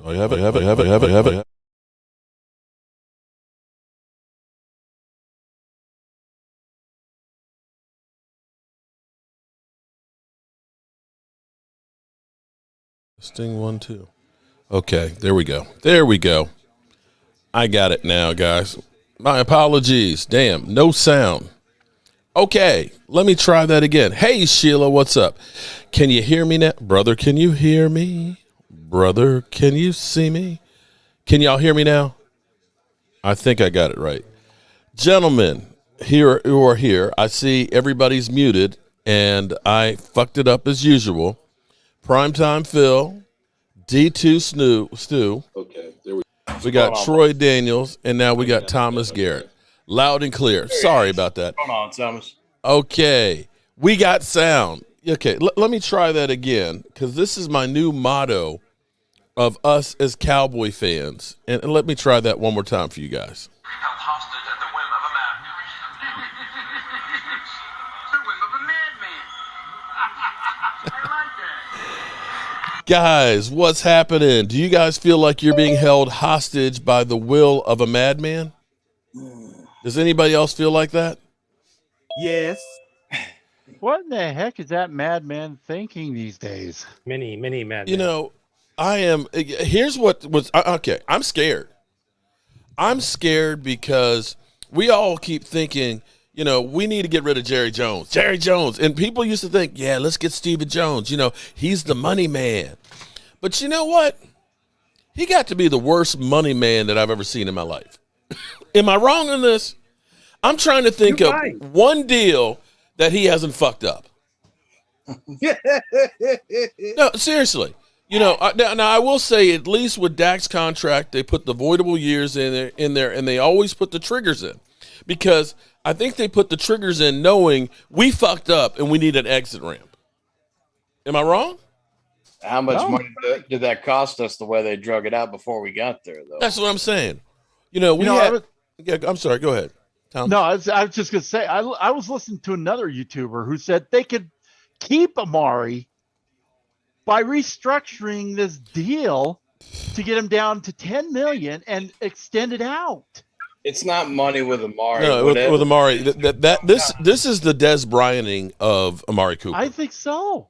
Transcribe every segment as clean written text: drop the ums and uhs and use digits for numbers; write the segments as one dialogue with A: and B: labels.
A: Oh, you have it. Sting 1, 2. Okay, there we go. I got it now, guys. My apologies. Damn, no sound. Okay, let me try that again. Hey, Sheila, what's up? Can you hear me now? Brother, can you hear me? Brother, can you see me? Can y'all hear me now? I think I got it right. Gentlemen, here who are here, I see everybody's muted, and I fucked it up as usual. Primetime Phil, D2 Stu. Okay, there we go. We got Troy Daniels, and now we got Thomas Garrett. Loud and clear. Sorry about that.
B: Hold on, Thomas.
A: Okay, we got sound. Okay, let me try that again, because this is my new motto of us as Cowboy fans. And let me try that one more time for you guys.
C: Held hostage at the whim of a madman. The whim of a madman. I like that.
A: Guys, what's happening? Do you guys feel like you're being held hostage by the will of a madman? Does anybody else feel like that?
D: Yes.
E: What in the heck is that madman thinking these days?
B: Many madmen.
A: You know, I am. Here's what was okay. I'm scared. I'm scared because we all keep thinking, you know, we need to get rid of Jerry Jones. Jerry Jones. And people used to think, yeah, let's get Stephen Jones. You know, he's the money man. But you know what? He got to be the worst money man that I've ever seen in my life. Am I wrong on this? I'm trying to think of one deal that he hasn't fucked up. No, seriously. You know, now I will say, at least with Dak's contract, they put the voidable years in there, and they always put the triggers in, because I think they put the triggers in knowing we fucked up and we need an exit ramp. Am I wrong?
B: How much money did that cost us the way they drug it out before we got there, though?
A: That's what I'm saying. You know, yeah, I'm sorry. Go ahead, Tom.
E: No, I was just going to say, I was listening to another YouTuber who said they could keep Amari by restructuring this deal to get him down to $10 million and extend it out.
B: It's not money with Amari.
A: No, with Amari. This is the Des Bryaning of Amari Cooper.
E: I think so.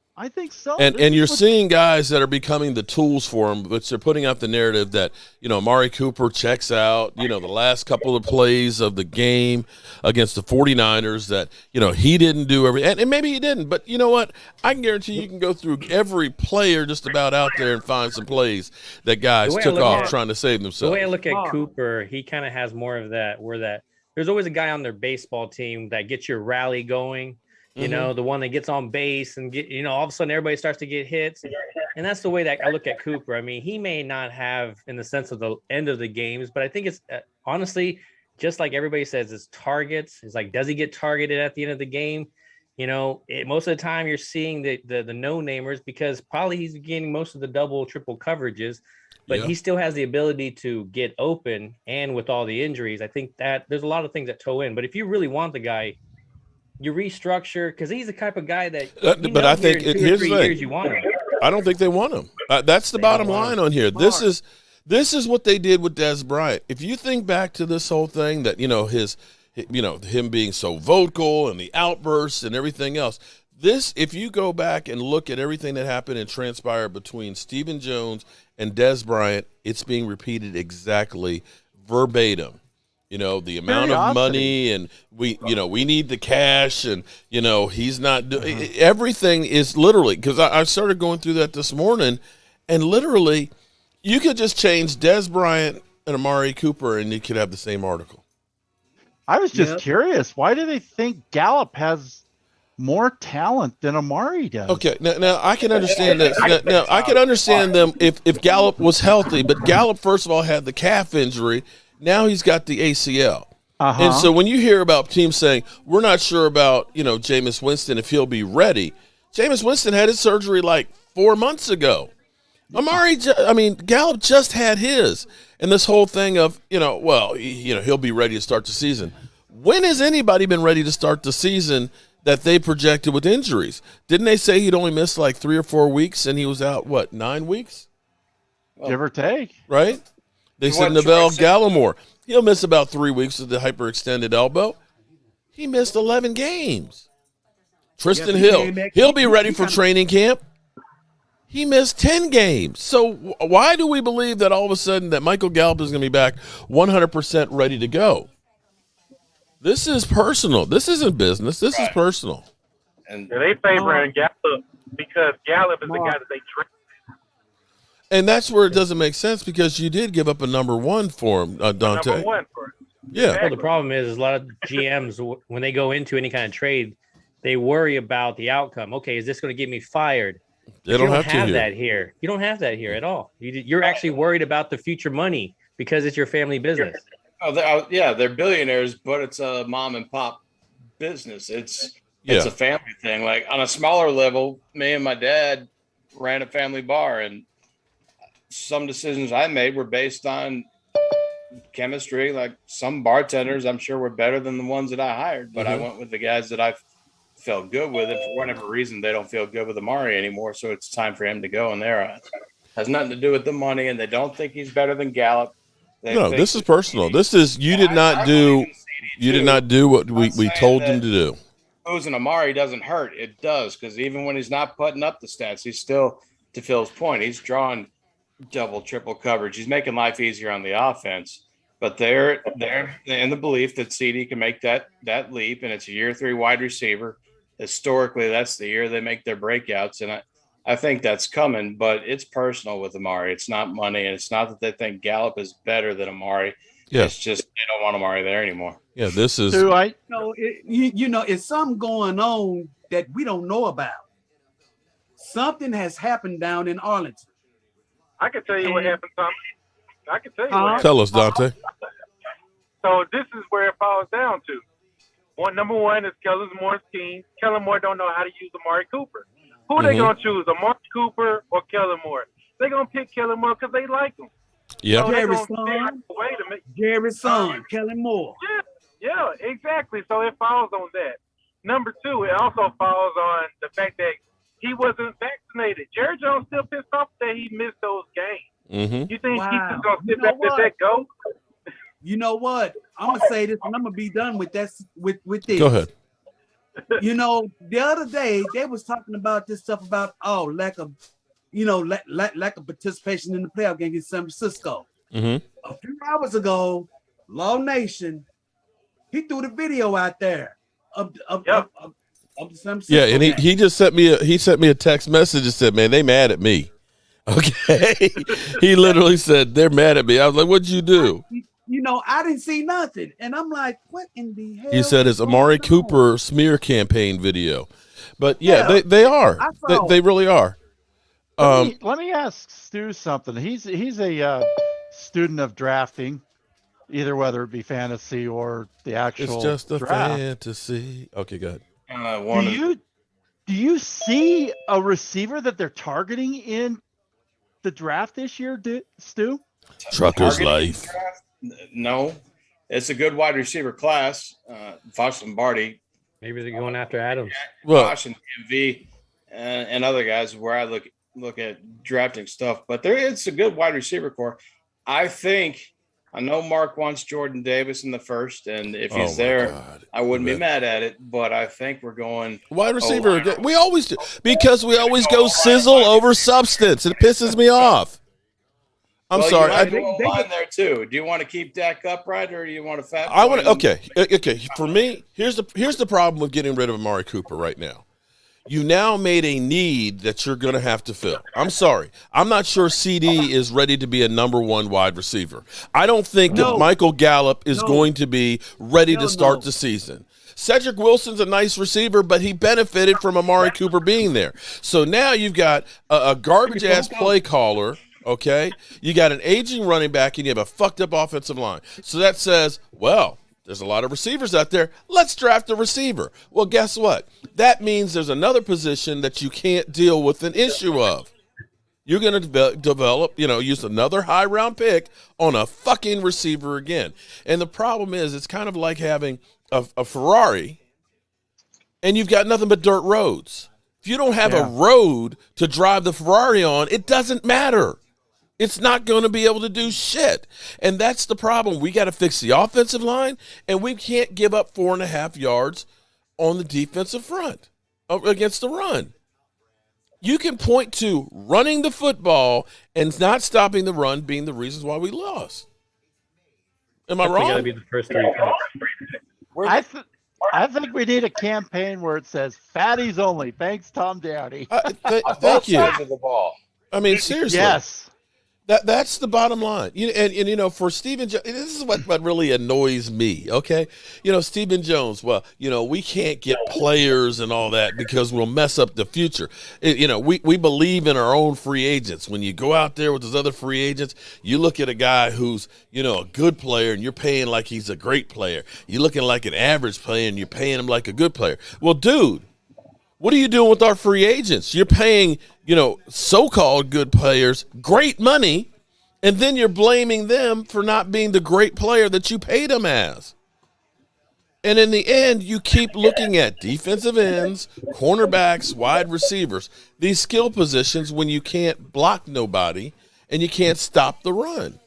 A: And you're seeing guys that are becoming the tools for him, which they're putting out the narrative that, you know, Amari Cooper checks out, you know, the last couple of plays of the game against the 49ers, that, you know, he didn't do everything. And maybe he didn't, but you know what? I can guarantee you can go through every player just about out there and find some plays that guys took off trying to save themselves.
F: The way I look at Cooper, he kind of has more of that, where there's always a guy on their baseball team that gets your rally going. You know, the one that gets on base and all of a sudden everybody starts to get hits. And that's the way that I look at Cooper. I mean, he may not have in the sense of the end of the games, but I think it's honestly, just like everybody says, it's targets. It's like, does he get targeted at the end of the game? You know, most of the time you're seeing the no-namers, because probably he's getting most of the double, triple coverages, but he still has the ability to get open. And with all the injuries, I think that there's a lot of things that toe in. But if you really want the guy, you restructure, because he's the type of guy that.
A: But I think here's the thing.
F: You want him.
A: I don't think they want him. That's the bottom line on here. This is what they did with Des Bryant. If you think back to this whole thing, that him being so vocal and the outbursts and everything else. If you go back and look at everything that happened and transpired between Stephen Jones and Des Bryant, it's being repeated exactly verbatim. You know, the amount of money, and we need the cash, and, you know, he's not doing everything is literally, because I started going through that this morning, and literally you could just change Des Bryant and Amari Cooper and you could have the same article.
E: I was just curious. Why do they think Gallup has more talent than Amari does?
A: Okay, now I can understand this. Now I can understand them if Gallup was healthy, but Gallup, first of all, had the calf injury. Now he's got the ACL. And so when you hear about teams saying, we're not sure about, you know, Jameis Winston, if he'll be ready. Jameis Winston had his surgery like 4 months ago. Gallup just had his. And this whole thing of, he'll be ready to start the season. When has anybody been ready to start the season that they projected with injuries. Didn't they say he'd only missed like 3 or 4 weeks and he was out, 9 weeks?
E: Give or take.
A: Right? They said
B: What
A: Neville
B: Troy said-
A: Gallimore, he'll miss about 3 weeks with the hyperextended elbow. He missed 11 games. Tristan
D: he
A: Hill,
D: came back-
A: he'll be
D: he-
A: ready
D: he
A: for
D: kinda-
A: training camp. He missed 10 games. So why do we believe that all of a sudden that Michael Gallup is going to be back 100% ready to go? This is personal. This isn't business. This is personal.
B: And
C: They favoring Gallup because Gallup is the guy that they trade.
A: And that's where it doesn't make sense because you did give up a number 1 for him, Dante.
C: Number one for it.
A: Yeah.
F: Well, the problem is a lot of GMs, when they go into any kind of trade, they worry about the outcome. Okay, is this going to get me fired?
A: They
F: You
A: don't
F: don't
A: have to
F: have
A: here.
F: that here. You don't have that here at all. You're actually worried about the future money because it's your family business.
B: they're billionaires, but it's a mom and pop business. It's a family thing. Like on a smaller level, me and my dad ran a family bar, and some decisions I made were based on chemistry. Like some bartenders, I'm sure were better than the ones that I hired, but I went with the guys that I felt good with. And for whatever reason, they don't feel good with Amari anymore, so it's time for him to go. And there has nothing to do with the money, and they don't think he's better than Gallup.
A: No, this is personal. This is you did not do what we told him to do.
B: Losing Amari doesn't hurt. It does, because even when he's not putting up the stats, he's still, to Phil's point, he's drawing double, triple coverage. He's making life easier on the offense. But they're in the belief that CD can make that leap, and it's a year 3 wide receiver. Historically, that's the year they make their breakouts, and I think that's coming. But it's personal with Amari. It's not money, and it's not that they think Gallup is better than Amari.
A: Yeah.
B: It's just they don't want Amari there anymore.
A: Yeah, this is
D: It's something going on that we don't know about. Something has happened down in Arlington.
C: I can tell you what happened, Tom. I can tell you what happened.
A: tell us, Dante.
C: So this is where it falls down to. Number one is Kellen Moore's team. Kellen Moore don't know how to use Amari Cooper. Who they gonna choose, Amari Cooper or Kellen Moore? They gonna pick Kellen Moore because they like him.
A: Yeah.
C: So they
D: Jerry's
C: gonna figure out
D: son.
C: a way to make.
D: Jerry's son, Kellen Moore.
C: Yeah, exactly. So it falls on that. Number two, it also falls on the fact that he wasn't vaccinated. Jerry Jones still pissed off that he missed those games.
A: Mm-hmm.
C: You think he's
D: Wow.
C: just gonna
D: You
C: sit
D: know
C: back and
D: what?
C: let that go?
D: You know what? I'm gonna say this, and I'm gonna be done with that. With this.
A: Go ahead.
D: You know, the other day they was talking about this stuff about lack of participation in the playoff game against San Francisco.
A: Mm-hmm.
D: A few hours ago, Law Nation, he threw the video out there of the San Francisco.
A: Yeah, and
D: game.
A: he just sent me a text message and said, "Man, they mad at me." Okay, he literally said they're mad at me. I was like, "What'd you do?"
D: You know, I didn't see nothing, and I'm like, "What in the hell?"
A: He said it's
D: is
A: Amari
D: going on?
A: Cooper smear campaign video, but yeah,
D: Yeah,
A: they are.
D: I saw
A: They really are.
E: Let me ask Stu something. He's a student of drafting, either whether it be fantasy or the actual.
A: It's just a
E: draft.
A: fantasy. Okay, go ahead.
E: Do you see a receiver that they're targeting in the draft this year, Stu?
A: Trucker's
B: Targeting
A: life.
B: draft? No, it's a good wide receiver class. Fox Lombardi,
F: Maybe they're going after Adams.
A: Well,
B: Josh and MV, and other guys where I look at drafting stuff. But it's a good wide receiver core. I know Mark wants Jordan Davis in the first, and if
A: oh
B: he's
A: my
B: there,
A: God.
B: I wouldn't be mad at it. But I think we're going
A: Wide receiver.
B: line.
A: We always do because we always go sizzle over substance. It pisses me off. I'm
B: Well,
A: sorry.
B: You might go
D: they-
B: line there too. Do you want to keep Dak upright, or do you want to fat?
A: I want to.
B: point him?
A: Okay. For me, here's the problem with getting rid of Amari Cooper right now. You now made a need that you're going to have to fill. I'm sorry. I'm not sure CD is ready to be a number 1 wide receiver. I don't think that
D: No.
A: Michael Gallup is
D: No.
A: going to be ready
D: Hell
A: to start
D: no.
A: the season. Cedric Wilson's a nice receiver, but he benefited from Amari Cooper being there. So now you've got a garbage-ass play caller, okay? You got an aging running back, and you have a fucked-up offensive line. So that says, well, there's a lot of receivers out there. Let's draft a receiver. Well, guess what? That means there's another position that you can't deal with an issue of. You're going to develop, use another high-round pick on a fucking receiver again. And the problem is it's kind of like having a Ferrari and you've got nothing but dirt roads. If you don't have a road to drive the Ferrari on, it doesn't matter. It's not going to be able to do shit. And that's the problem. We got to fix the offensive line, and we can't give up 4.5 yards on the defensive front against the run. You can point to running the football and not stopping the run being the reasons why we lost. Am I wrong?
F: Got to be the first 3 points.
E: I think we need a campaign where it says "Fatties only." Thanks, Tom Downey.
A: Thank you.
B: Sides of the ball.
A: I mean, seriously.
E: Yes.
A: That's the bottom line. And for Stephen Jones, this is what really annoys me, okay? Stephen Jones, we can't get players and all that because we'll mess up the future. We believe in our own free agents. When you go out there with those other free agents, you look at a guy who's, a good player and you're paying like he's a great player. You're looking like an average player and you're paying him like a good player. Well, dude, what are you doing with our free agents? You're paying, so-called good players great money, and then you're blaming them for not being the great player that you paid them as. And in the end, you keep looking at defensive ends, cornerbacks, wide receivers, these skill positions when you can't block nobody and you can't stop the run.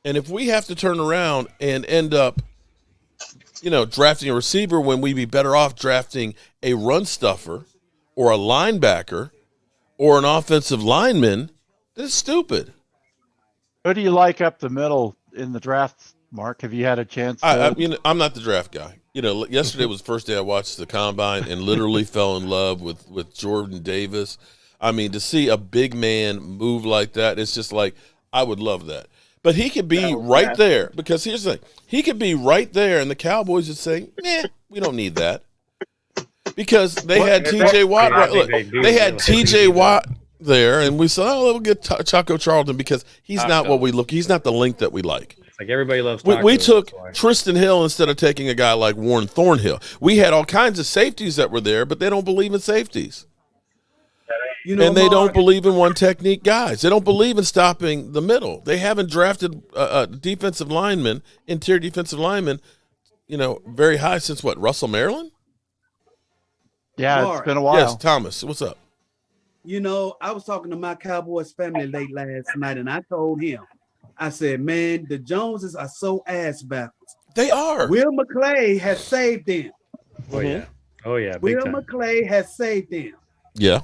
A: And if we have to turn around and end up drafting a receiver when we'd be better off drafting a run stuffer or a linebacker or an offensive lineman, that's stupid.
E: Who do you like up the middle in the draft, Mark? Have you had a chance to...
A: I'm not the draft guy. Yesterday was the first day I watched the Combine and literally fell in love with Jordan Davis. I mean, to see a big man move like that, it's just like, I would love that. But he could be right there, because here's the thing. He could be right there, and the Cowboys would say, we don't need that. Because they had T.J. Watt. They had T.J. Watt there, and we said, we'll get Chaco Charlton because he's not what we look. He's not the link that we like.
F: It's like everybody loves
A: we took Tristan Hill instead of taking a guy like Warren Thornhill. We had all kinds of safeties that were there, but they don't believe in safeties. And they don't believe in one technique guys. They don't believe in stopping the middle. They haven't drafted a defensive lineman, interior defensive lineman, very high since what, Russell Maryland?
E: Yeah, it's been a while.
A: Yes, Thomas, what's up?
D: I was talking to my Cowboys family late last night, and I told him, I said, man, the Joneses are so ass backwards.
A: They are.
D: Will McClay has saved them.
F: Oh, yeah. Oh, yeah.
D: Will McClay has saved them.
A: Yeah.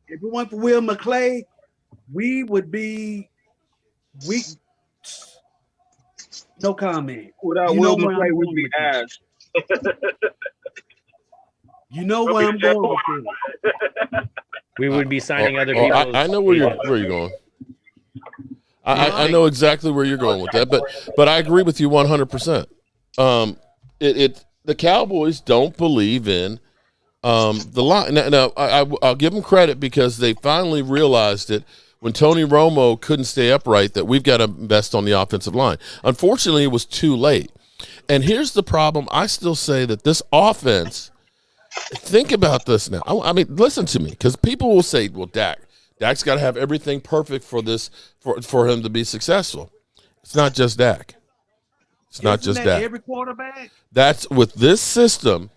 D: If it weren't for Will McClay, we would be no comment.
C: Without Will McClay, we'd be ass.
D: You know where I'm going with this.
F: We would be signing other people.
A: I know where you're going. I know exactly where you're going with that, but I agree with you 100%. The Cowboys don't believe in the line. Now I'll give them credit because they finally realized it when Tony Romo couldn't stay upright that we've got to invest on the offensive line. Unfortunately, it was too late. And here's the problem. I still say that this offense. Think about this now. I mean, listen to me, because people will say, well, Dak's got to have everything perfect for this for him to be successful. It's not just Dak. It's not just Dak.
D: Every quarterback.
A: That's with this system.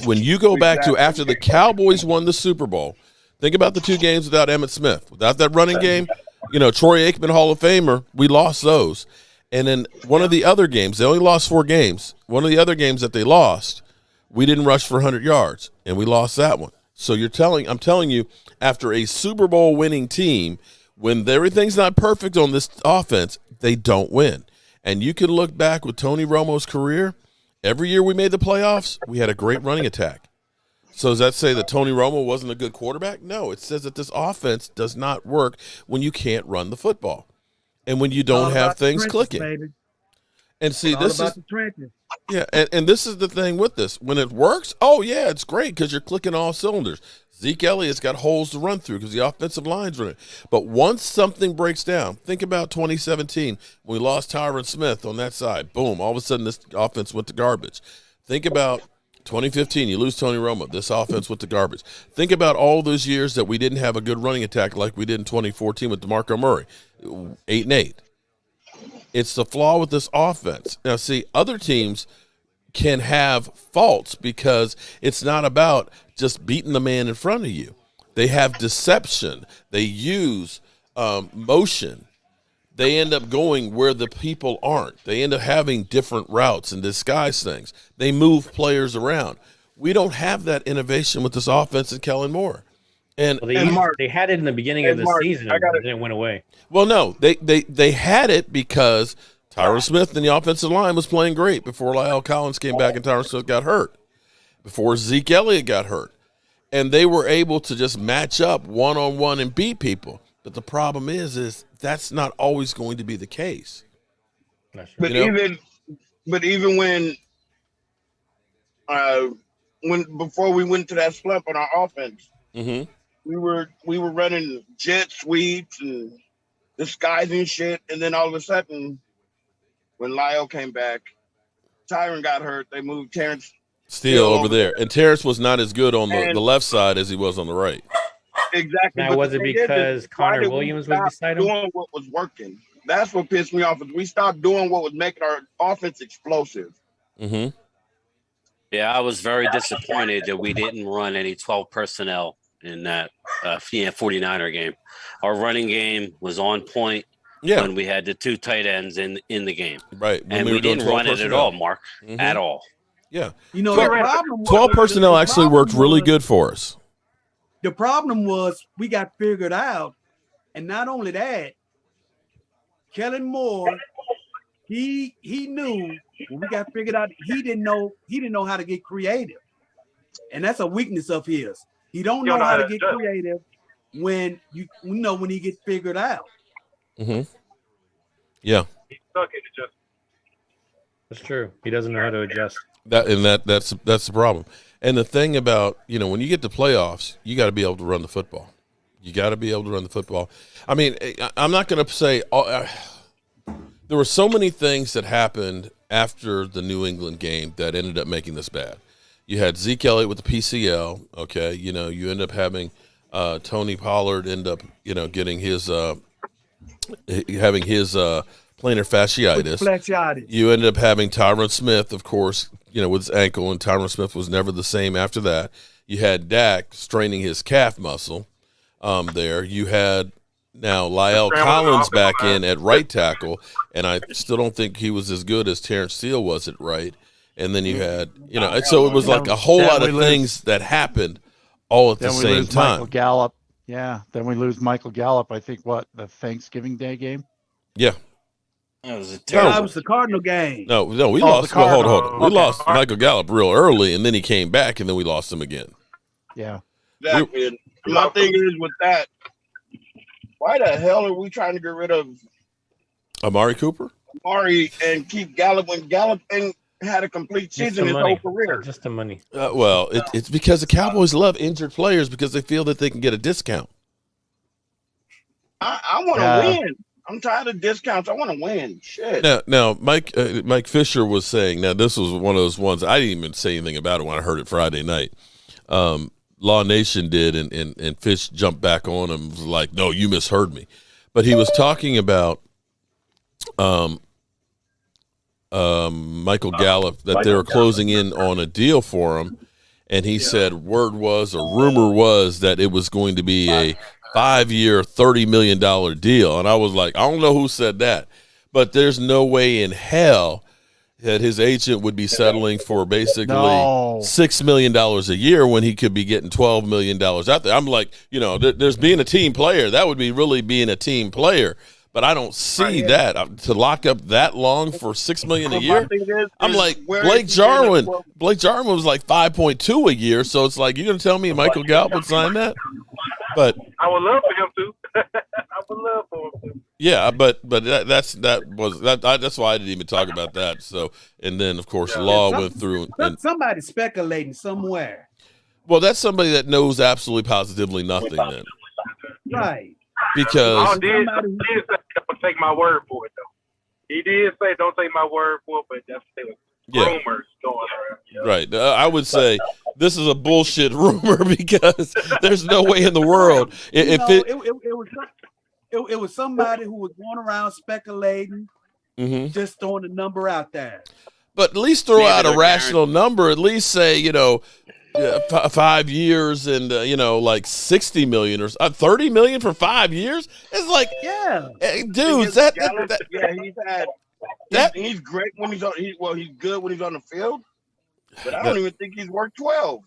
A: When you go back to after the Cowboys won the Super Bowl, think about the 2 games without Emmitt Smith. Without that running game, Troy Aikman, Hall of Famer, we lost those. And then one of the other games, they only lost 4 games. One of the other games that they lost, we didn't rush for 100 yards, and we lost that one. So I'm telling you, after a Super Bowl winning team, when everything's not perfect on this offense, they don't win. And you can look back with Tony Romo's career. Every year we made the playoffs, we had a great running attack. So does that say that Tony Romo wasn't a good quarterback? No, it says that this offense does not work when you can't run the football and when you don't have things clicking.
D: Baby.
A: And see, this is
D: the
A: and this is the thing with this. When it works, it's great because you're clicking all cylinders. Zeke Elliott's got holes to run through because the offensive line's running. But once something breaks down, think about 2017 when we lost Tyron Smith on that side. Boom, all of a sudden this offense went to garbage. Think about 2015, you lose Tony Romo. This offense went to garbage. Think about all those years that we didn't have a good running attack like we did in 2014 with DeMarco Murray, 8-8. It's the flaw with this offense. Now, see, other teams can have faults because it's not about just beating the man in front of you. They have deception. They use motion. They end up going where the people aren't. They end up having different routes and disguise things. They move players around. We don't have that innovation with this offense and Kellen Moore. And,
F: they had it in the beginning of the season, and then it went away.
A: Well, no, they had it because Tyron Smith and the offensive line was playing great before La'el Collins came back and Tyron Smith got hurt, before Zeke Elliott got hurt. And they were able to just match up one-on-one and beat people. But the problem is that's not always going to be the case.
G: But even when before we went to that slump on our offense, we were running jet sweeps and disguising shit, and then all of a sudden, when Lyle came back, Tyron got hurt. They moved Terrence
A: Steele over there, and Terrence was not as good on the left side as he was on the right.
G: Exactly.
F: Now, was it because Connor Williams was beside him?
G: Doing what was working. That's what pissed me off. Is we stopped doing what was making our offense explosive.
H: Yeah, I was very disappointed that we didn't run any 12 personnel in that 49er game. Our running game was on point when we had the two tight ends in the game.
A: Right.
H: And we didn't run it at all, Mark, at all.
A: Yeah.
D: You know, the problem
A: 12 personnel actually worked really good for us.
D: The problem was we got figured out, and not only that, Kellen Moore, he knew when we got figured out, he didn't know how to get creative. And that's a weakness of his. He don't know how to get creative when when he gets figured out.
A: Yeah.
C: He's stuck in adjustment.
F: That's true. He doesn't know how to adjust.
A: That's the problem. And the thing about, when you get to playoffs, you got to be able to run the football. You got to be able to run the football. I mean, I'm not going to say there were so many things that happened after the New England game that ended up making this bad. You had Zeke Elliott with the PCL. Okay. You end up having Tony Pollard end up, getting his having his plantar fasciitis. You ended up having Tyron Smith, of course, with his ankle, and Tyron Smith was never the same after that. You had Dak straining his calf muscle there. You had now La'el Collins back in at right tackle, and I still don't think he was as good as Terrence Steele was at right. And then you had, so it was like a whole lot of things that happened all at the same time.
E: Michael Gallup. Yeah. Then we lose Michael Gallup, I think, the Thanksgiving Day game?
A: Yeah.
B: That was a terrible.
D: That was the Cardinal game.
A: No, we lost. Hold on. We lost Michael Gallup real early, and then he came back, and then we lost him again.
E: Yeah.
G: Exactly. My thing is with that, why the hell are we trying to get rid of
A: Amari Cooper?
G: Amari and keep Gallup when Gallup had a complete season his whole career?
F: Just the money.
A: Well, it's because the Cowboys love injured players because they feel that they can get a discount.
G: I want to win. I'm tired of discounts. I want to win. Shit.
A: Now, Mike Fisher was saying. Now, this was one of those ones I didn't even say anything about it when I heard it Friday night. Law Nation did, and Fish jumped back on him. Was like, "No, you misheard me." But he was talking about Michael Gallup, that they were closing in on a deal for him, and he said rumor was that it was going to be a 5-year, $30 million deal. And I was like, I don't know who said that, but there's no way in hell that his agent would be settling for basically $6 million a year when he could be getting $12 million out there. I'm like, there's being a team player. That would be really being a team player. But I don't see that to lock up that long for $6 million a year. I'm like, Blake Jarwin was like 5.2 a year. So it's like, you're going to tell me Michael Gallup would sign that? But
C: I would love for him to. I would love for him to.
A: Yeah, but that's why I didn't even talk about that. So, and then of course Law went through. And
D: Somebody speculating somewhere.
A: Well, that's somebody that knows absolutely positively nothing. Then,
D: right?
A: Because
C: he did say don't take my word for it though. He did say don't take my word for it, but that's rumors going around.
A: Right. I would say this is a bullshit rumor because there's no way in the world
D: it was somebody who was going around speculating, just throwing a number out there.
A: But at least throw out a rational number. At least say, 5 years and, like 60 million or 30 million for 5 years. It's like, dudes,
G: he's great when he's on. He's good when he's on the field, but I don't even think he's worth 12.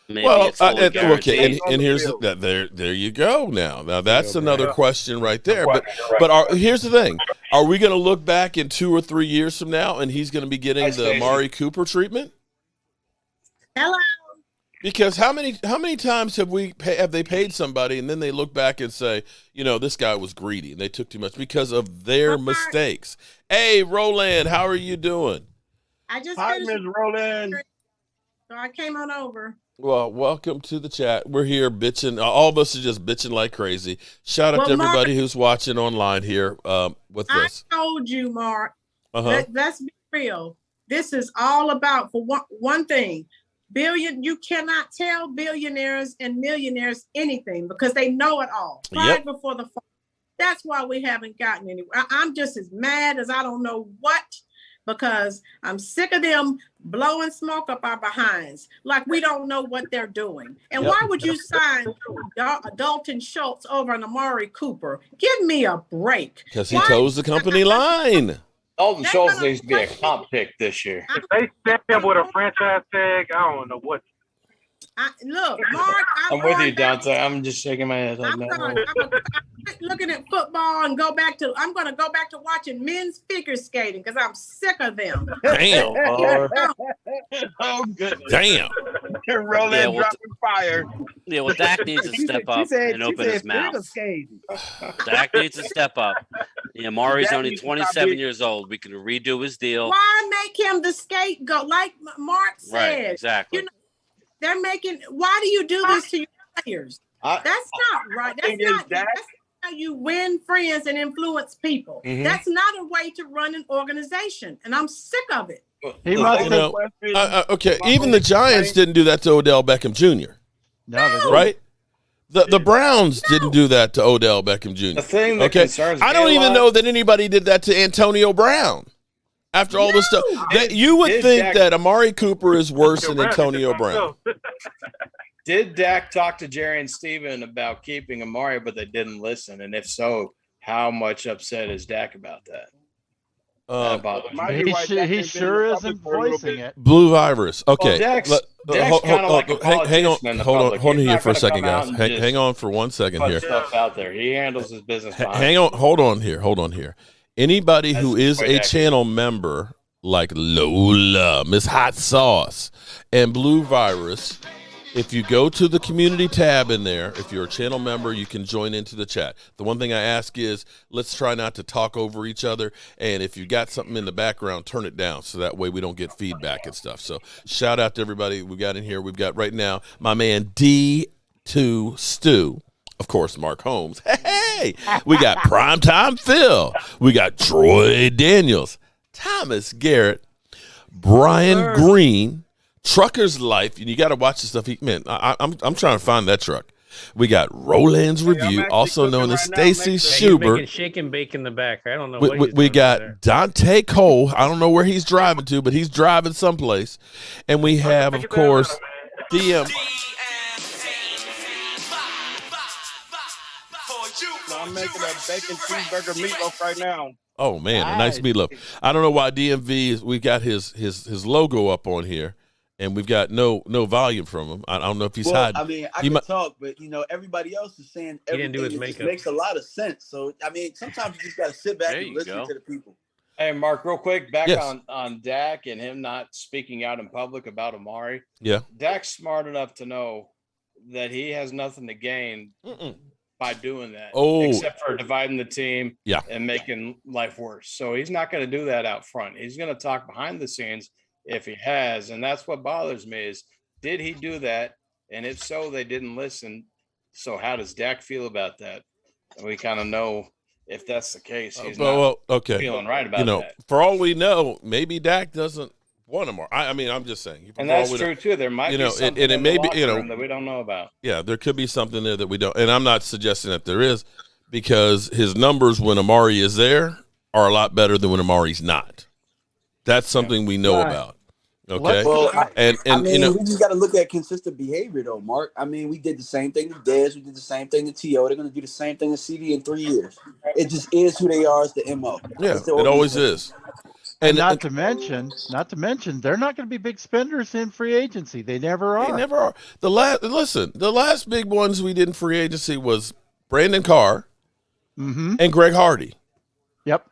H: Maybe okay,
A: and here's there you go. Now that's another question right there. But here's the thing: are we going to look back in 2 or 3 years from now, and he's going to be getting the Amari Cooper treatment?
I: Hello.
A: Because how many times have they paid somebody and then they look back and say, this guy was greedy and they took too much because of their mistakes? Hey, Roland, how are you doing?
I: I just
G: Hi, Ms. Roland.
I: So I came on over.
A: Well, welcome to the chat. We're here bitching. All of us are just bitching like crazy. Shout out to everybody who's watching online here with this.
I: I told you, Mark. Let's be real. This is all about, for one thing, you cannot tell billionaires and millionaires anything because they know it all. Right before the fall. That's why we haven't gotten anywhere. I'm just as mad as I don't know what, because I'm sick of them blowing smoke up our behinds like we don't know what they're doing. And why would you sign Dalton Schultz over an Amari Cooper? Give me a break.
A: Because he toes the company line.
B: Dalton Schultz needs to be a comp pick this year.
C: If they step in with a franchise tag, I don't know what.
I: Look, Mark,
B: I'm with you, Dante. I'm just shaking my head.
I: I'm looking at football and I'm going to go back to watching men's figure skating because I'm sick of them.
A: Damn.
G: Oh, goodness.
A: Damn.
G: Rolling, dropping fire.
H: Yeah, well, Dak needs to step up and open his mouth. Dak needs to step up. Yeah, Amari's only 27 years old. We can redo his deal.
I: Why make him the scapegoat? Like Mark said.
H: Right, exactly.
I: They're why do you do this to your players? That's not right. That's not how you win friends and influence people. Mm-hmm. That's not a way to run an organization. And I'm sick of it.
A: Okay, even the Giants didn't do that to Odell Beckham Jr. No. Right? The Browns didn't do that to Odell Beckham Jr.
B: The thing that concerns me,
A: I don't even know that anybody did that to Antonio Brown. After all this stuff, you would think that Amari Cooper is worse than Antonio Brown.
B: Did Dak talk to Jerry and Steven about keeping Amari, but they didn't listen? And if so, how much upset is Dak about that?
E: He sure isn't voicing it.
A: Blue virus. Okay.
B: Well,
A: hang on here for a second, guys. Hang on for 1 second here.
B: Stuff out there. He handles his business fine.
A: Hold on here. Anybody who is a channel member like Lola, Miss Hot Sauce, and Blue Virus, if you go to the community tab in there, if you're a channel member, you can join into the chat. The one thing I ask is let's try not to talk over each other. And if you got something in the background, turn it down so that way we don't get feedback and stuff. So shout out to everybody we got in here. We've got right now my man D2 Stu. Of course, Mark Holmes. Hey, we got Primetime Phil. We got Troy Daniels, Thomas Garrett, Brian Green, Trucker's Life. And you got to watch the stuff. I'm trying to find that truck. We got Roland's Review, also known as Stacy Schubert.
F: Shake and bake in the back. I don't know what
A: we got Dante Cole. I don't know where he's driving to, but he's driving someplace. And we have, of course, DM.
G: I'm making a bacon cheeseburger meatloaf right now.
A: Oh man, a nice meatloaf. I don't know why DMV we've got his logo up on here, and we've got no volume from him. I don't know if he's hiding.
J: I mean, I can talk, but everybody else is saying everything. It just makes a lot of sense. So I mean, sometimes you just got to sit back and listen to the people.
B: Hey, Mark, real quick, on Dak and him not speaking out in public about Amari.
A: Yeah,
B: Dak's smart enough to know that he has nothing to gain by doing that, except for dividing the team and making life worse. So he's not going to do that out front. He's going to talk behind the scenes if he has. And that's what bothers me is, did he do that? And if so, they didn't listen. So how does Dak feel about that? And we kind of know if that's the case, he's not feeling right about that.
A: For all we know, maybe Dak doesn't want him more. I mean, I'm just saying.
B: And that's true too. There might be something and it may be, that we don't know about.
A: Yeah, there could be something there that we don't. And I'm not suggesting that there is, because his numbers when Amari is there are a lot better than when Amari's not. That's something we know about. Okay.
J: Well,
A: and
J: I mean,
A: you know,
J: we just got to look at consistent behavior, though, Mark. I mean, we did the same thing to Dez. We did the same thing to T.O. They're going to do the same thing to CD in 3 years. It just is who they are. It's the MO.
A: Yeah, it always is.
E: And not to mention, they're not going to be big spenders in free agency. They never are.
A: They never are. The last big ones we did in free agency was Brandon Carr and Greg Hardy.
E: Yep.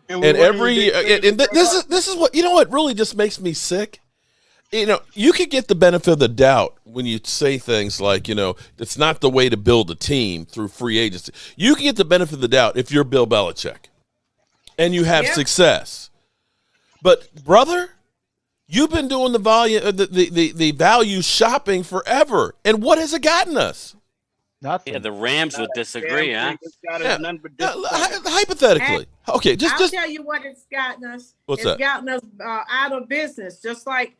A: And this is what, you know what really just makes me sick? You know, you could get the benefit of the doubt when you say things like, you know, it's not the way to build a team through free agency. You can get the benefit of the doubt if you're Bill Belichick and you have success. But brother, you've been doing the value shopping forever. And what has it gotten us?
E: Nothing.
H: Yeah, the Rams would disagree, huh?
A: Hypothetically. Okay,
I: I'll tell you what it's gotten us.
A: What's
I: it's gotten us out of business, just like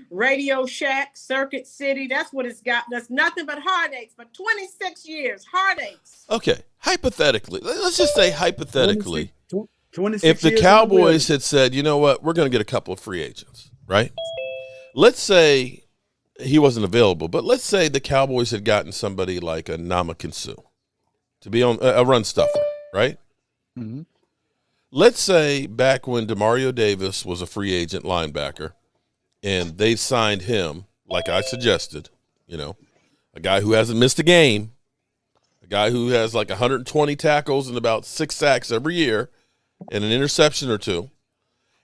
I: Radio Shack, Circuit City. That's what it's gotten us. Nothing but heartaches for 26 years. Heartaches.
A: Okay, hypothetically. Let's just say hypothetically.
D: 26
A: if the Cowboys had said, you know what, we're going to get a couple of free agents, right? Let's say he wasn't available, but let's say the Cowboys had gotten somebody like a Namakinsu to be on a run stuffer, right?
E: Mm-hmm.
A: Let's say back when Demario Davis was a free agent linebacker and they signed him, like I suggested, you know, a guy who hasn't missed a game, a guy who has like 120 tackles and about 6 sacks every year and an interception or two,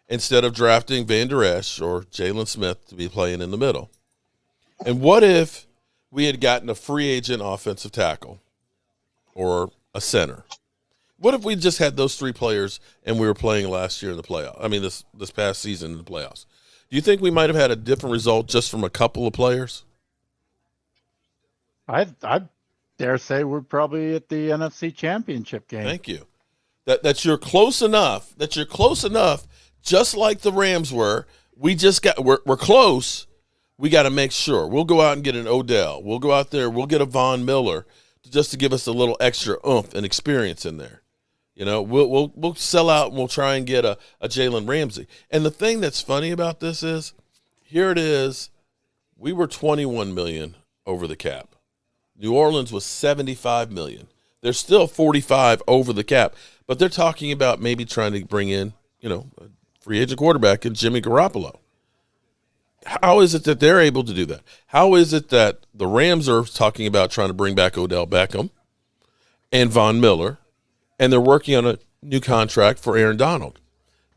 A: instead of drafting Van Der Esch or Jalen Smith to be playing in the middle. And what if we had gotten a free agent offensive tackle or a center? What if we just had those 3 players and we were playing last year in the playoffs? I mean, this past season in the playoffs. Do you think we might have had a different result just from a couple of players?
E: I dare say we're probably at the NFC Championship game.
A: Thank you. That you're close enough. That you're close enough, just like the Rams were. We're close. We got to make sure. We'll go out and get an Odell. We'll go out there. We'll get a Von Miller just to give us a little extra oomph and experience in there. You know, we'll sell out and we'll try and get a Jalen Ramsey. And the thing that's funny about this is, here it is. We were $21 million over the cap. New Orleans was $75 million. They're still 45 over the cap, but they're talking about maybe trying to bring in, you know, a free agent quarterback in Jimmy Garoppolo. How is it that they're able to do that? How is it that the Rams are talking about trying to bring back Odell Beckham and Von Miller, and they're working on a new contract for Aaron Donald?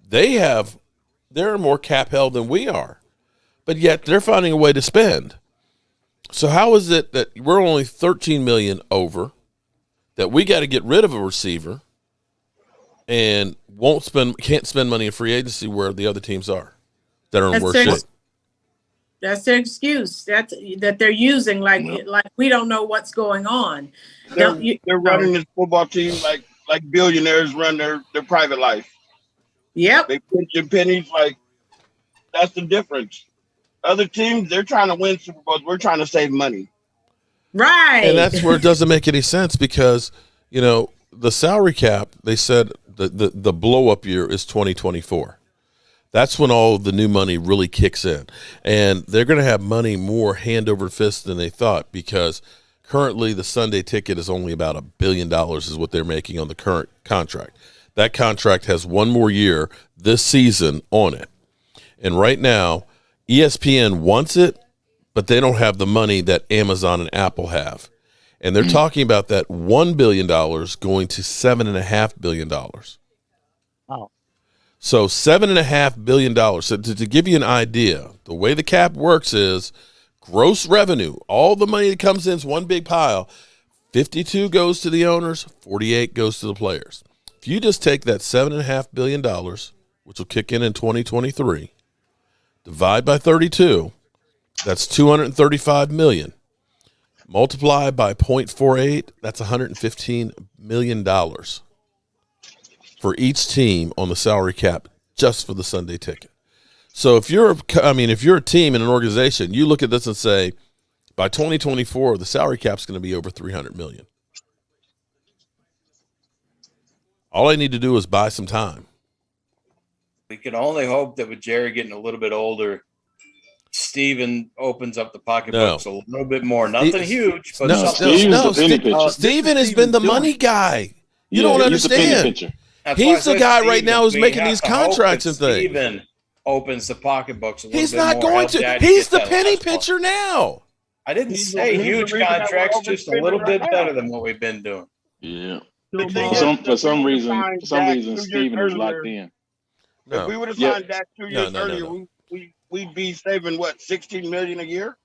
A: They're more cap held than we are, but yet they're finding a way to spend. So how is it that we're only $13 million over, that we got to get rid of a receiver and can't spend money in free agency where the other teams are that are in worse shape?
I: That's their excuse that they're using, like we don't know what's going on.
G: They're running this football team like billionaires run their private life.
I: Yep.
G: They pinch your pennies, like that's the difference. Other teams, they're trying to win Super Bowls. We're trying to save money.
I: Right.
A: And that's where it doesn't make any sense because, you know, the salary cap, they said the blow up year is 2024. That's when all the new money really kicks in. And they're going to have money more hand over fist than they thought, because currently the Sunday ticket is only about $1 billion is what they're making on the current contract. That contract has one more year this season on it. And right now, ESPN wants it, but they don't have the money that Amazon and Apple have. And they're talking about that $1 billion going to $7.5 billion.
E: Wow.
A: So $7.5 billion. So to give you an idea, the way the cap works is gross revenue. All the money that comes in is one big pile. 52 goes to the owners, 48 goes to the players. If you just take that $7.5 billion, which will kick in 2023, divide by 32, that's $235 million. Multiply by 0.48, that's $115 million for each team on the salary cap just for the Sunday ticket. So if you're a team in an organization, you look at this and say, by 2024, the salary cap's going to be over $300 million. All I need to do is buy some time.
B: We can only hope that with Jerry getting a little bit older, Steven opens up the pocketbooks a little bit more. Nothing huge, but
A: Steven has been the money guy. You don't understand. He's the guy right now who's making these contracts and things.
B: Steven opens the pocketbooks a little bit more.
A: He's not going to. He's the penny pitcher now.
B: I didn't say huge contracts, just a little bit better than what we've been doing.
K: Yeah. For some reason, Steven is locked in.
G: If we would have signed Dak 2 years earlier, we'd be saving what, $16 million a year?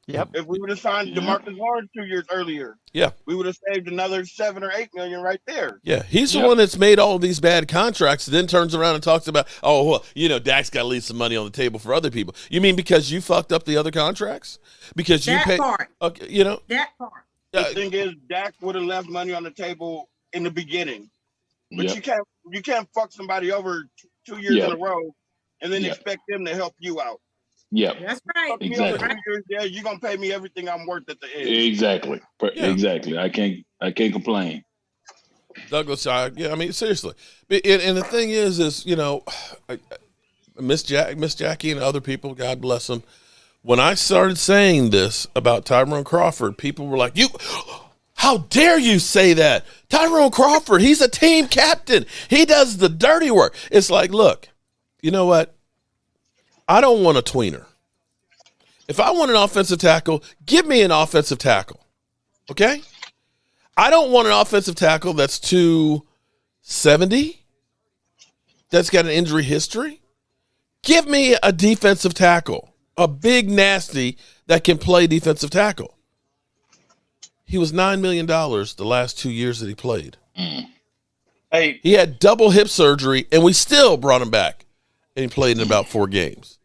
E: Yep.
G: If we would have signed DeMarcus Lawrence 2 years earlier, we would have saved another $7 or $8 million right there.
A: Yeah, he's the one that's made all these bad contracts, then turns around and talks about, oh, well, you know, Dak's got to leave some money on the table for other people. You mean because you fucked up the other contracts? Because you paid, okay, you know,
I: that part.
G: The thing is, Dak would have left money on the table in the beginning, but you can't fuck somebody over 2 years in a row and then expect them to help you out.
K: Yeah,
I: that's right.
K: Exactly.
G: You're gonna pay me everything I'm worth at the end.
K: Exactly. Exactly. I can't complain.
A: Douglas, I mean, seriously. And the thing is, you know, Miss Jackie and other people, God bless them. When I started saying this about Tyrone Crawford, people were like, how dare you say that? Tyrone Crawford, he's a team captain. He does the dirty work. It's like, look, you know what? I don't want a tweener. If I want an offensive tackle, give me an offensive tackle. Okay? I don't want an offensive tackle that's 270, that's got an injury history. Give me a defensive tackle, a big nasty that can play defensive tackle. He was $9 million the last 2 years that he played.
B: Hey,
A: he had double hip surgery, and we still brought him back, and he played in about 4 games.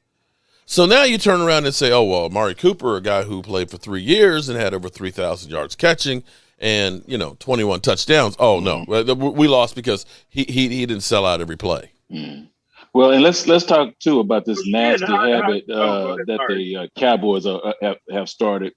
A: So now you turn around and say, oh, well, Amari Cooper, a guy who played for 3 years and had over 3,000 yards catching and, 21 touchdowns. Oh, no, we lost because he didn't sell out every play.
K: Well, and let's talk, too, about this nasty habit that the Cowboys have started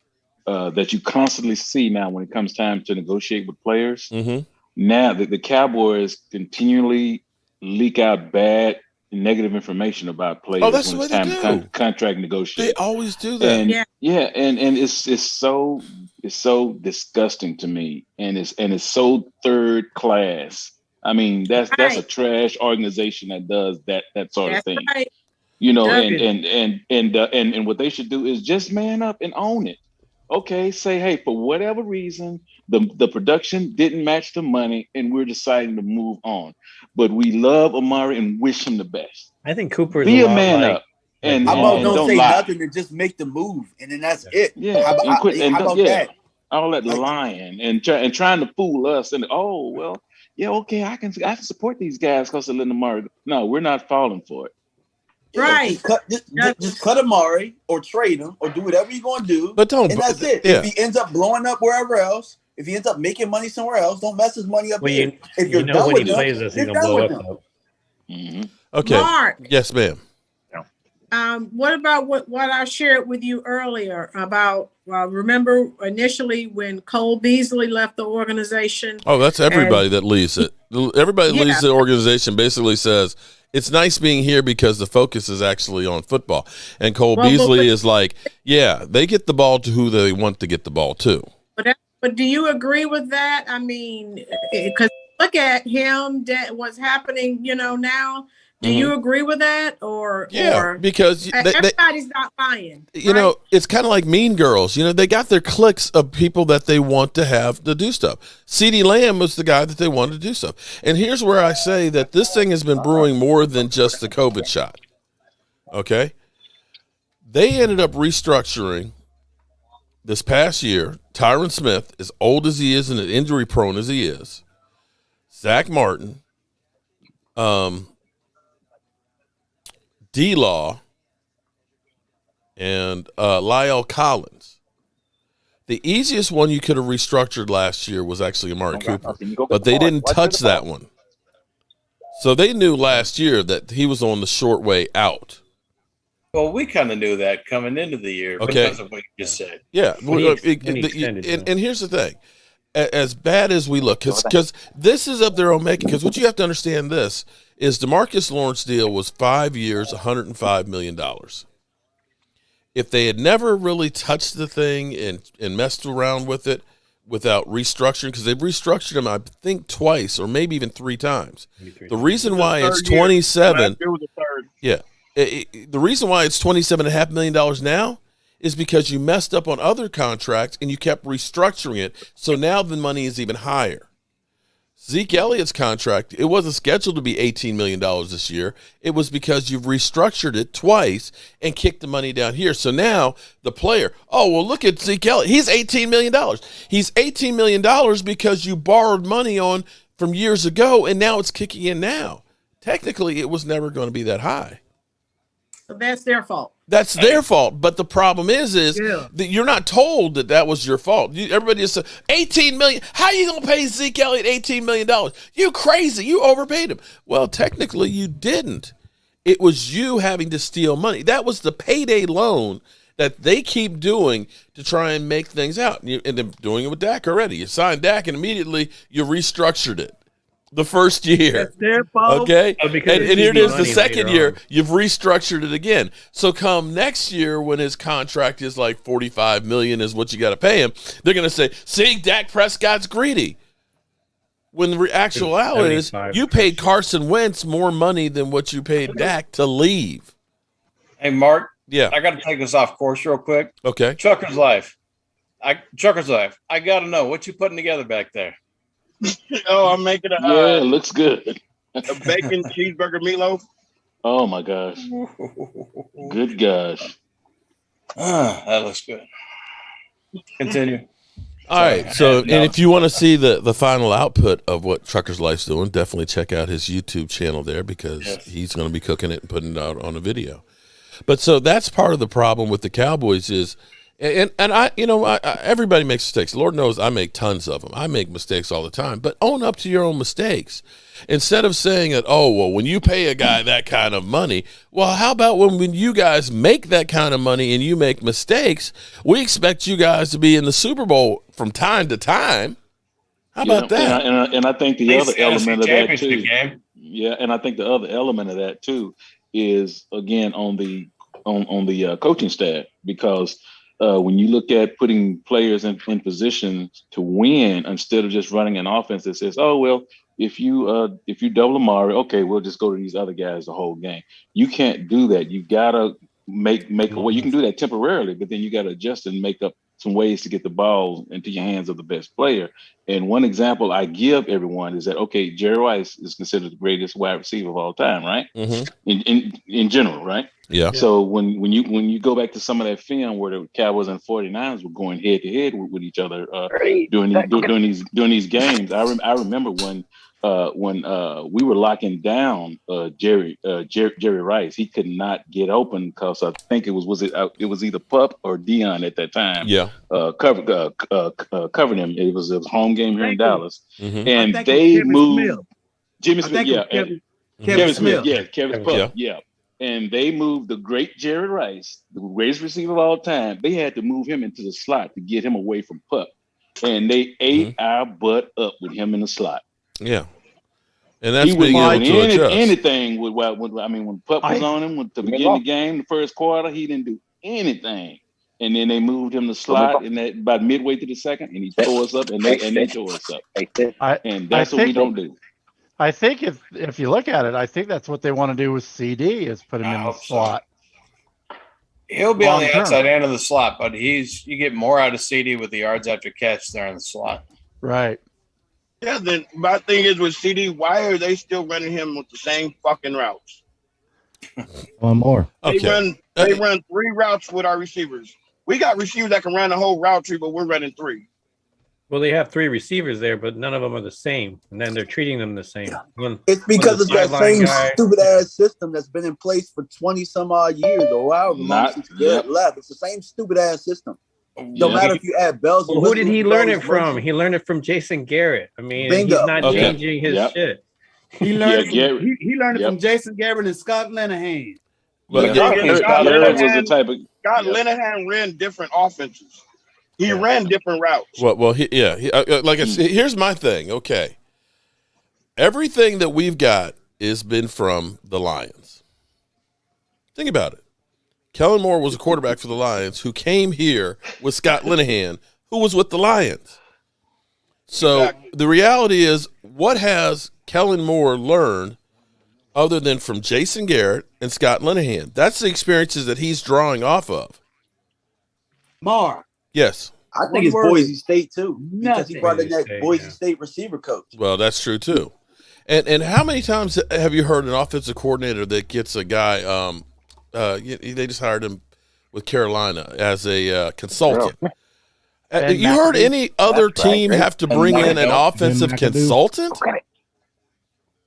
K: that you constantly see now when it comes time to negotiate with players.
A: Mm-hmm.
K: Now the Cowboys continually leak out bad negative information about players when it's time to contract negotiate.
A: They always do that.
K: And and it's so disgusting to me, and it's so third class. I mean, that's a trash organization that does that sort of thing.
I: Right.
K: And what they should do is just man up and own it. Okay, say, hey, for whatever reason, the production didn't match the money, and we're deciding to move on. But we love Amari and wish him the best.
F: I think Cooper is
K: be a man up. And
J: how about don't say nothing and just make the move, and then that's it.
K: Yeah,
J: how about that?
K: All that lying and trying to fool us. And okay, I can support these guys because of letting Amari. No, we're not falling for it.
I: Right.
J: Just cut Amari or trade him or do whatever you're going to do.
A: But don't.
J: And that's it.
A: Yeah.
J: If he ends up blowing up wherever else, if he ends up making money somewhere else, don't mess his money up here. If you're done
F: when
J: with
F: he plays us, he's going to blow up.
K: Mm-hmm.
A: Okay.
I: Mark.
A: Yes, ma'am.
I: What about what I shared with you earlier about, remember initially when Cole Beasley left the organization?
A: Oh, that's everybody that leaves it. Everybody that leaves the organization basically says, it's nice being here because the focus is actually on football. And Cole Beasley is like, they get the ball to who they want to get the ball to.
I: But do you agree with that? I mean, because look at him, what's happening, now. Do you agree with that?
A: Because
I: everybody's not buying.
A: It's kind of like Mean Girls. They got their cliques of people that they want to have to do stuff. CeeDee Lamb was the guy that they wanted to do stuff. And here's where I say that this thing has been brewing more than just the COVID shot. Okay? They ended up restructuring this past year. Tyron Smith, as old as he is and as injury prone as he is, Zach Martin, D-Law, and Lyle Collins. The easiest one you could have restructured last year was actually Amari Cooper, but they didn't touch that one. So they knew last year that he was on the short way out.
B: Well, we kind of knew that coming into the year because of what you just said.
A: Yeah. And here's the thing. As bad as we look, because this is of their own making, because what you have to understand is DeMarcus Lawrence deal was 5 years, $105 million. If they had never really touched the thing and messed around with it without restructuring, because they've restructured him, I think, twice or maybe even 3 times. The reason why it's 27, the reason why it's $27.5 million now is because you messed up on other contracts and you kept restructuring it. So now the money is even higher. Zeke Elliott's contract, it wasn't scheduled to be $18 million this year. It was because you've restructured it twice and kicked the money down here. So now the player, oh, well, look at Zeke Elliott. He's $18 million. He's $18 million because you borrowed money on from years ago, and now it's kicking in now. Technically, it was never going to be that high.
I: So that's their fault.
A: That's their fault. But the problem is that you're not told that was your fault. Everybody just said, $18 million. How are you going to pay Zeke Elliott $18 million? You crazy. You overpaid him. Well, technically, you didn't. It was you having to steal money. That was the payday loan that they keep doing to try and make things out. And they're doing it with Dak already. You signed Dak, and immediately you restructured it. The first year,
D: that's their fault.
A: Okay, and here it is. The second year, you've restructured it again. So come next year, when his contract is like $45 million, is what you got to pay him. They're going to say, "See, Dak Prescott's greedy." When the actuality is, you paid Carson Wentz more money than what you paid Dak to leave.
B: Hey, Mark.
A: Yeah,
B: I got to take this off course real quick.
A: Okay,
B: Trucker's Life. Trucker's Life. I got to know what you putting together back there.
G: Oh, I'm making
K: it looks good.
G: A bacon cheeseburger meatloaf.
K: Oh my gosh. Good gosh.
B: That looks good. Continue.
A: All right. So, and if you want to see the final output of what Trucker's Life's doing, definitely check out his YouTube channel there, because he's going to be cooking it and putting it out on a video. But so that's part of the problem with the Cowboys is, and I, everybody makes mistakes. Lord knows I make tons of them. I make mistakes all the time. But own up to your own mistakes. Instead of saying that, oh, well, when you pay a guy that kind of money, well, how about when you guys make that kind of money and you make mistakes, we expect you guys to be in the Super Bowl from time to time. How about that?
K: And I think the other element of that too. Yeah, and I think the other element of that too is, again, on the coaching staff, because when you look at putting players in position to win, instead of just running an offense that says, oh, well, if you double Amari, okay, we'll just go to these other guys the whole game. You can't do that. You gotta make a way. You can do that temporarily, but then you gotta adjust and make up some ways to get the ball into your hands of the best player. And one example I give everyone is that, okay, Jerry Rice is considered the greatest wide receiver of all time, right? Mm-hmm. In general, right?
A: Yeah.
K: So when you go back to some of that film where the Cowboys and 49ers were going head to head with each other during these games, I remember when we were locking down Jerry Rice. He could not get open because I think it was either Pup or Dion at that time.
A: Yeah,
K: covered him. It was a home game here in Dallas, and
D: they
K: they moved Jimmy Smith.
D: Kevin Smith.
K: Yeah, Kevin Pup. Yeah. And they moved the great Jerry Rice, the greatest receiver of all time. They had to move him into the slot to get him away from Pup, and they ate our butt up with him in the slot.
A: Yeah, and that's
K: he was doing anything with when Pup was on him to begin the game, the first quarter, he didn't do anything. And then they moved him to slot, and that about midway through the second, and he tore us up, and they tore us up. And that's what we don't do.
E: I think if you look at it, I think that's what they want to do with CD, is put him in the slot.
B: He'll be on the outside end of the slot, but you get more out of CD with the yards after catch there in the slot.
E: Right.
G: Yeah, then my thing is with CD, why are they still running him with the same fucking routes?
L: One more.
G: Okay. They run 3 routes with our receivers. We got receivers that can run the whole route tree, but we're running 3.
F: Well, they have 3 receivers there, but none of them are the same, and then they're treating them the same.
J: It's because it's that same stupid ass system that's been in place for 20 some odd years, or however long since Garrett left. It's the same stupid ass system. No matter if you add bells.
F: Well, who did he learn it from? He learned it from Jason Garrett. I mean, he's not changing his shit.
D: He learned he learned it from Jason Garrett and Scott Linehan.
G: But Scott Linehan ran different offenses. He ran different routes.
A: Here's my thing. Okay, everything that we've got has been from the Lions. Think about it. Kellen Moore was a quarterback for the Lions who came here with Scott Linehan, who was with the Lions. So the reality is, what has Kellen Moore learned other than from Jason Garrett and Scott Linehan? That's the experiences that he's drawing off of.
D: Mark.
A: Yes.
J: I think it's Boise State too, because he brought in that Boise State receiver coach.
A: Well, that's true too. And how many times have you heard an offensive coordinator that gets a guy? They just hired him with Carolina as a consultant. You heard any other team have to bring in an offensive consultant?
J: Okay.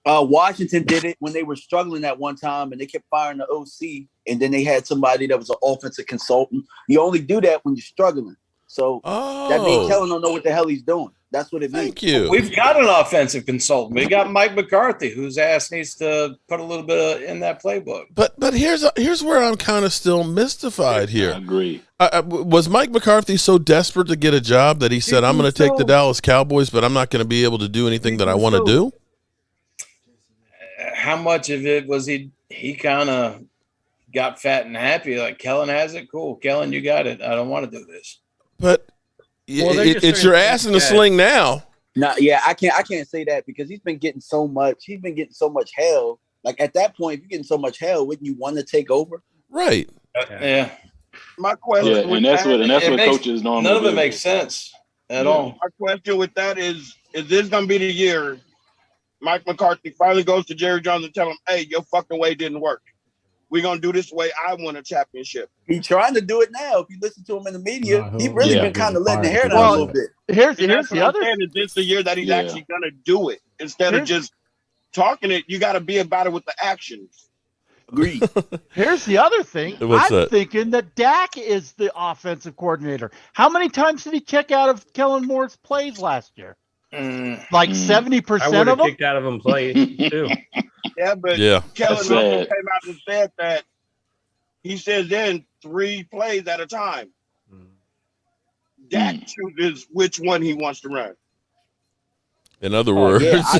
J: Washington did it when they were struggling at one time, and they kept firing the OC, and then they had somebody that was an offensive consultant. You only do that when you're struggling. So that means Kellen don't know what the hell he's doing. That's what it means.
A: Thank you.
B: We've got an offensive consultant. We got Mike McCarthy, whose ass needs to put a little bit in that playbook.
A: But here's where I'm kind of still mystified here.
K: I agree.
A: Was Mike McCarthy so desperate to get a job that he said, I'm going to take the Dallas Cowboys, but I'm not going to be able to do anything that I want to do?
B: How much of it was he kind of got fat and happy? Like, Kellen has it? Cool. Kellen, you got it. I don't want to do this.
A: But it's your ass in the sling now.
J: No, yeah, I can't say that because he's been getting so much hell. Like at that point, if you're getting so much hell, wouldn't you want to take over?
A: Right.
B: Yeah.
G: My question
K: and that's what coaches normally
B: none of it
K: do.
B: makes sense at all.
G: My question with that is this gonna be the year Mike McCarthy finally goes to Jerry Jones and tell him, hey, your fucking way didn't work. We're going to do this the way I won a championship.
J: He's trying to do it now. If you listen to him in the media, he really been kind of letting the hair down a little bit.
E: Here's the other
G: thing. Is this the year that he's actually going to do it? Instead of just talking it, you got to be about it with the actions.
J: Agreed.
E: Here's the other thing. I'm thinking that Dak is the offensive coordinator. How many times did he check out of Kellen Moore's plays last year? Like 70% of them?
F: Kicked out of him play too.
G: Yeah, but Kellen also came out and said that he says then 3 plays at a time. Dak chooses which one he wants to run.
A: In other words, he's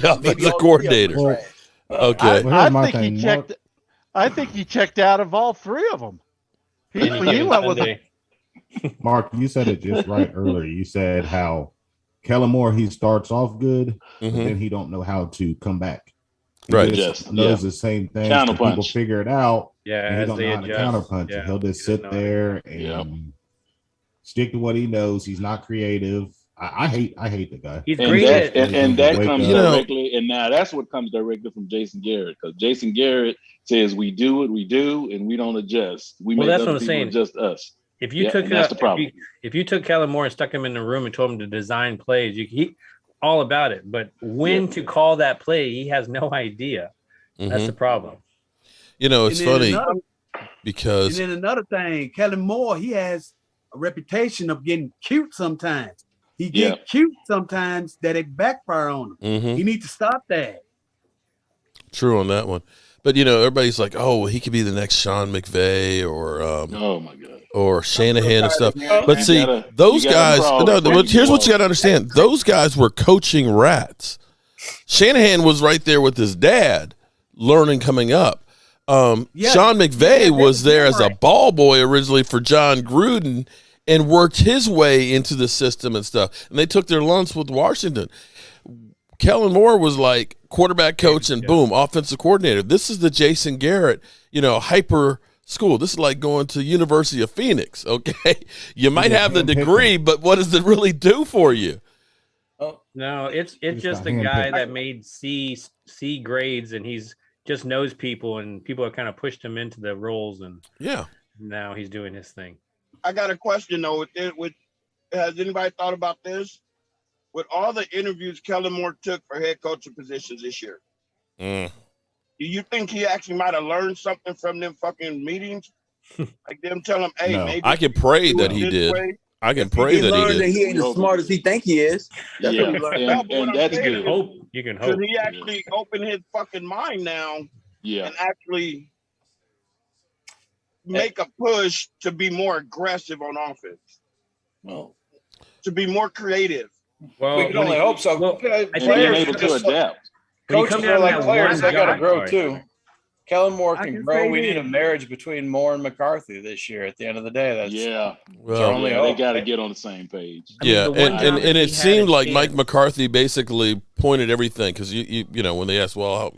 A: the offensive coordinator. Okay.
E: I think he checked out of all 3 of them. He went with
L: Mark, you said it just right earlier. You said how Kellen Moore, he starts off good, but then he don't know how to come back. He knows the same thing. People figure it out.
F: Yeah,
L: he don't know how to counterpunch it. He'll just sit there and stick to what he knows. He's not creative. I hate the guy.
F: He's great,
K: and that comes directly. And now that's what comes directly from Jason Garrett, because Jason Garrett says we do what we do and we don't adjust. We make other people adjust us.
F: If you took
K: that's the problem.
F: If you took Kellen Moore and stuck him in the room and told him to design plays, he all about it. But when to call that play, he has no idea. That's the problem.
A: It's funny because.
D: And then another thing, Kellen Moore, he has a reputation of getting cute sometimes. He gets cute sometimes that it backfire on him. He needs to stop that.
A: True on that one. But, everybody's like, oh, he could be the next Sean McVay or
K: oh my God.
A: Or Shanahan and stuff. But see, those guys, here's what you got to understand. Those guys were coaching rats. Shanahan was right there with his dad learning coming up. Sean McVay was there as a ball boy originally for John Gruden and worked his way into the system and stuff. And they took their lumps with Washington. Kellen Moore was like quarterback coach and boom, offensive coordinator. This is the Jason Garrett, hyper school. This is like going to University of Phoenix. Okay. You might have the degree, but what does it really do for you?
F: Oh, no, it's just a guy that made C grades and he's just knows people and people have kind of pushed him into the roles and now he's doing his thing.
G: I got a question though. Has anybody thought about this? With all the interviews Kellen Moore took for head coaching positions this year, do you think he actually might have learned something from them fucking meetings? Like them tell him, hey, maybe
A: I can pray that he did. I can pray that he did.
J: That he ain't as smart as he think he is. That's what he learned.
K: And that's good.
F: You can hope.
G: Because he actually opened his fucking mind now and actually make a push to be more aggressive on offense.
B: Well,
G: to be more creative.
B: Well, we can only hope so.
K: Being able to adapt.
B: Coaches are like players; they got to grow too. Kellen Moore can grow. We need a marriage between Moore and McCarthy this year. At the end of the day, that's
K: they got to get on the same page.
A: Yeah, and it seemed like Mike McCarthy basically pointed everything because you know when they asked, well,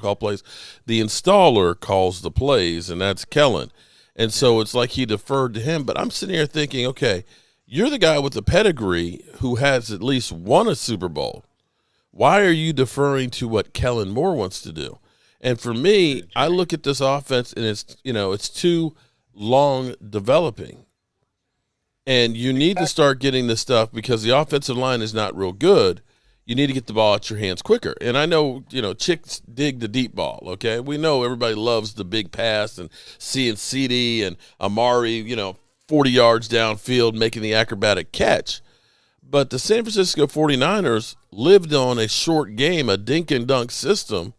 A: call plays, the installer calls the plays, and that's Kellen, and so it's like he deferred to him. But I'm sitting here thinking, okay, you're the guy with the pedigree who has at least won a Super Bowl. Why are you deferring to what Kellen Moore wants to do? And for me, I look at this offense and it's too long developing. And you need to start getting this stuff because the offensive line is not real good. You need to get the ball out your hands quicker. And I know, chicks dig the deep ball, okay? We know everybody loves the big pass and seeing CD and Amari, 40 yards downfield making the acrobatic catch. But the San Francisco 49ers lived on a short game, a dink and dunk system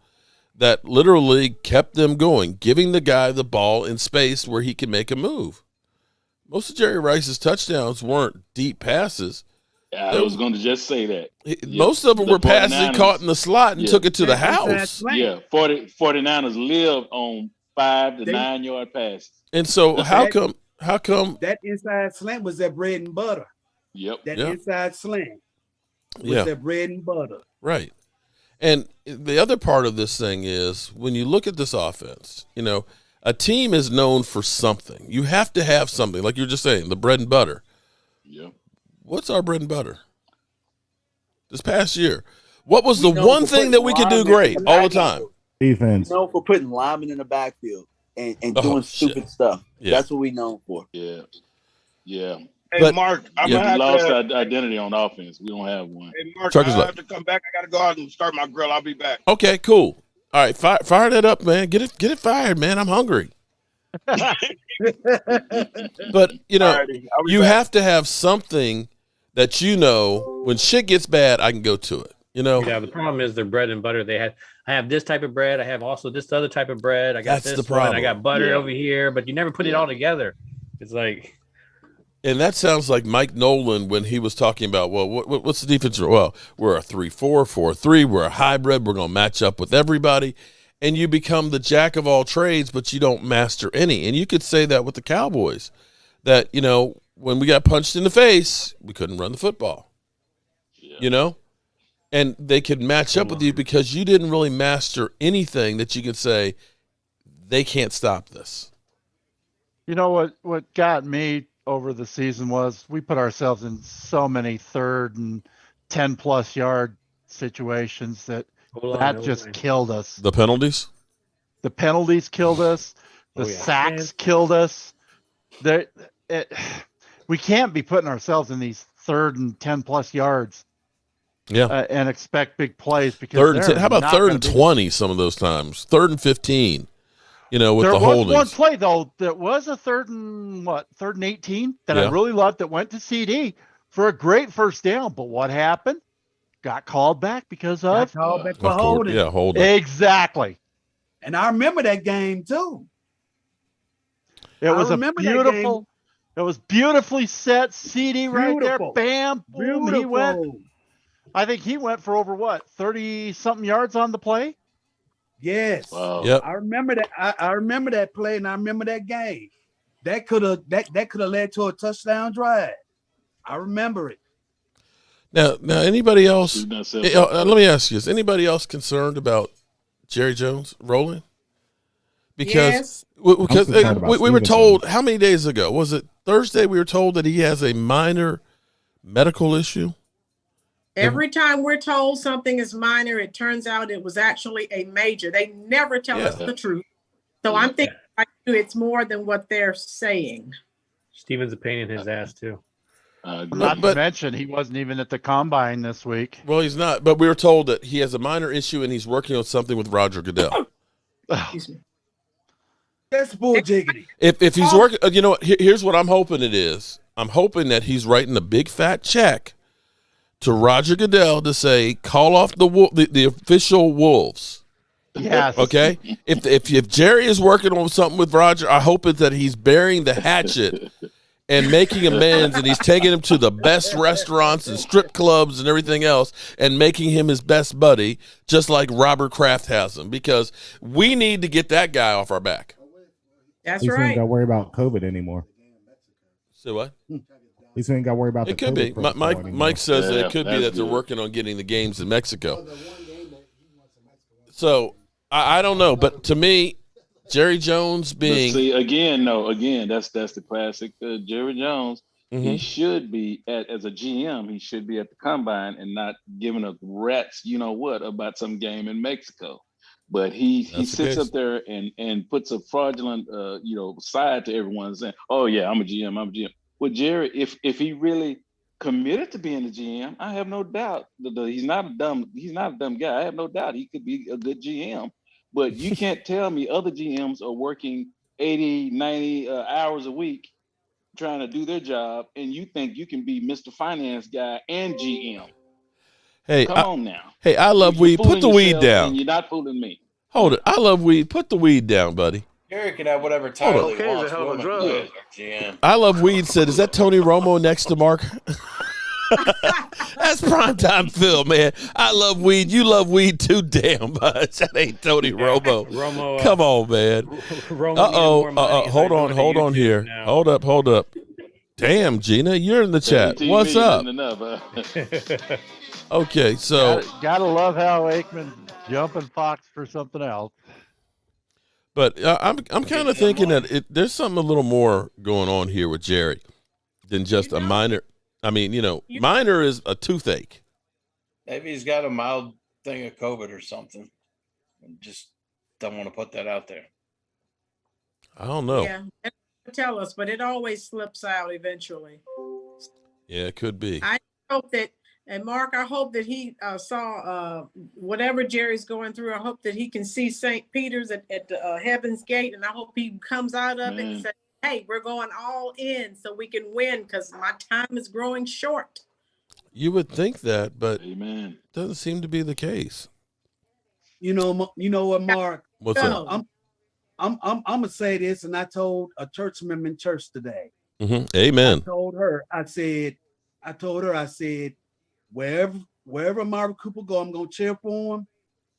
A: that literally kept them going, giving the guy the ball in space where he can make a move. Most of Jerry Rice's touchdowns weren't deep passes.
K: Yeah, I was going to just say that.
A: Most of them were passes he caught in the slot and took it to the house.
K: Yeah, 49ers live on 5 to 9 yard passes.
A: And so how come
D: that inside slant was their bread and butter?
K: Yep.
D: That inside slant was their bread and butter.
A: Right. And the other part of this thing is when you look at this offense, a team is known for something. You have to have something, like you're just saying, the bread and butter.
K: Yeah.
A: What's our bread and butter? This past year, what was the one thing that we could do great all the time?
L: Defense.
J: We know for putting linemen in the backfield and doing stupid stuff. Yeah. That's what we known for.
K: Yeah. Yeah.
G: Hey, Mark, I'm going to
K: lost our identity on offense. We don't have one.
G: Hey, Mark, I have to come back. I got to go out and start my grill. I'll be back.
A: Okay, cool. All right, fire that up, man. Get it fired, man. I'm hungry. But, you have to have something that when shit gets bad, I can go to it,
F: Yeah, the problem is their bread and butter. I have this type of bread. I have also this other type of bread. I got
A: That's
F: this
A: the problem.
F: one. I got butter over here, but you never put it all together. It's like...
A: And that sounds like Mike Nolan when he was talking about, well, what's the defense? Well, we're a 3-4, 4-3. We're a hybrid. We're going to match up with everybody. And you become the jack of all trades, but you don't master any. And you could say that with the Cowboys, that, when we got punched in the face, we couldn't run the football, And they could match up with you because you didn't really master anything that you could say, they can't stop this.
E: You know what got me over the season was we put ourselves in so many 3rd and 10+ yard situations that just killed us.
A: The penalties?
E: The penalties killed us. The sacks killed us. We can't be putting ourselves in these 3rd and 10+ yards.
A: Yeah.
E: And expect big plays because
A: how about 3rd and 20 some of those times? 3rd and 15. With the holdings.
E: There was one play, though, that was a 3rd and 18 that I really loved that went to CD for a great first down. But what happened? Got called back because of
D: holding.
A: Yeah, holding.
E: Exactly.
D: And I remember that game, too.
E: It was beautiful. It was beautifully set. CD right there. Bam. Boom. He went. I think he went for over 30-something yards on the play.
D: Yes.
K: Wow.
A: Yep.
D: I remember that. I remember that play, and I remember that game. That could have led to a touchdown drive. I remember it.
A: Now, anybody else? Let me ask you: is anybody else concerned about Jerry Jones rolling? Because we were told how many days ago was it? Thursday. We were told that he has a minor medical issue.
I: Every time we're told something is minor, it turns out it was actually a major. They never tell us the truth. So I'm thinking it's more than what they're saying.
F: Steven's a pain in his ass, too.
E: Not to mention, he wasn't even at the Combine this week.
A: Well, he's not. But we were told that he has a minor issue and he's working on something with Roger Goodell.
I: Excuse me.
D: That's bull jiggity.
A: If he's working, here's what I'm hoping it is. I'm hoping that he's writing a big fat check to Roger Goodell to say, call off the official Wolves.
E: Yes.
A: Okay. If Jerry is working on something with Roger, I hope it's that he's burying the hatchet and making amends, and he's taking him to the best restaurants and strip clubs and everything else, and making him his best buddy, just like Robert Kraft has him, because we need to get that guy off our back.
I: That's
L: right. Ain't got to worry about COVID anymore.
A: So what?
L: He ain't got to worry about
A: it. Could be. Mike says that it could be that they're working on getting the games in Mexico. So I don't know, but to me, Jerry Jones being
K: that's the classic Jerry Jones. Mm-hmm. He should be as a GM. He should be at the combine and not giving a rat's about some game in Mexico. But he sits up there and puts a fraudulent side to everyone saying, "Oh yeah, I'm a GM." Well, Jerry, if he really committed to being a GM, I have no doubt that he's not a dumb guy. I have no doubt he could be a good GM. But you can't tell me other GMs are working 80, 90 hours a week trying to do their job, and you think you can be Mr. Finance guy and GM.
A: Hey,
K: come on now.
A: Hey, I love weed. Put the weed down.
K: And you're not fooling me.
A: Hold it. I love weed. Put the weed down, buddy.
B: Gary can have whatever title he wants. GM.
A: I love weed. Said, is that Tony Romo next to Mark? That's primetime Phil, man. I love weed. You love weed too damn much. That ain't Tony Romo. Come on, man. Hold on here. Now. Hold up. Damn, Gina, you're in the chat. What's up? Okay, so
E: gotta love how Aikman jumping Fox for something else.
A: But I'm kind of thinking that there's something a little more going on here with Jerry than just a minor. I mean, minor is a toothache.
B: Maybe he's got a mild thing of COVID or something. Just don't want to put that out there.
A: I don't know.
I: Yeah, tell us, but it always slips out eventually.
A: Yeah, it could be.
I: I hope that, and Mark, I hope that he saw whatever Jerry's going through. I hope that he can see St. Peter's at the Heaven's Gate, and I hope he comes out of it and says, hey, we're going all in so we can win because my time is growing short.
A: You would think that, but
K: Amen.
A: Doesn't seem to be the case.
D: You know what, Mark?
A: What's up?
D: I'm gonna say this, and I told a church member in church today.
A: Mm-hmm. Amen.
D: I told her, I said, wherever Amari Cooper go, I'm gonna cheer for him.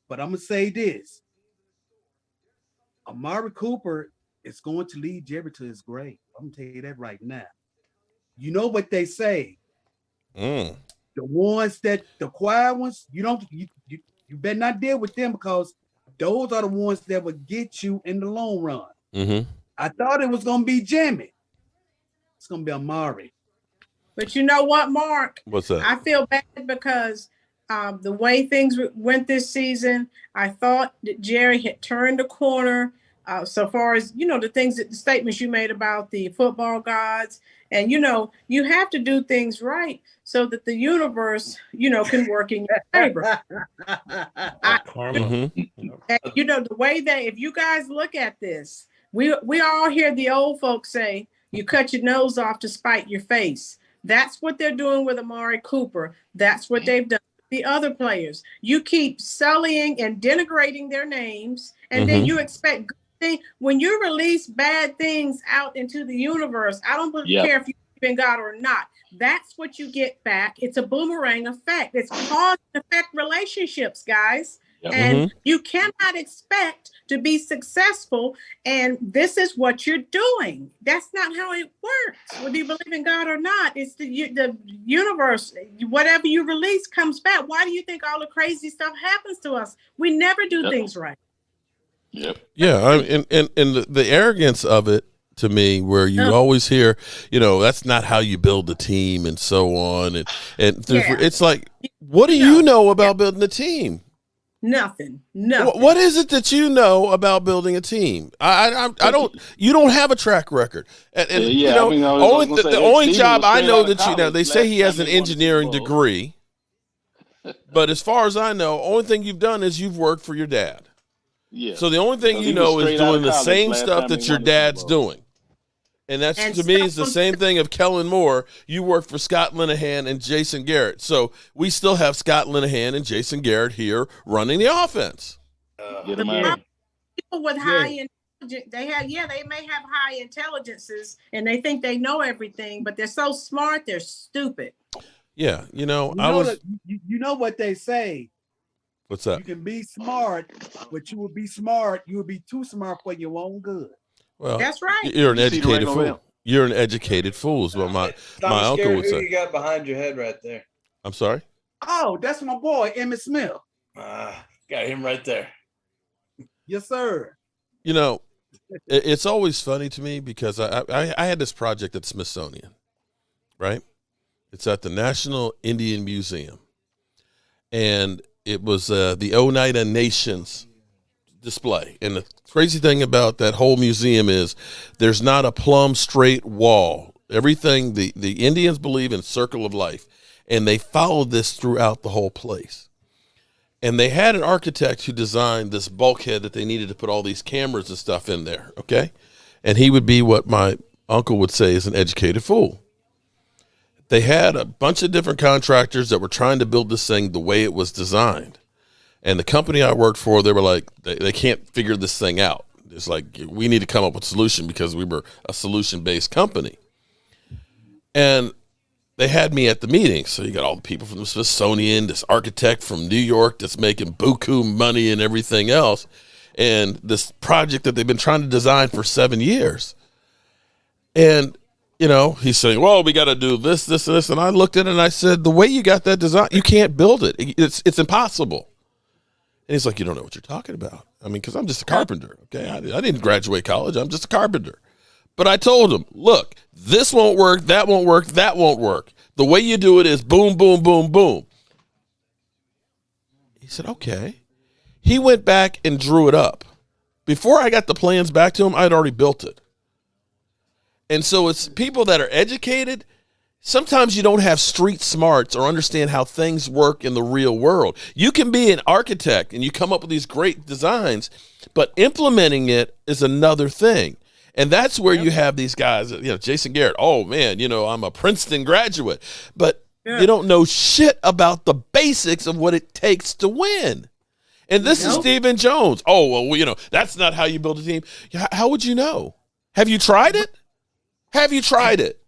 D: But I'm gonna say this: Amari Cooper is going to lead Jerry to his grave. I'm gonna tell you that right now. You know what they say? The ones that the quiet ones, you better not deal with them because those are the ones that will get you in the long run.
A: Mm-hmm.
D: I thought it was gonna be Jimmy. It's gonna be Amari.
I: But you know what, Mark?
A: What's that?
I: I feel bad because the way things went this season, I thought that Jerry had turned the corner so far as, the statements you made about the football gods. And, you have to do things right so that the universe, can work in your favor.
F: Karma.
I: And, the way that, if you guys look at this, we all hear the old folks say, you cut your nose off to spite your face. That's what they're doing with Amari Cooper. That's what they've done with the other players. You keep sullying and denigrating their names, and then you expect good things. When you release bad things out into the universe, I don't care if you believe in God or not. That's what you get back. It's a boomerang effect. It's cause and effect relationships, guys. Yep. And you cannot expect to be successful, and this is what you're doing. That's not how it works. Whether you believe in God or not, it's the universe. Whatever you release comes back. Why do you think all the crazy stuff happens to us? We never do things right.
K: Yep.
A: Yeah, and the arrogance of it, to me, where you always hear, that's not how you build a team and so on. And it's like, what do you know about building a team?
I: Nothing.
A: What is it that you know about building a team? I don't. You don't have a track record. And the only job I know that they say he has an engineering degree, but as far as I know, only thing you've done is you've worked for your dad.
K: Yeah.
A: So the only thing you know is doing the same stuff that your dad's doing. And that's, to me, is the same thing of Kellen Moore. You work for Scott Linehan and Jason Garrett. So we still have Scott Linehan and Jason Garrett here running the offense.
K: Get them out.
I: People with high they may have high intelligences and they think they know everything, but they're so smart, they're stupid.
A: Yeah,
D: you know what they say.
A: What's that?
D: You can be smart, but you will be smart. You will be too smart for your own good.
A: Well,
I: that's right.
A: You're an educated fool. You're an educated fool is what my uncle would say.
B: Who you got behind your head right there?
A: I'm sorry?
D: Oh, that's my boy, Emmitt Smith.
B: Got him right there.
D: Yes, sir.
A: You know, it's always funny to me because I had this project at the Smithsonian, right? It's at the National Indian Museum. And it was the Oneida Nations display. And the crazy thing about that whole museum is there's not a plumb straight wall. Everything, the Indians believe in circle of life. And they followed this throughout the whole place. And they had an architect who designed this bulkhead that they needed to put all these cameras and stuff in there, okay? And he would be what my uncle would say is an educated fool. They had a bunch of different contractors that were trying to build this thing the way it was designed. And the company I worked for, they were like, they can't figure this thing out. It's like, we need to come up with a solution because we were a solution-based company. And they had me at the meeting. So you got all the people from the Smithsonian, this architect from New York that's making buku money and everything else, and this project that they've been trying to design for 7 years. And, you know, he's saying, well, we got to do this, this, and this. And I looked at it and I said, the way you got that design, you can't build it. It's impossible. And he's like, you don't know what you're talking about. I mean, because I'm just a carpenter, okay? I didn't graduate college. I'm just a carpenter. But I told him, look, this won't work, that won't work, that won't work. The way you do it is boom, boom, boom, boom. He said, okay. He went back and drew it up. Before I got the plans back to him, I'd already built it. And so it's people that are educated. Sometimes you don't have street smarts or understand how things work in the real world. You can be an architect and you come up with these great designs, but implementing it is another thing. And that's where you have these guys, you know, Jason Garrett, oh, man, you know, I'm a Princeton graduate. But you don't know shit about the basics of what it takes to win. And this is Stephen Jones. Oh, well, you know, that's not how you build a team. How would you know? Have you tried it? Have you tried it?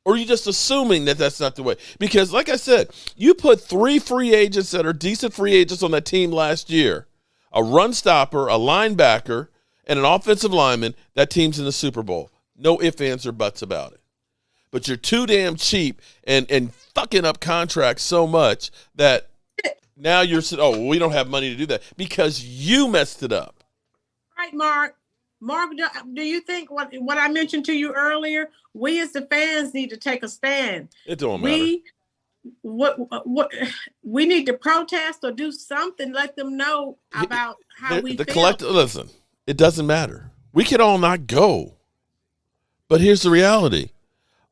A: Or are you just assuming that that's not the way? Because, like I said, you put 3 free agents that are decent free agents on that team last year, a run stopper, a linebacker, and an offensive lineman, that team's in the Super Bowl. No ifs, ands, or buts about it. But you're too damn cheap and fucking up contracts so much that now you're saying, oh, well, we don't have money to do that because you messed it up.
I: Right, Mark. Mark, do you think what I mentioned to you earlier, we as the fans need to take a stand.
A: It don't matter.
I: We need to protest or do something, let them know about how we feel.
A: Listen. It doesn't matter. We can all not go. But here's the reality.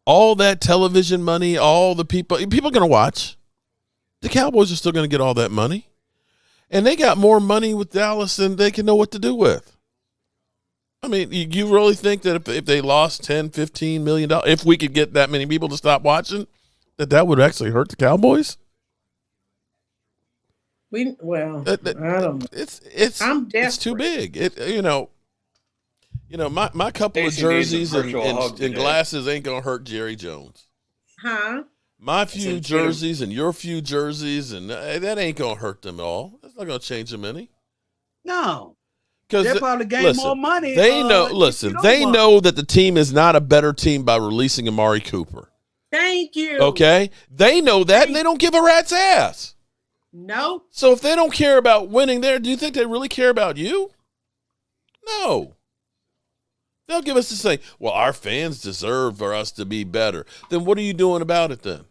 A: All that television money, all the people are going to watch. The Cowboys are still going to get all that money. And they got more money with Dallas than they can know what to do with. I mean, you really think that if they lost $10, $15 million, if we could get that many people to stop watching, that would actually hurt the Cowboys?
I: I don't know.
A: It's too big. My couple of jerseys and glasses ain't gonna hurt Jerry Jones.
I: Huh?
A: My few jerseys and your few jerseys, and that ain't gonna hurt them at all. That's not gonna change them any.
D: No, because they're probably gain more money.
A: They know. They know that the team is not a better team by releasing Amari Cooper.
I: Thank you.
A: Okay, they know that, and they don't give a rat's ass.
I: No.
A: So if they don't care about winning there, do you think they really care about you? No. They'll give us this thing, well, our fans deserve for us to be better. Then what are you doing about it then?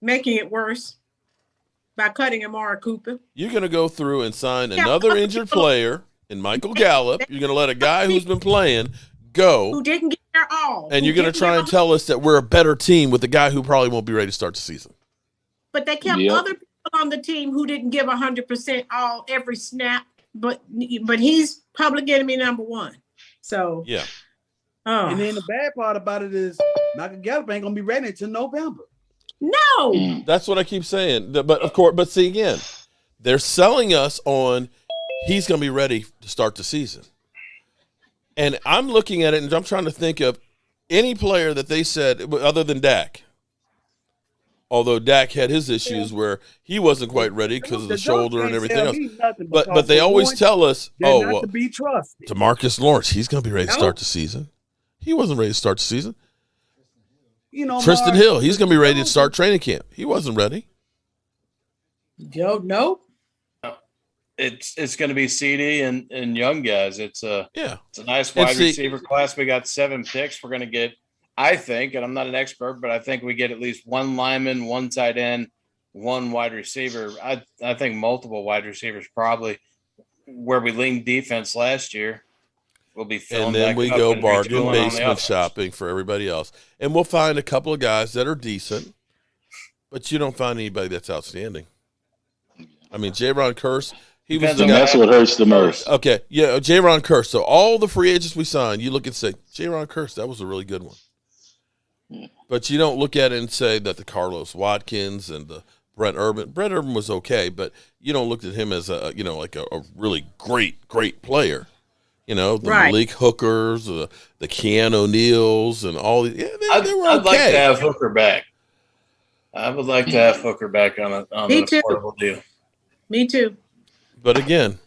I: Making it worse by cutting Amari Cooper.
A: You're going to go through and sign another injured player in Michael Gallup. You're going to let a guy who's been playing go.
I: Who didn't get their all.
A: And you're going to try and tell us that we're a better team with a guy who probably won't be ready to start the season.
I: But they kept other people on the team who didn't give 100% all every snap, but he's public enemy number one. So
A: yeah.
D: And then the bad part about it is Michael Gallup ain't gonna be ready until November.
I: No.
A: That's what I keep saying. But see again, they're selling us on he's gonna be ready to start the season. And I'm looking at it, and I'm trying to think of any player that they said, other than Dak. Although Dak had his issues where he wasn't quite ready because of the shoulder and everything else. But they always tell us,
D: to be trusted.
A: DeMarcus Lawrence, he's going to be ready to start the season. He wasn't ready to start the season. Tristan Hill, he's going to be ready to start training camp. He wasn't ready.
I: No.
B: It's going to be CD and young guys. It's a nice wide receiver class. We got 7 picks. We're going to get, I think, and I'm not an expert, but I think we get at least 1 lineman, 1 tight end, 1 wide receiver. I think multiple wide receivers probably where we leaned defense last year. We'll be filling.
A: And then we go bargain basement shopping for everybody else. And we'll find a couple of guys that are decent, but you don't find anybody that's outstanding. I mean, J-Ron Kearse, he was the guy.
K: That's what hurts the most.
A: Okay, yeah, J-Ron Kearse. So all the free agents we signed, you look and say, J-Ron Kearse, that was a really good one. But you don't look at it and say that the Carlos Watkins and the Brent Urban was okay, but you don't look at him as a really great player. The Malik Hookers, the Keanu Neals, and all these. Yeah, they were okay.
B: I'd like to have Hooker back. I would like to have Hooker back on an affordable deal.
I: Me too.
A: But again,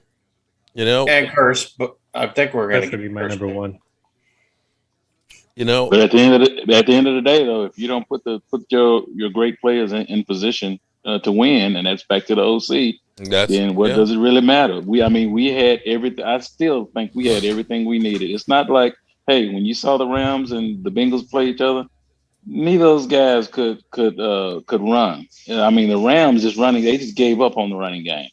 B: and Kearse, but I think we're going to
F: be my number one.
K: But at the end of the day, though, if you don't put your great players in position to win, and that's back to the OC, then what does it really matter? We had everything. I still think we had everything we needed. It's not like, hey, when you saw the Rams and the Bengals play each other, neither of those guys could run. The Rams just running, they just gave up on the running game.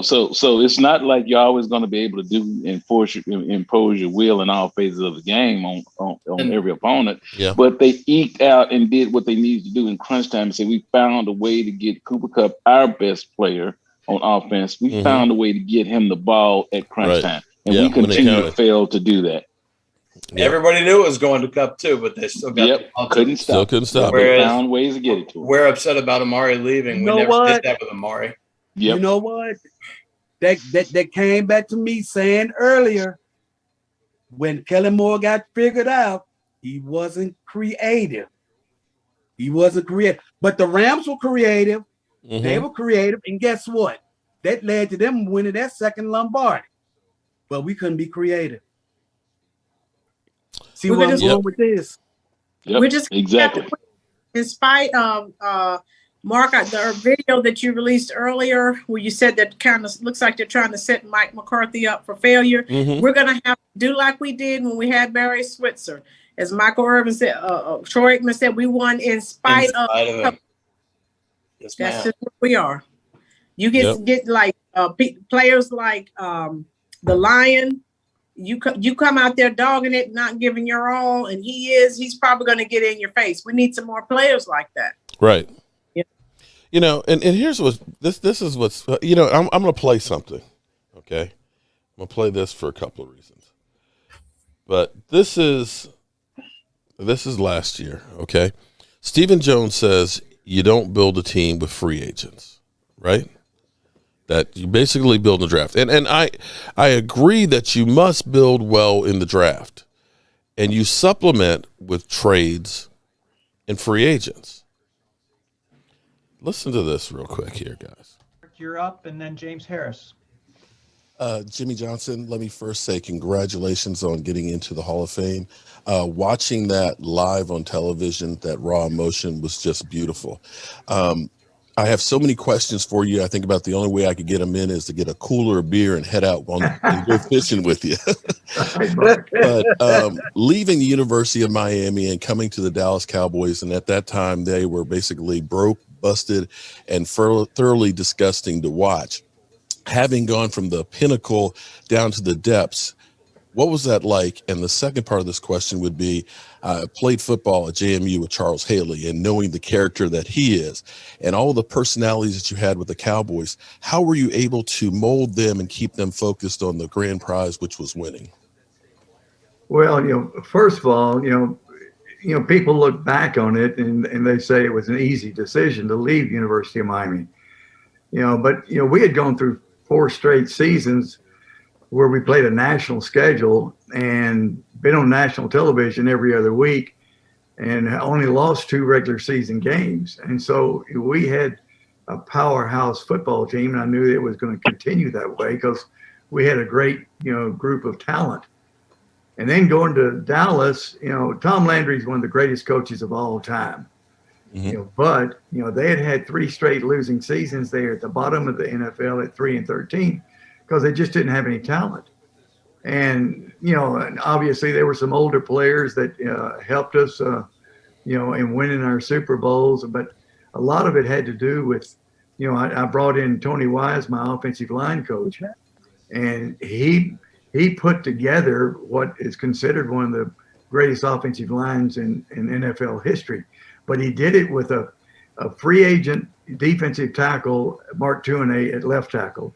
K: So it's not like you're always going to be able to impose your will in all phases of the game on every opponent.
A: Yeah.
K: But they eked out and did what they needed to do in crunch time and say, we found a way to get Cooper Kupp, our best player on offense. We found a way to get him the ball at crunch time. And we continue to fail to do that.
B: Yeah. Everybody knew it was going to Kupp too, but they still got
K: couldn't stop.
B: Whereas,
K: found ways to get it to him.
B: We're upset about Amari leaving. We never did that with Amari.
K: Yep.
D: You know what? That came back to me saying earlier, when Kellen Moore got figured out, he wasn't creative. But the Rams were creative. Mm-hmm. They were creative. And guess what? That led to them winning that second Lombardi. But we couldn't be creative. See where I'm going with this?
K: Yep.
I: We're just
K: exactly.
I: In spite of Mark, the video that you released earlier, where you said that kind of looks like they're trying to set Mike McCarthy up for failure. Mm-hmm. We're going to have to do like we did when we had Barry Switzer. As Michael Irvin said, Troy Aikman said, we won in spite of him. Yes, that's just what we are. You get like players like the Lion. You come out there dogging it, not giving your all, and he's probably going to get in your face. We need some more players like that.
A: Right. And here's what this is what's I'm going to play something, okay? I'm going to play this for a couple of reasons. But this is last year, okay? Stephen Jones says you don't build a team with free agents, right? That you basically build a draft. And I agree that you must build well in the draft. And you supplement with trades and free agents. Listen to this real quick here, guys.
M: You're up, and then James Harris.
N: Jimmy Johnson, let me first say congratulations on getting into the Hall of Fame. Watching that live on television, that raw emotion was just beautiful. I have so many questions for you. I think about the only way I could get them in is to get a cooler of beer and head out and go fishing with you. But leaving the University of Miami and coming to the Dallas Cowboys, and at that time they were basically broke, busted, and thoroughly disgusting to watch. Having gone from the pinnacle down to the depths, what was that like? And the second part of this question would be, played football at JMU with Charles Haley, and knowing the character that he is and all the personalities that you had with the Cowboys, how were you able to mold them and keep them focused on the grand prize, which was winning?
O: Well, first of all, people look back on it and they say it was an easy decision to leave the University of Miami. But we had gone through 4 straight seasons where we played a national schedule and been on national television every other week, and only lost 2 regular season games. And so we had a powerhouse football team, and I knew it was going to continue that way because we had a great, group of talent. And then going to Dallas, Tom Landry is one of the greatest coaches of all time. But they had 3 straight losing seasons there at the bottom of the NFL at 3-13 because they just didn't have any talent. And and obviously there were some older players that helped us, in winning our Super Bowls. But a lot of it had to do with, I brought in Tony Wise, my offensive line coach, and he put together what is considered one of the greatest offensive lines in NFL history. But he did it with a free agent defensive tackle, Mark Tuinei, at left tackle.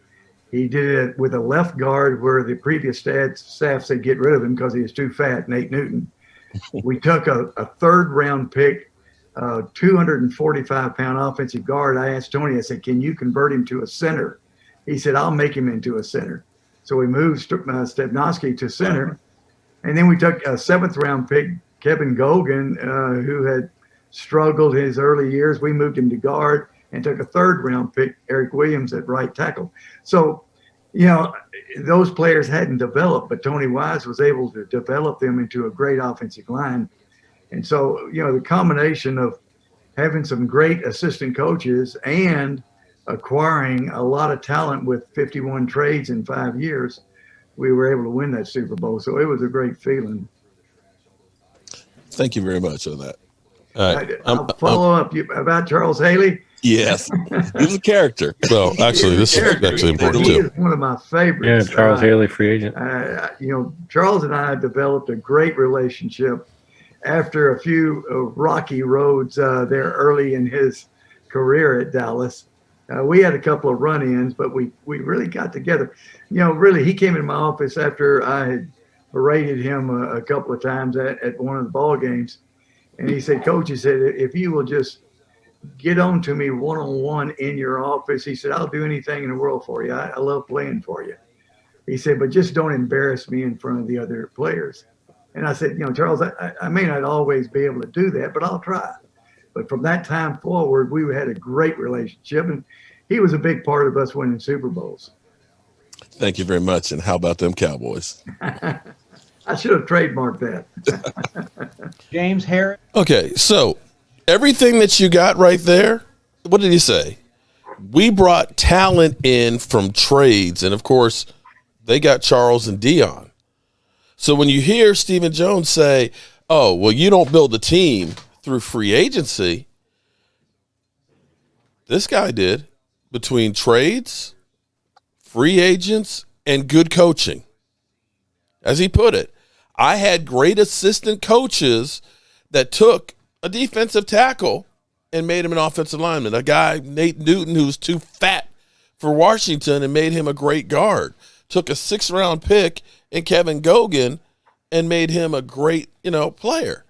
O: He did it with a left guard where the previous staff said get rid of him because he was too fat, Nate Newton. We took a 3rd-round pick, 245-pound offensive guard. I asked Tony, I said, can you convert him to a center? He said, I'll make him into a center. So we moved Stepnoski to center. And then we took a 7th-round pick, Kevin Gogan, who had struggled his early years. We moved him to guard and took a 3rd-round pick, Eric Williams, at right tackle. So, those players hadn't developed, but Tony Wise was able to develop them into a great offensive line. And so, the combination of having some great assistant coaches and acquiring a lot of talent with 51 trades in 5 years, we were able to win that Super Bowl. So it was a great feeling.
N: Thank you very much on that.
O: All right. I'll follow up about Charles Haley.
N: Yes, he was a character. So actually, this is actually important too.
O: One of my favorites.
F: Yeah, Charles Haley, free agent.
O: Charles and I developed a great relationship after a few rocky roads there early in his career at Dallas. We had a couple of run-ins, but we really got together. Really, he came into my office after I had berated him a couple of times at one of the ball games, and he said, "Coach," he said, "if you will just get on to me one-on-one in your office," he said, "I'll do anything in the world for you. I love playing for you." He said, "but just don't embarrass me in front of the other players." And I said, Charles, I may not always be able to do that, but I'll try. But from that time forward, we had a great relationship, and he was a big part of us winning Super Bowls.
N: Thank you very much. And how about them Cowboys?
O: I should have trademarked that.
M: James Harris.
A: Okay, so everything that you got right there, what did he say? We brought talent in from trades, and of course, they got Charles and Dion. So when you hear Stephen Jones say, oh, well, you don't build a team through free agency, this guy did, between trades, free agents, and good coaching. As he put it, I had great assistant coaches that took a defensive tackle and made him an offensive lineman. A guy, Nate Newton, who was too fat for Washington and made him a great guard. Took a 6th-round pick in Kevin Gogan and made him a great, player.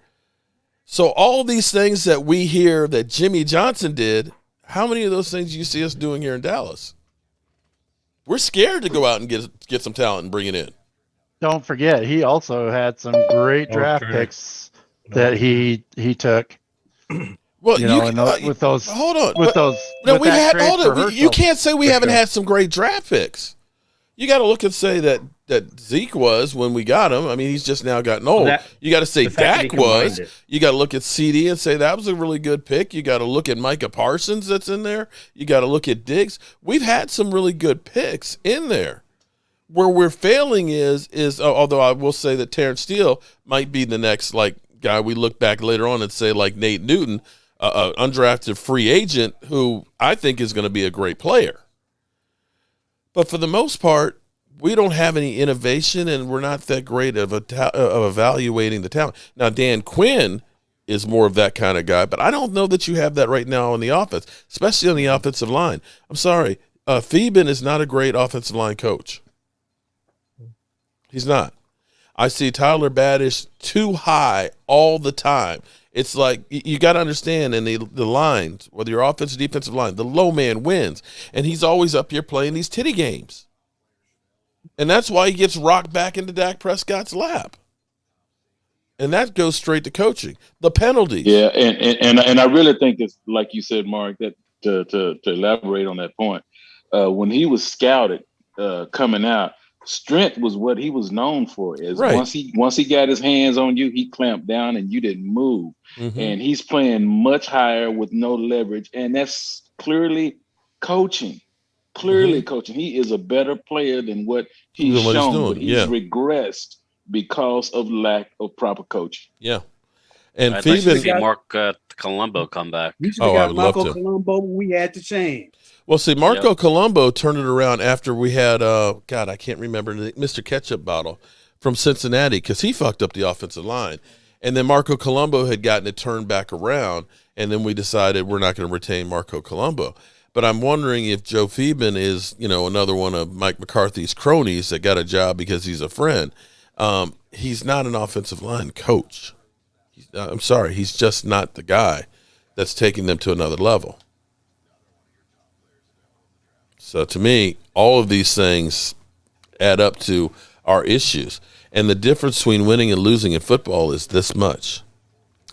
A: So all these things that we hear that Jimmy Johnson did, how many of those things do you see us doing here in Dallas? We're scared to go out and get some talent and bring it in.
E: Don't forget, he also had some great draft picks that he took.
A: Well,
E: with those.
A: Hold on.
E: With those.
A: No,
E: we've had. Hold
A: on. You can't say we haven't had some great draft picks. You got to look and say that Zeke was when we got him. I mean, he's just now gotten old. You got to say Dak was. You got to look at CD and say that was a really good pick. You got to look at Micah Parsons that's in there. You got to look at Diggs. We've had some really good picks in there. Where we're failing is although I will say that Terrence Steele might be the next guy we look back later on and say like Nate Newton, undrafted free agent who I think is going to be a great player. But for the most part, we don't have any innovation, and we're not that great of evaluating the talent. Now, Dan Quinn is more of that kind of guy, but I don't know that you have that right now on the offense, especially on the offensive line. I'm sorry. Theben is not a great offensive line coach. He's not. I see Tyler Badish too high all the time. It's like you got to understand in the lines, whether you're offensive, defensive line, the low man wins. And he's always up here playing these titty games. And that's why he gets rocked back into Dak Prescott's lap. And that goes straight to coaching. The penalties.
K: Yeah, and I really think it's like you said, Mark, that to elaborate on that point, when he was scouted coming out, strength was what he was known for. Is
A: right.
K: Once he got his hands on you, he clamped down and you didn't move. Mm-hmm. And he's playing much higher with no leverage, and that's clearly coaching. Coaching. He is a better player than what he's shown, but he's regressed because of lack of proper coaching.
A: Yeah. And
H: I'd like to see Mark Colombo come back.
D: I would love to. Colombo when we had the chance.
A: Well, see, Marco Colombo turned it around after we had, God, I can't remember, Mr. Ketchup Bottle from Cincinnati, because he fucked up the offensive line. And then Marco Colombo had gotten it turned back around, and then we decided we're not going to retain Marco Colombo. But I'm wondering if Joe Phoeben is, another one of Mike McCarthy's cronies that got a job because he's a friend. He's not an offensive line coach. I'm sorry, he's just not the guy that's taking them to another level. So to me, all of these things add up to our issues. And the difference between winning and losing in football is this much.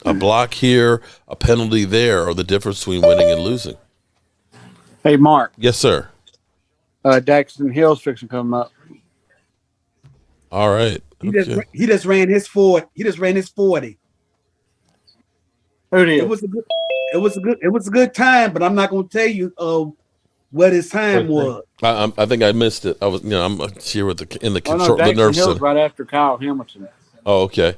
A: A block here, a penalty there, or the difference between winning and losing.
P: Hey, Mark.
A: Yes, sir.
P: Daxton Hill's fixing to come up.
A: All right.
D: He just ran his 40. He just ran his 40.
P: Who did?
D: It was a good time, but I'm not going to tell you what his time was.
A: I think I missed it. I'm here with the
P: Daxton
A: nerve
P: Hill's
A: center
P: right after Kyle Hamilton.
A: Oh, okay.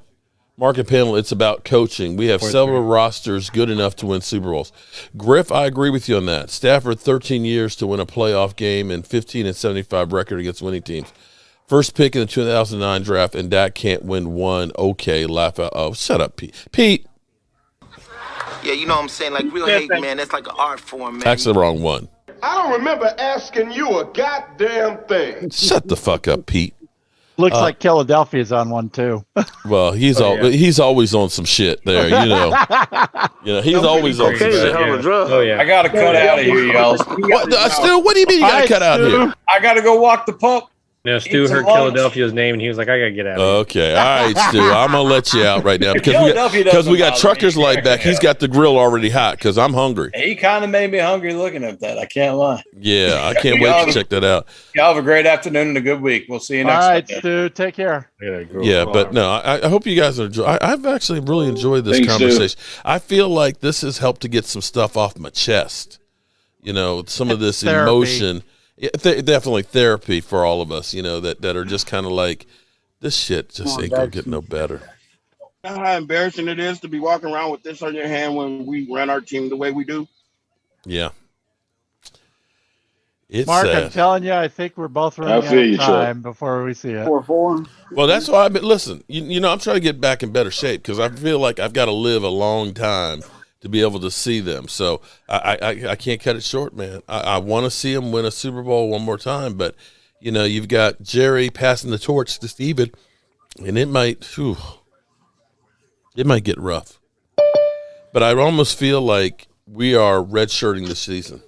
A: Market panel, it's about coaching. We have several rosters good enough to win Super Bowls. Griff, I agree with you on that. Stafford, 13 years to win a playoff game and 15-75 record against winning teams. First pick in the 2009 draft, and Dak can't win one. Okay, laugh out. Oh, shut up, Pete. Pete.
Q: Yeah, you know what I'm saying? Like, real hate, man, that's like an art form, man.
A: That's the wrong one.
R: I don't remember asking you a goddamn thing.
A: Shut the fuck up, Pete.
E: Looks like Philadelphia's on one too.
A: Well, he's always on some shit there, he's always on some shit.
B: Oh yeah, I gotta cut out of here, y'all.
A: What do you mean you gotta cut out of here?
B: I gotta go walk the pup.
F: No, Stu heard Philadelphia's name and he was like, I gotta get out of here.
A: Okay, all right, Stu, I'm gonna let you out right now because we got Trucker's Light back. He's got the grill already hot because I'm hungry.
B: He kind of made me hungry looking at that. I can't lie.
A: Yeah, I can't wait to check that out.
B: Y'all have a great afternoon and a good week. We'll see you next
E: time. All right,
B: Sunday.
E: Stu, take care.
A: Yeah, but no, I hope you guys enjoy. I've actually really enjoyed this conversation. I feel like this has helped to get some stuff off my chest. Some of this emotion. Yeah, definitely therapy for all of us, that are just kind of like, this shit just ain't gonna get no better.
G: You know how embarrassing it is to be walking around with this on your hand when we run our team the way we do?
A: Yeah. It's
E: Mark,
A: sad.
E: I'm telling you, I think we're both running out of time before we see it.
P: 4-4.
A: Well, that's why listen, I'm trying to get back in better shape because I feel like I've got to live a long time to be able to see them. So I can't cut it short, man. I want to see them win a Super Bowl one more time, but you've got Jerry passing the torch to Steven, and it might get rough. But I almost feel like we are redshirting the season.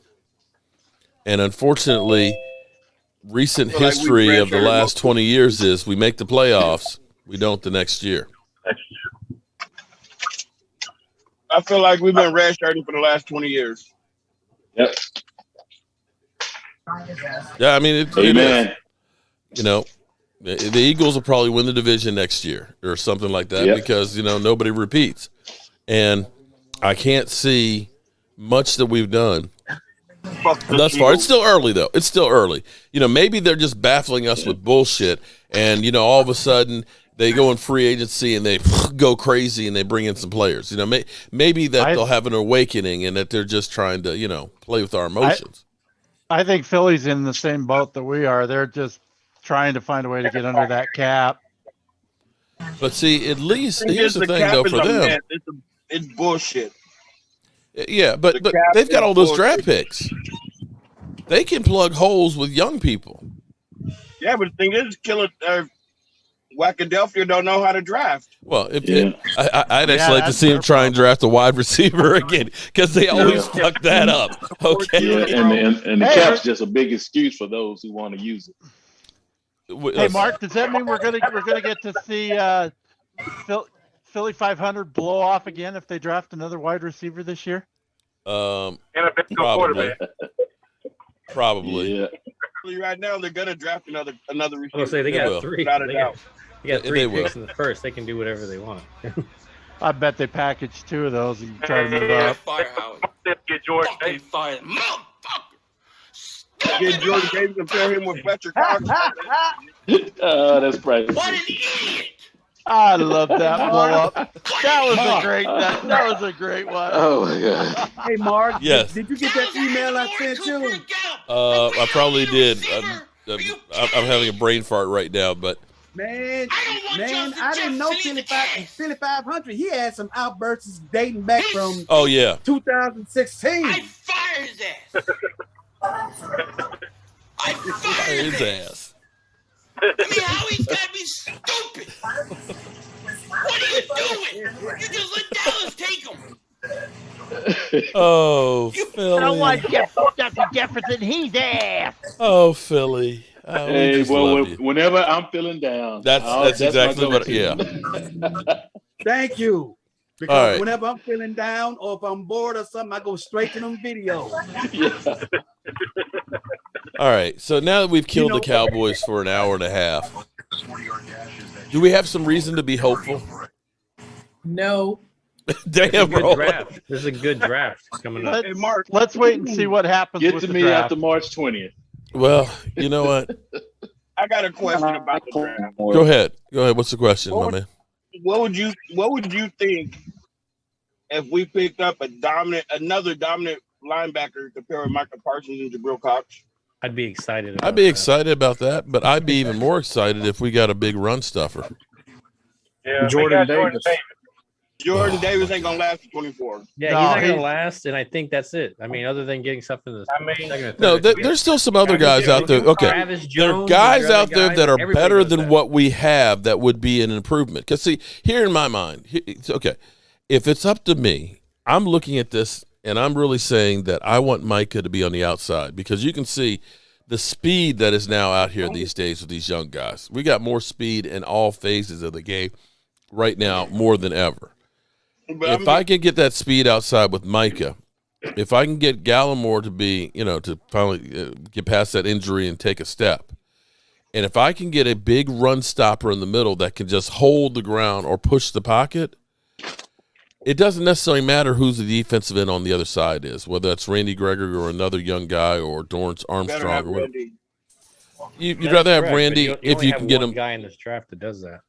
A: And unfortunately, recent history of the last 20 years is we make the playoffs, we don't the next year.
G: I feel like we've been redshirting for the last 20 years.
K: Yep.
A: Yeah, I mean, it is. The Eagles will probably win the division next year or something like that because, nobody repeats. And I can't see much that we've done thus far. It's still early, though. It's still early. Maybe they're just baffling us with bullshit and, all of a sudden – they go in free agency and they go crazy and they bring in some players. Maybe that they'll have an awakening and that they're just trying to, play with our emotions.
E: I think Philly's in the same boat that we are. They're just trying to find a way to get under that cap.
A: But see, at least here's the thing, though, for them.
G: It's bullshit.
A: Yeah, but they've got all those draft picks. They can plug holes with young people.
G: Yeah, but the thing is, Wackadelphia don't know how to draft.
A: Well, I'd actually like to see him try and draft a wide receiver again because they always fuck that up. Okay,
K: and the cap's just a big excuse for those who want to use it.
E: Hey, Mark, does that mean we're gonna get to see Philly 500 blow off again if they draft another wide receiver this year?
A: Probably. Probably.
G: Yeah. Right now, they're gonna draft another receiver.
F: I was say they got three.
G: Without a doubt.
F: They got three picks in the first. They can do whatever they want.
E: I bet they packaged 2 of those and try to move up.
C: Get Jordan Davis.
G: Get Jordan Davis and pair him with Fletcher Cox.
K: That's pricey.
R: What an idiot!
E: I love that blow up. That was a great. That was a great one.
K: Oh my god.
D: Hey, Mark.
A: Yes.
D: Did you get that email I sent you?
A: I probably did. I'm having a brain fart right now, but
D: Man, I didn't know Philly 500. He had some outbursts dating back from 2016.
R: I fired his ass. I fired
A: his ass.
R: I mean, Howie's got to be stupid. What are you doing? You just let Dallas take him.
A: Oh,
E: You
A: Philly.
E: don't want Justin Jefferson. He's ass.
A: Oh, Philly. Oh,
K: Hey, well, whenever I'm feeling down,
A: that's exactly what. Yeah.
D: Thank you. Because
A: All right.
D: whenever I'm feeling down or if I'm bored or something, I go straight to them videos.
A: All right. So now that we've killed the Cowboys for an hour and a half, do we have some reason to be hopeful?
I: No.
A: Damn,
F: good
A: bro.
F: draft. This is a good draft coming up.
G: Hey, Mark.
E: Let's wait and see what happens.
K: Get
E: with
K: to
E: the
K: me
E: draft.
K: after March 20th.
A: Well, you know what?
G: I got a question about the draft.
A: Go ahead. What's the question, my man?
G: What would you think if we picked up another dominant linebacker to pair with Michael Parsons and Jabril Cox?
F: I'd be excited.
A: I'd be excited about that, but I'd be even more excited if we got a big run stuffer.
C: Yeah,
P: Jordan Davis.
G: Jordan Davis ain't gonna last for 24.
F: Yeah, he's not going to last, and I think that's it. I mean, other than getting stuff in the second or third.
A: No, there's still some other guys out there. Okay,
F: Travis
A: there are
F: Jones,
A: guys
F: there are
A: out there
F: other
A: that are
F: guys,
A: better
F: everybody
A: than
F: knows
A: what we have that would be an improvement. Because, see, here in my mind, okay, if it's up to me, I'm looking at this, and I'm really saying that I want Micah to be on the outside because you can see the speed that is now out here these days with these young guys. We got more speed in all phases of the game right now more than ever. If I can get that speed outside with Micah, if I can get Gallimore to be, to finally get past that injury and take a step, and if I can get a big run stopper in the middle that can just hold the ground or push the pocket, it doesn't necessarily matter who's the defensive end on the other side is, whether that's Randy Gregory or another young guy or Dorrance Armstrong or whatever. You'd rather have Randy if you can get him.
F: Guy in this draft that does that,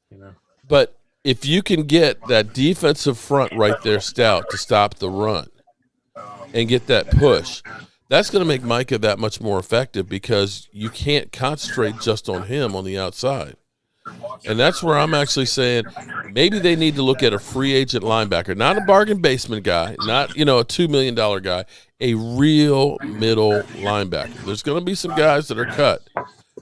A: But if you can get that defensive front right there stout to stop the run and get that push, that's going to make Micah that much more effective because you can't concentrate just on him on the outside. And that's where I'm actually saying maybe they need to look at a free agent linebacker, not a bargain basement guy, not, a $2 million guy, a real middle linebacker. There's going to be some guys that are cut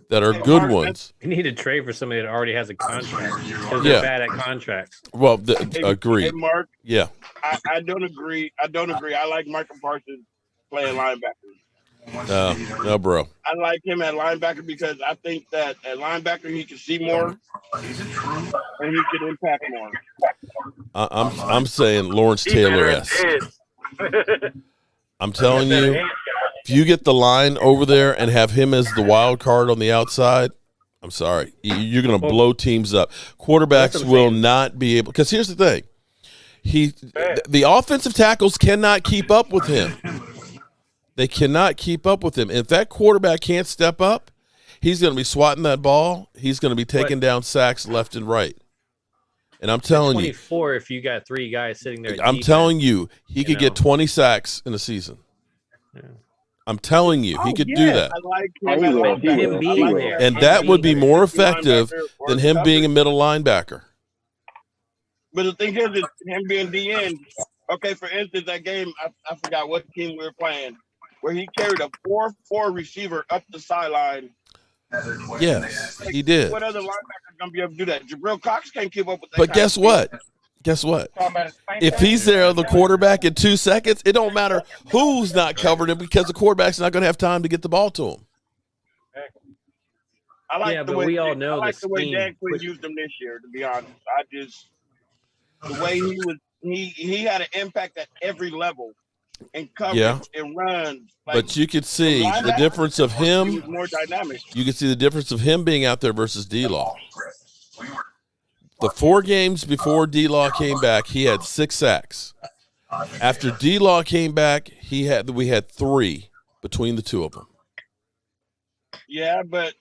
A: that are good ones.
F: You need to trade for somebody that already has a contract because they're bad at contracts.
A: Well, agree.
G: Hey, Mark.
A: Yeah.
G: I don't agree. I like Michael Parsons playing linebacker.
A: No, bro.
G: I like him at linebacker because I think that at linebacker he can see more and he can impact more.
A: I'm saying Lawrence Taylor-esque. I'm telling you, if you get the line over there and have him as the wild card on the outside, I'm sorry, you're going to blow teams up. Quarterbacks will not be able – because here's the thing. The offensive tackles cannot keep up with him. They cannot keep up with him. If that quarterback can't step up, he's going to be swatting that ball. He's going to be taking down sacks left and right. And I'm telling
F: 24 if you got three guys sitting there.
A: I'm telling you, he could get 20 sacks in a season. Yeah. I'm telling you, he could do that.
G: I like him
F: being there.
A: And that would be more effective than him being a middle linebacker.
G: But the thing is, him being DN, okay, for instance, that game, I forgot what team we were playing, where he carried a 4-4 receiver up the sideline.
A: Yes, he did.
G: What other linebacker going to be able to do that? Jabril Cox can't keep up with that.
A: But guess what? Guess what? If he's there, the quarterback in 2 seconds, it don't matter who's not covering him because the quarterback's not going to have time to get the ball to him.
G: I like the way
F: we all know
G: the way Dan Quinn used him this year. To be honest, the way he had an impact at every level in coverage and runs.
A: But you could see the difference of him.
G: He was more dynamic.
A: You could see the difference of him being out there versus D-Law. The 4 games before D-Law came back, he had 6 sacks. After D-Law came back, we had 3 between the two of them.
G: Yeah, but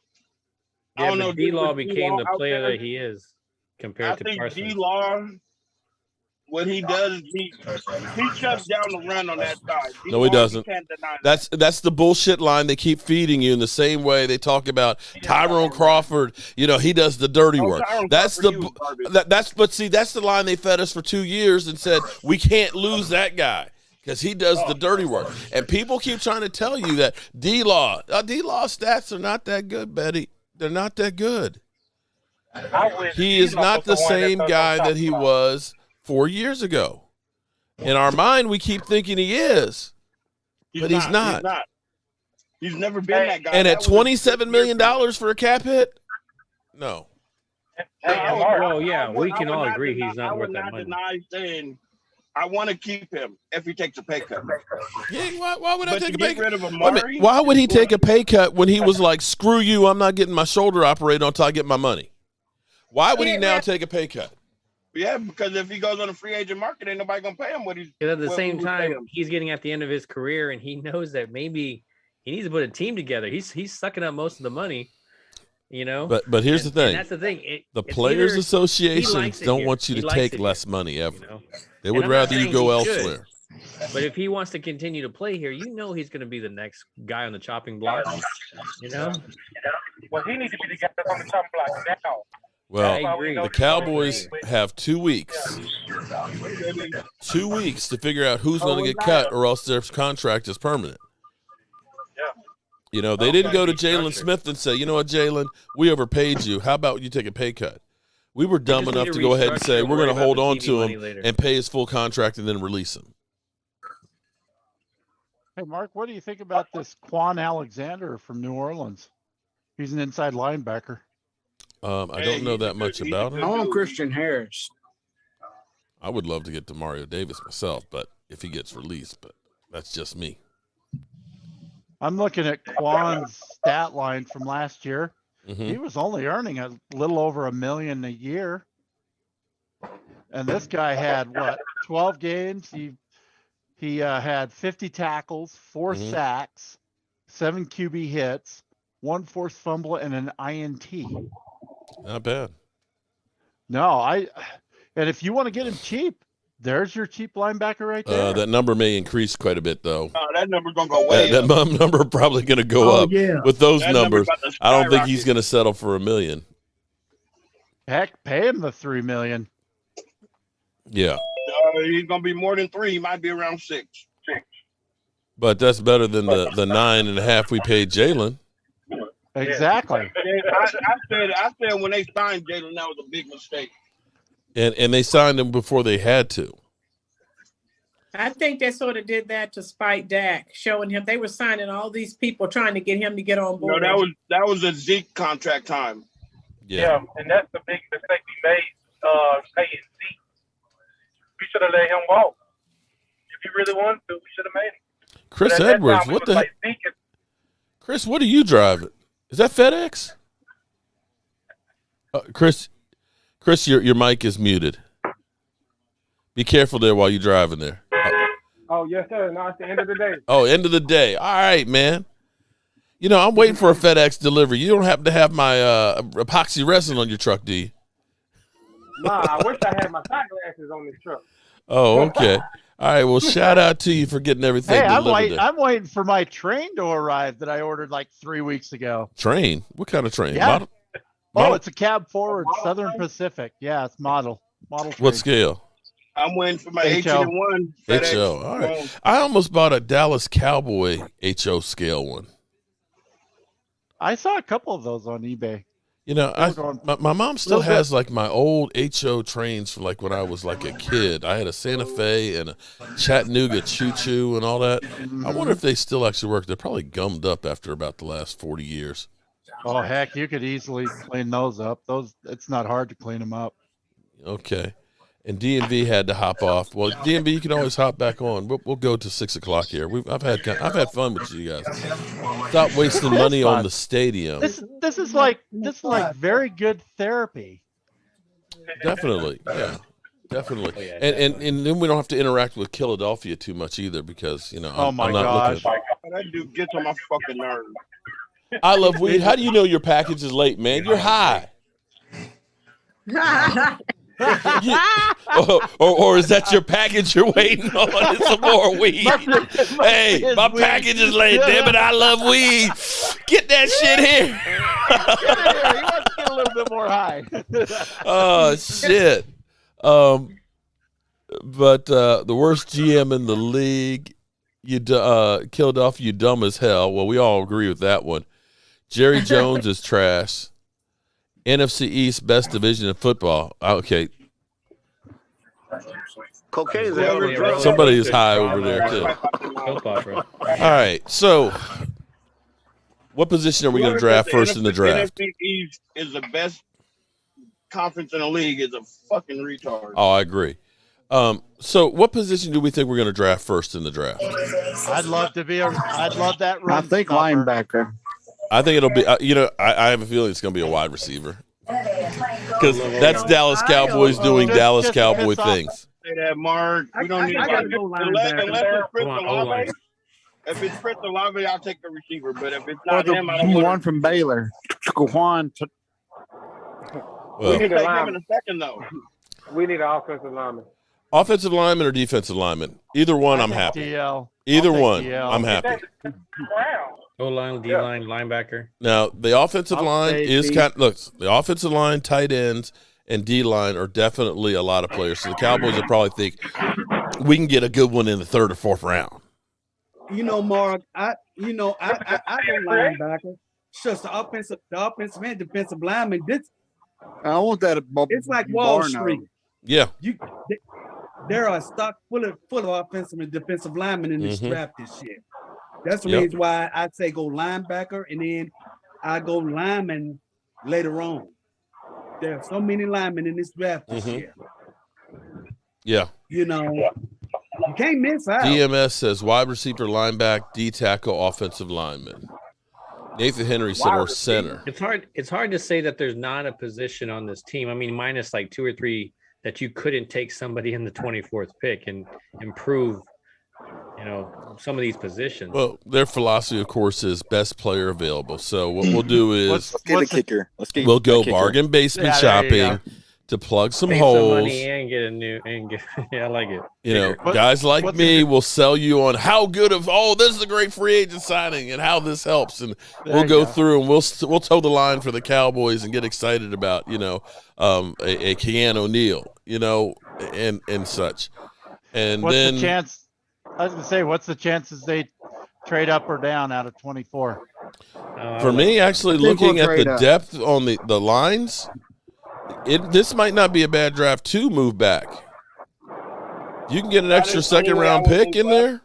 G: I don't know.
F: D-Law became the player that he is compared to Parsons.
G: I think D-Law, what he does, he shuts down the run on that side.
A: No, he doesn't.
G: Can't deny that.
A: That's the bullshit line they keep feeding you in the same way they talk about Tyrone Crawford. You know, he does the dirty work. That's the line they fed us for 2 years and said we can't lose that guy because he does the dirty work. And people keep trying to tell you that D-Law stats are not that good, Betty. They're not that good. He is not the same guy that he was 4 years ago. In our mind, we keep thinking he is, but he's not.
G: He's never been that guy.
A: And at $27 million for a cap hit, no.
F: Well, yeah, we can all agree he's not worth that money.
G: Deny saying I want to keep him if he takes a pay cut.
A: Yeah, why would I take a pay cut?
G: Amari,
A: why would he take a pay cut when he was like, "Screw you, I'm not getting my shoulder operated until I get my money"? Why would he now take a pay cut?
G: Yeah, because if he goes on the free agent market, ain't nobody gonna pay him what he's.
F: At the same time, he's getting at the end of his career, and he knows that maybe he needs to put a team together. He's sucking up most of the money, you know.
A: But here's the thing.
F: And that's the thing.
A: The Players Associations don't want you to take less money ever. You know? They would rather you go elsewhere.
F: But if he wants to continue to play here, you know he's going to be the next guy on the chopping block. You know.
C: Well, he needs to be the guy that's on the chopping block now.
A: Well, the Cowboys have 2 weeks. 2 weeks to figure out who's going to get cut or else their contract is permanent. You know, they didn't go to Jalen Smith and say, you know what, Jalen, we overpaid you. How about you take a pay cut? We were dumb enough to go ahead and say we're going to hold on to him and pay his full contract and then release him.
E: Hey, Mark, what do you think about this Quan Alexander from New Orleans? He's an inside linebacker.
A: I don't know that much about him.
P: I want Christian Harris.
A: I would love to get to Mario Davis myself, but if he gets released, but that's just me.
E: I'm looking at Quan's stat line from last year.
A: Mm-hmm.
E: He was only earning a little over $1 million a year. And this guy had 12 games. He had 50 tackles, 4 sacks, 7 QB hits, 1 forced fumble, and an INT.
A: Not bad.
E: No, and if you want to get him cheap, there's your cheap linebacker right there.
A: That number may increase quite a bit, though.
G: That number's going to go way up.
A: That number probably going to go up.
E: Yeah.
A: With those numbers, I don't think he's going to settle for $1 million.
E: Heck, pay him the $3 million.
A: Yeah.
G: He's going to be more than 3. He might be around 6.
A: But that's better than the 9.5 we paid Jalen.
E: Exactly.
G: I said when they signed Jalen, that was a big mistake.
A: And they signed him before they had to.
I: I think they sort of did that to spite Dak, showing him they were signing all these people trying to get him to get on board.
G: No, that was a Zeke contract time.
C: Yeah, and that's the big mistake we made, paying Zeke. We should have let him walk. If he really wanted to, we should have made him.
A: Chris Edwards, what the heck? Chris, what are you driving? Is that FedEx? Chris, your mic is muted. Be careful there while you're driving there.
C: Oh, yes, sir. No, it's the end of the day.
A: Oh, end of the day. All right, man. You know, I'm waiting for a FedEx delivery. You don't happen to have my epoxy resin on your truck, do you?
C: Nah, I wish I had my sunglasses on this truck.
A: Oh, okay. All right. Well, shout out to you for getting everything delivered.
E: I'm waiting for my train to arrive that I ordered like 3 weeks ago.
A: Train? What kind of train?
E: Yeah.
A: Model?
E: Oh, it's a cab forward, Southern Pacific. Yeah, it's model train.
A: What scale?
G: I'm waiting for my HO1.
A: HO. All right. I almost bought a Dallas Cowboy HO scale one.
E: I saw a couple of those on eBay.
A: You know, my mom still has like my old HO trains from like when I was like a kid. I had a Santa Fe and a Chattanooga Choo Choo and all that. I wonder if they still actually work. They're probably gummed up after about the last 40 years.
E: Oh heck, you could easily clean those up. It's not hard to clean them up.
A: Okay. And DMV had to hop off. Well, DMV, you can always hop back on. We'll go to 6 o'clock here. I've had fun with you guys. Stop wasting money on the stadium.
E: This is like very good therapy.
A: Definitely, yeah, definitely. Oh, yeah, and then we don't have to interact with Philadelphia too much either because I'm not looking.
G: That dude gets on my fucking nerves.
A: I love weed. How do you know your package is late, man? You're high. or is that your package you're waiting on? It's some more weed. Hey, my package is late. Damn it, I love weed. Get that shit here.
E: Get in here. He wants to get a little bit more high.
A: Oh shit. But the worst GM in the league, Philadelphia, you dumb as hell. Well, we all agree with that one. Jerry Jones is trash. NFC East, best division in football. Okay.
Q: Cocaine.
A: Somebody is high over there too. All right. So, what position are we going to draft first in the draft?
G: NFC East is the best conference in the league. Is a fucking retard.
A: Oh, I agree. So, what position do we think we're going to draft first in the draft?
E: I'd love that run.
P: I think linebacker.
A: I think it'll be, I have a feeling it's going to be a wide receiver. Because that's Dallas Cowboys doing Dallas Cowboy things.
G: Say that, Mark. We don't need unless it's Chris Olave. If it's Chris Olave, I'll take the receiver. But if it's not him, I don't want
P: one from Baylor.
G: We need to take him in a second, though.
C: We need an offensive lineman.
A: Offensive lineman or defensive lineman? Either one, I'm happy.
E: DL.
A: Either one, I'm happy.
F: O-line, D-line, linebacker.
A: Now, the offensive line is the offensive line, tight ends, and D-line are definitely a lot of players. So the Cowboys will probably think we can get a good one in the third or fourth round.
D: Mark, I go linebacker. It's just the offensive and defensive lineman.
P: I want that.
D: It's like Wall Street.
A: Yeah.
D: There are stock full of offensive and defensive linemen in this draft this year. That's the reason why I'd say go linebacker, and then I go lineman later on. There are so many linemen in this draft this year.
A: Yeah.
D: You can't miss out.
A: DMS says wide receiver, linebacker, D tackle, offensive lineman. Nathan Henry said or center.
F: It's hard to say that there's not a position on this team. I mean, minus like 2 or 3 that you couldn't take somebody in the 24th pick and improve, some of these positions.
A: Well, their philosophy, of course, is best player available. So what we'll do is
J: let's get a kicker.
A: We'll go bargain basement shopping to plug some holes.
F: Some money and get a new I like it.
A: Guys like me will sell you on how good of this is a great free agent signing and how this helps, and we'll go through and we'll toe the line for the Cowboys and get excited about a Keanu O'Neal, and such. And
E: what's
A: then
E: the chance? I was gonna say, what's the chances they trade up or down out of 24?
A: For me, actually looking at the depth on the lines, this might not be a bad draft to move back. You can get an extra second round pick in there,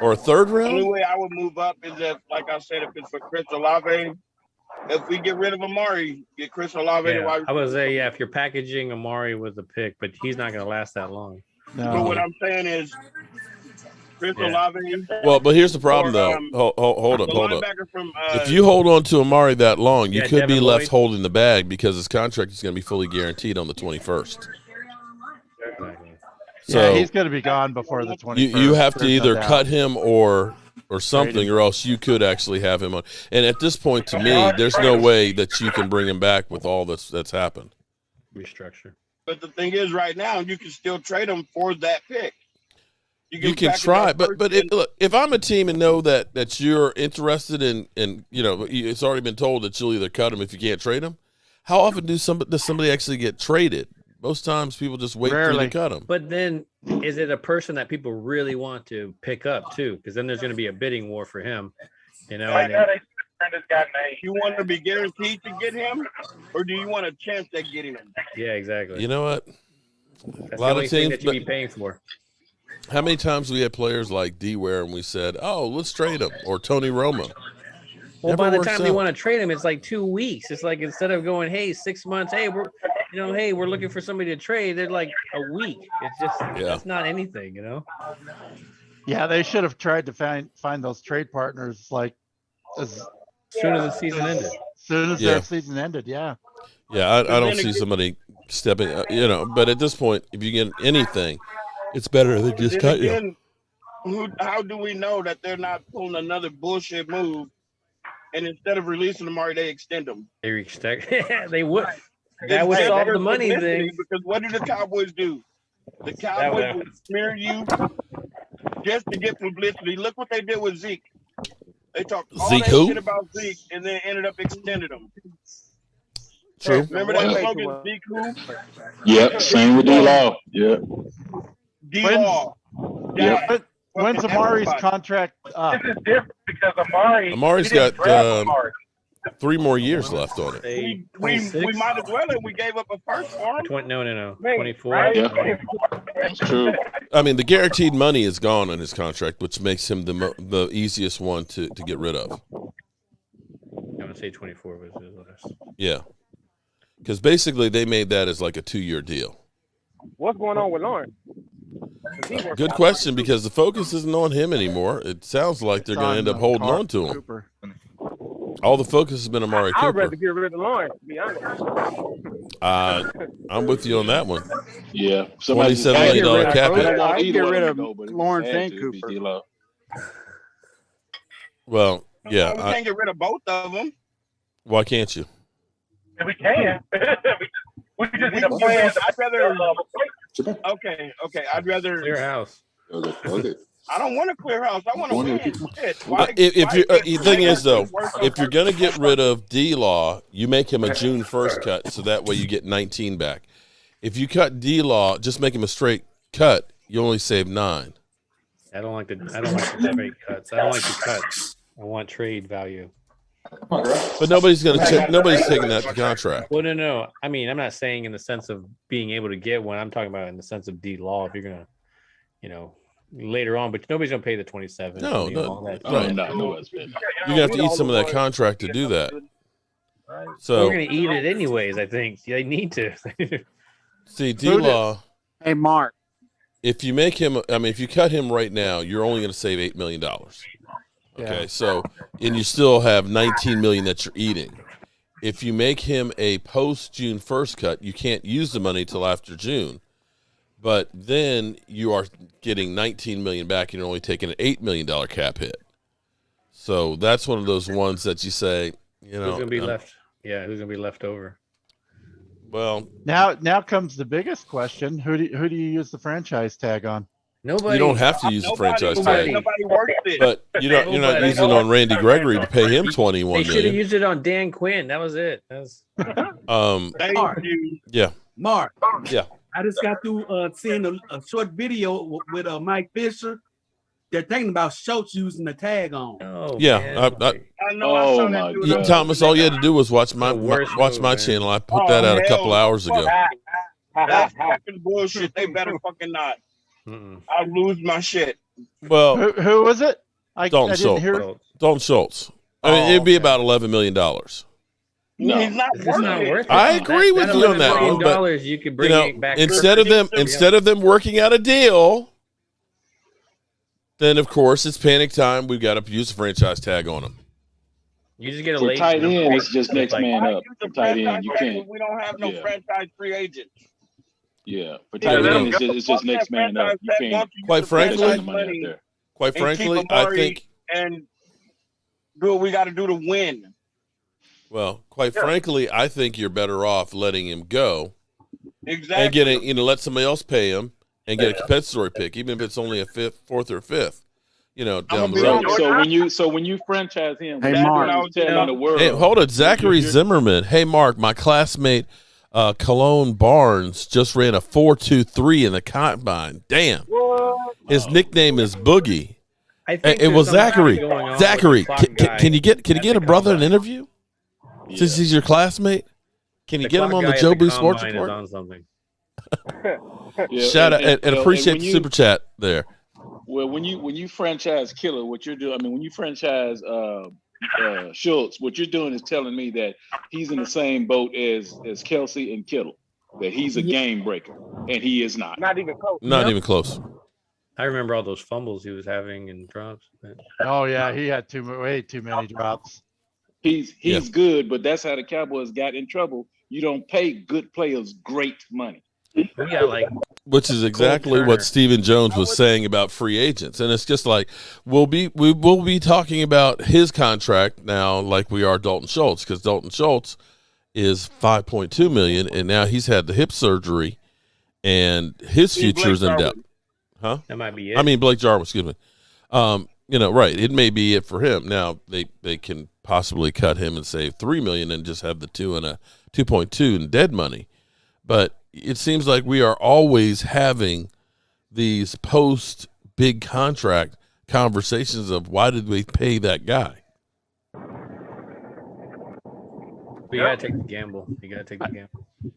A: or a third round.
G: The only way I would move up is if, like I said, if it's for Chris Olave. If we get rid of Amari, get Chris Olave.
F: I would say, if you're packaging Amari with a pick, but he's not going to last that long.
G: No. But what I'm saying is, Chris Olave.
A: Well, but here's the problem, though. Hold up. From, if you hold on to Amari that long, you could be left holding the bag because his contract is going to be fully guaranteed on the 21st.
E: So he's going to be gone before the 21st.
A: You have to either cut him or something, or else you could actually have him on. And at this point, to me, there's no way that you can bring him back with all that's happened.
F: Restructure.
G: But the thing is, right now, you can still trade him for that pick.
A: You can try, but if I'm a team and know that you're interested in it's already been told that you'll either cut him if you can't trade him. How often does somebody actually get traded? Most times people just wait for you to cut them.
F: But then is it a person that people really want to pick up too? Because then there's going to be a bidding war for him.
G: You want to be guaranteed to get him, or do you want a chance at getting him?
F: Yeah, exactly.
A: You know what?
F: That's a lot of teams that you be paying for.
A: How many times we had players like D Ware and we said, "Oh, let's trade him," or Tony Romo.
F: Well, by the time they want to trade him, it's like 2 weeks. It's like instead of going, hey, 6 months, hey, we're looking for somebody to trade. They're like a week. It's just that's not anything,
E: Yeah, they should have tried to find those trade partners like as
F: soon as the season ended.
E: As soon as their season ended, yeah.
A: Yeah, I don't see somebody stepping, but at this point, if you get anything, it's better than just cut you.
G: How do we know that they're not pulling another bullshit move? And instead of releasing Amari, they extend them.
F: They would. That would solve the money thing.
G: Because what do the Cowboys do? The Cowboys would smear you just to get publicity. Look what they did with Zeke. They talked all that shit about Zeke and then ended up extending him.
A: True.
G: Remember that slogan, Zeke who?
K: Yep, same with D-Law. Yep.
G: D-Law.
E: Yep. When's Amari's contract up?
C: This is different because
A: Amari's got 3 more years left on it.
G: We might as well if we gave up a first for him.
F: No. 24.
K: Yeah. That's true.
A: I mean, the guaranteed money is gone on his contract, which makes him the easiest one to get rid of.
F: I'm going to say 24 was his last.
A: Yeah. Because basically they made that as like a 2-year deal.
C: What's going on with Lawrence?
A: Good question, because the focus isn't on him anymore. It sounds like they're going to end up holding on to him. All the focus has been Amari Cooper.
C: I'd rather get rid of Lawrence, to be honest.
A: I'm with you on that one.
K: Yeah.
A: $27 million cap hit.
P: I'd get rid of Lawrence and Cooper.
A: Well, yeah.
G: We can't get rid of both of them.
A: Why can't you?
C: We can. We just need a plan.
G: I'd rather. Okay. I'd rather
F: clear house.
K: Okay.
G: I don't want to clear house. I want to win.
A: The thing is, though, if you're going to get rid of D-Law, you make him a June 1st cut, so that way you get 19 back. If you cut D-Law, just make him a straight cut, you only save 9.
F: I don't like the straight cuts. I don't like the cuts. I want trade value.
A: But nobody's taking that to contract.
F: Well, no. I mean, I'm not saying in the sense of being able to get one. I'm talking about in the sense of D-Law. If you're gonna, later on, but nobody's gonna pay the 27.
A: No.
F: You're
A: gonna have to eat some of that contract to do that. So
F: we're gonna eat it anyways. I think they need to.
A: See, D-Law.
P: Hey, Mark.
A: If you make him, if you cut him right now, you're only going to save $8 million. Okay, so and you still have $19 million that you're eating. If you make him a post June 1st cut, you can't use the money till after June. But then you are getting $19 million back, and you're only taking an $8 million cap hit. So that's one of those ones that you say,
F: who's going to be left? Yeah, who's going to be left over?
A: Well,
E: now comes the biggest question: who do you use the franchise tag on?
F: Nobody.
A: You don't have to use the franchise tag.
G: Nobody works it.
A: But you're not using it on Randy Gregory to pay him $21 million.
F: They should have used it on Dan Quinn. That was it.
G: Thank you.
A: Yeah.
D: Mark.
A: Yeah.
D: I just got through seeing a short video with Mike Fisher. They're thinking about Schultz using the tag on.
F: Oh,
A: yeah.
G: I know.
A: Thomas, all you had to do was watch my channel. I put that out a couple hours ago.
G: That's fucking bullshit. They better fucking not. I lose my shit.
A: Well,
E: who was it?
A: Dalton Schultz. I mean, it'd be about $11 million.
G: No, he's not worth it.
A: I agree with you on that one. But
F: you could bring it back
A: instead of them working out a deal, then of course it's panic time. We've got to use a franchise tag on them.
F: You just get a
K: for
F: late
K: tight end. It's just next man up. For tight end, you can't.
G: We don't have no franchise free agents.
K: Yeah, for tight end, it's just next man up. You can't.
A: Quite frankly, I think
G: and do what we got to do to win.
A: Well, quite frankly, I think you're better off letting him go.
G: Exactly.
A: And getting, let somebody else pay him and get a compensatory pick, even if it's only a fourth or fifth. Down the road.
K: So when you franchise him,
P: hey Mark,
A: hey, hold it, Zachary Zimmerman. Hey Mark, my classmate Cologne Barnes just ran a 4.23 in the combine. Damn, his nickname is Boogie. It was Zachary. Zachary, can you get a brother an interview? Yeah. Since he's your classmate, can you get him on the Jobu Sports Report? Shout out and appreciate the super chat there.
K: Well, when you franchise Killer, what you're doing, when you franchise Schultz, what you're doing is telling me that he's in the same boat as Kelsey and Kittle, that he's a game breaker, and he is not.
S: Not even close.
A: Not even close.
F: I remember all those fumbles he was having and drops.
E: Oh yeah, he had way too many drops.
K: He's good, but that's how the Cowboys got in trouble. You don't pay good players great money.
A: Which is exactly what Stephen Jones was saying about free agents, and it's just like we will be talking about his contract now, like we are Dalton Schultz, because Dalton Schultz is $5.2 million, and now he's had the hip surgery, and his future's in doubt. Huh?
F: That might be it.
A: I mean, Blake Jarwin, excuse me. Right? It may be it for him. Now they can possibly cut him and save $3 million and just have the 2.2 in dead money, but it seems like we are always having these post big contract conversations of why did we pay that guy?
F: But you gotta take the gamble.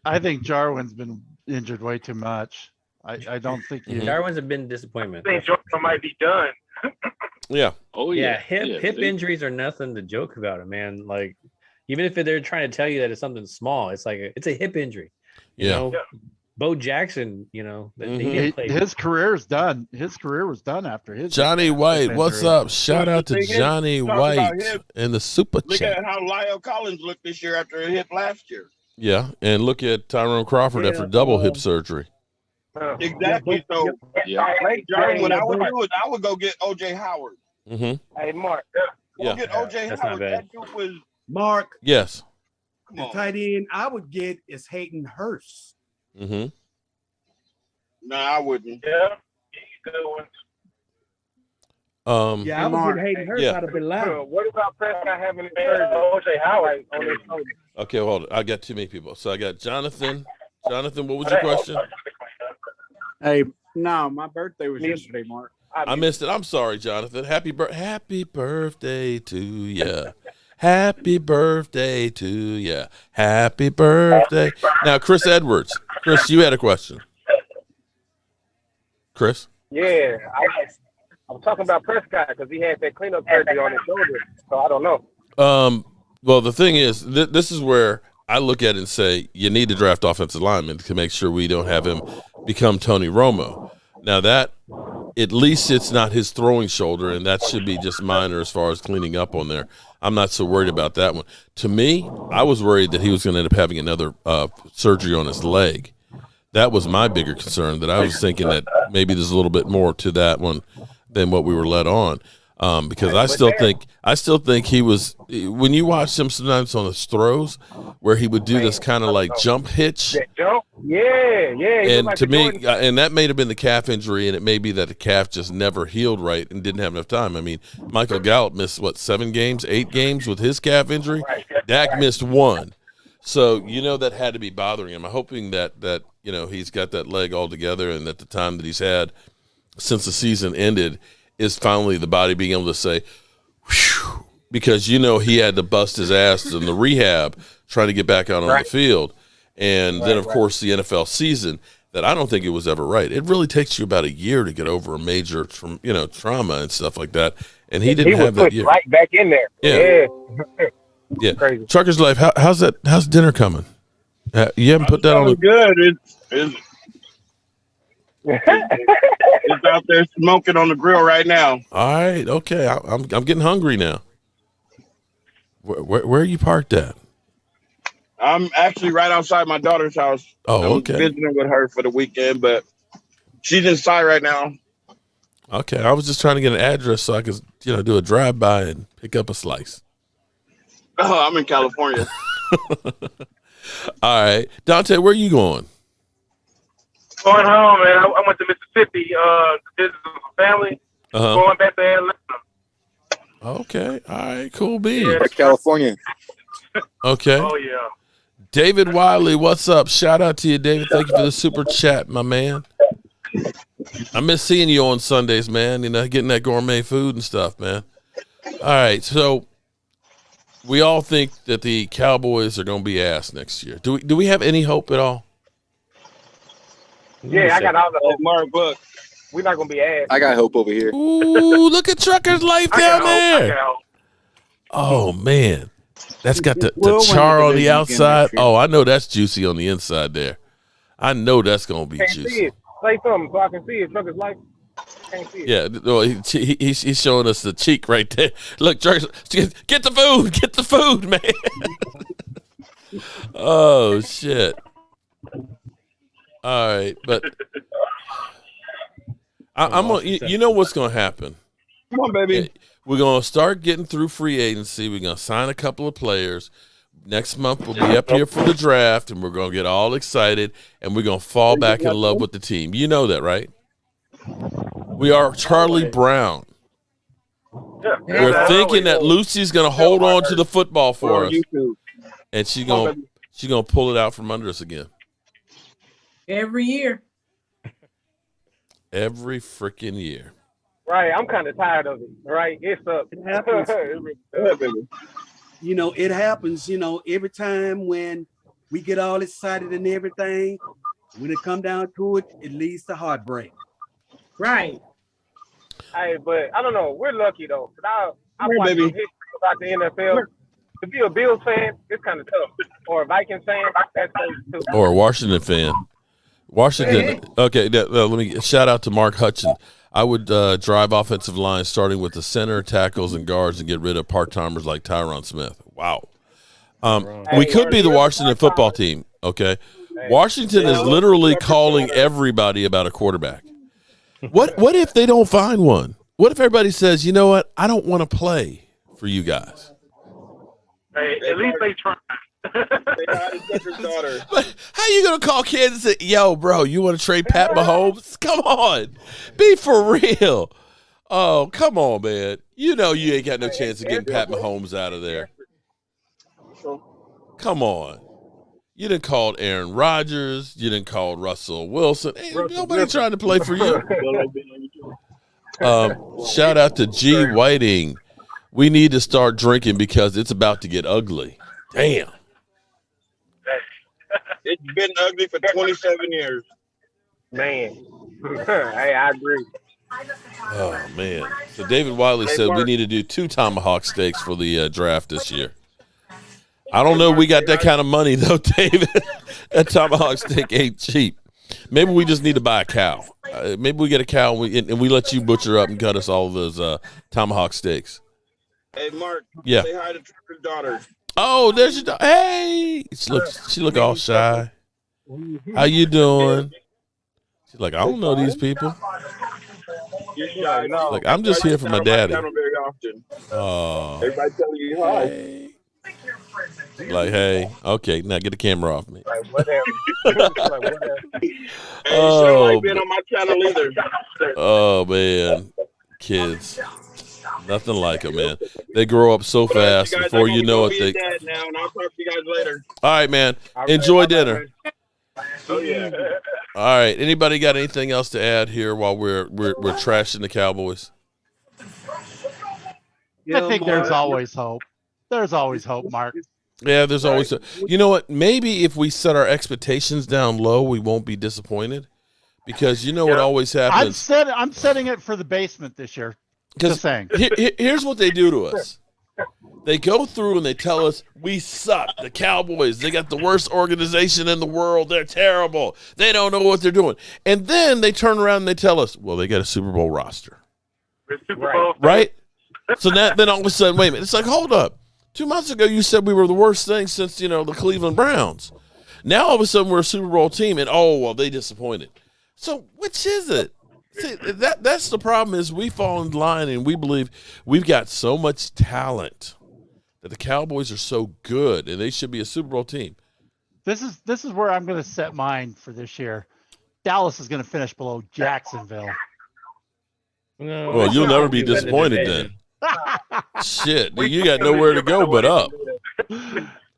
E: I think Jarwin's been injured way too much. I don't think
F: Jarwin's a been a disappointment.
C: I think Jordan might be done.
A: Yeah.
K: Oh
F: yeah. Hip injuries are nothing to joke about, man. Like even if they're trying to tell you that it's something small, it's like it's a hip injury. You know, Bo Jackson, he didn't play.
E: His career's done. His career was done after his.
A: Johnny White, what's up? Shout out to Johnny White and the super chat.
G: Look at how Lyle Collins looked this year after a hip last year.
A: Yeah, and look at Tyrone Crawford after double hip surgery.
G: Exactly. So, Johnny, what I would do is I would go get O.J. Howard.
A: Mm-hmm.
S: Hey, Mark.
G: Go get O.J. Howard. That dude was
D: Mark.
A: Yes.
D: The tight end I would get is Hayden Hurst.
A: Mm-hmm.
G: No, I wouldn't.
C: Yeah, good one.
D: I would get Hayden Hurst out of Bilal.
S: What about Prescott having his surgery? O.J. Howard on his shoulder.
A: Okay, hold it. I got too many people. So I got Jonathan. Jonathan, what was your question?
P: Hey, no, my birthday was yesterday, Mark.
A: I missed it. I'm sorry, Jonathan. Happy birthday to ya. Happy birthday to ya. Happy birthday. Now, Chris Edwards. Chris, you had a question. Chris?
S: Yeah, I'm talking about Prescott because he had that cleanup surgery on his shoulder. So I don't know.
A: Well, the thing is, this is where I look at it and say you need to draft offensive linemen to make sure we don't have him become Tony Romo. Now that at least it's not his throwing shoulder, and that should be just minor as far as cleaning up on there. I'm not so worried about that one. To me, I was worried that he was going to end up having another surgery on his leg. That was my bigger concern, that I was thinking that maybe there's a little bit more to that one than what we were led on. Because I still think he was, when you watch him sometimes on his throws where he would do this kind of like jump hitch.
S: Yeah.
A: And to me, and that may have been the calf injury, and it may be that the calf just never healed right and didn't have enough time. I mean, Michael Gallup missed, 8 games with his calf injury? Dak missed 1. So, that had to be bothering him. I'm hoping that he's got that leg all together, and that the time that he's had since the season ended is finally the body being able to say, whew, because he had to bust his ass in the rehab trying to get back out on the field. And then, of course, the NFL season, that I don't think it was ever right. It really takes you about a year to get over a major, trauma and stuff like that. And he didn't have that year.
S: Right back in there.
A: Yeah.
S: Crazy.
A: Trucker's Life, how's dinner coming? You haven't put that on the...
G: Good. It's out there smoking on the grill right now.
A: All right, okay. I'm getting hungry now. Where are you parked at?
G: I'm actually right outside my daughter's house.
A: Oh, okay.
G: I'm visiting with her for the weekend, but she's inside right now.
A: Okay, I was just trying to get an address so I could, do a drive-by and pick up a slice.
G: Oh, I'm in California.
A: All right. Dante, where are you going?
C: Going home, man. I went to Mississippi to visit my family. Going back to Atlanta.
A: Okay. All right. Cool beans.
C: Yeah.
P: California.
A: Okay.
C: Oh, yeah.
A: David Wiley, what's up? Shout out to you, David. Thank you for the super chat, my man. I miss seeing you on Sundays, man. Getting that gourmet food and stuff, man. All right. So we all think that the Cowboys are going to be ass next year. Do we have any hope at all?
S: Yeah, I got all the hope. Mark, look, we're not gonna be ass.
P: I got hope over here.
A: Ooh, look at Trucker's Life down there. Oh man, that's got the char on the outside. Oh, I know that's juicy on the inside there. I know that's gonna be juicy.
S: See it. Say something so I can see it. Truck is light. Can't see it.
A: Yeah, no, he's showing us the cheek right there. Look, Jerks, get the food. Get the food, man. Oh shit. All right, but I'm gonna. You know what's gonna happen?
G: Come on, baby.
A: We're gonna start getting through free agency. We're gonna sign a couple of players. Next month we'll be up here for the draft, and we're gonna get all excited, and we're gonna fall back in love with the team. You know that, right? We are Charlie Brown.
S: Yeah.
A: We're thinking that Lucy's gonna hold on to the football for us, and she's gonna pull it out from under us again.
I: Every year.
A: Every freaking year.
S: Right, I'm kind of tired of it. Right, it's up.
D: It happens. You know, it happens. You know, every time when we get all excited and everything, when it come down to it, it leads to heartbreak.
I: Right.
S: Hey, but I don't know. We're lucky though. I watch some history about the NFL. To be a Bills fan, it's kind of tough. Or a Vikings fan, that's too.
A: Or a Washington fan. Washington. Okay, let me shout out to Mark Hutchins. I would drive offensive line starting with the center, tackles, and guards and get rid of part-timers like Tyron Smith. Wow. We could be the Washington football team, okay? Washington is literally calling everybody about a quarterback. What if they don't find one? What if everybody says, you know what, I don't want to play for you guys?
C: Hey, at least they try.
A: But how you gonna call Kansas and say, yo, bro, you want to trade Pat Mahomes? Come on, be for real. Oh, come on, man. You know you ain't got no chance of getting Pat Mahomes out of there. Come on. You done called Aaron Rodgers. You done called Russell Wilson. Ain't nobody trying to play for you. Shout out to G. Whiting. We need to start drinking because it's about to get ugly. Damn.
G: It's been ugly for 27 years.
S: Man. Hey, I agree.
A: Oh, man. So David Wiley said we need to do 2 tomahawk steaks for the draft this year. I don't know if we got that kind of money, though, David. That tomahawk steak ain't cheap. Maybe we just need to buy a cow. Maybe we get a cow and we let you butcher up and cut us all of those tomahawk steaks.
G: Hey, Mark.
A: Yeah.
G: Say hi to Trevor's daughter.
A: Oh, there's your daughter. Hey. She look all shy. How you doing? She's like, I don't know these people. Like, I'm just here for my daddy. Oh.
G: Everybody telling you hi.
A: Hey. Like, hey, okay, now get the camera off me.
G: Like, whatever. Hey, she don't like being on my channel either.
A: Oh, man. Kids. Nothing like them, man. They grow up so fast. Before you know it, they.
G: Now, and I'll talk to you guys later.
A: All right, man. Enjoy dinner.
G: Oh yeah.
A: All right. Anybody got anything else to add here while we're trashing the Cowboys?
E: I think there's always hope. There's always hope, Mark.
A: Yeah, there's always. You know what? Maybe if we set our expectations down low, we won't be disappointed. Because you know what always happens.
E: I'm setting it for the basement this year. Just saying.
A: Here's what they do to us. They go through and they tell us we suck. The Cowboys, they got the worst organization in the world. They're terrible. They don't know what they're doing. And then they turn around and they tell us, well, they got a Super Bowl roster. Right? So then all of a sudden, wait a minute. It's like, hold up. 2 months ago, you said we were the worst thing since, the Cleveland Browns. Now, all of a sudden, we're a Super Bowl team, and, they disappointed. So, which is it? See, that's the problem is we fall in line and we believe we've got so much talent that the Cowboys are so good and they should be a Super Bowl team.
E: This is where I'm going to set mine for this year. Dallas is going to finish below Jacksonville.
A: No, well, you'll never be disappointed then. Shit, you got nowhere to go but up.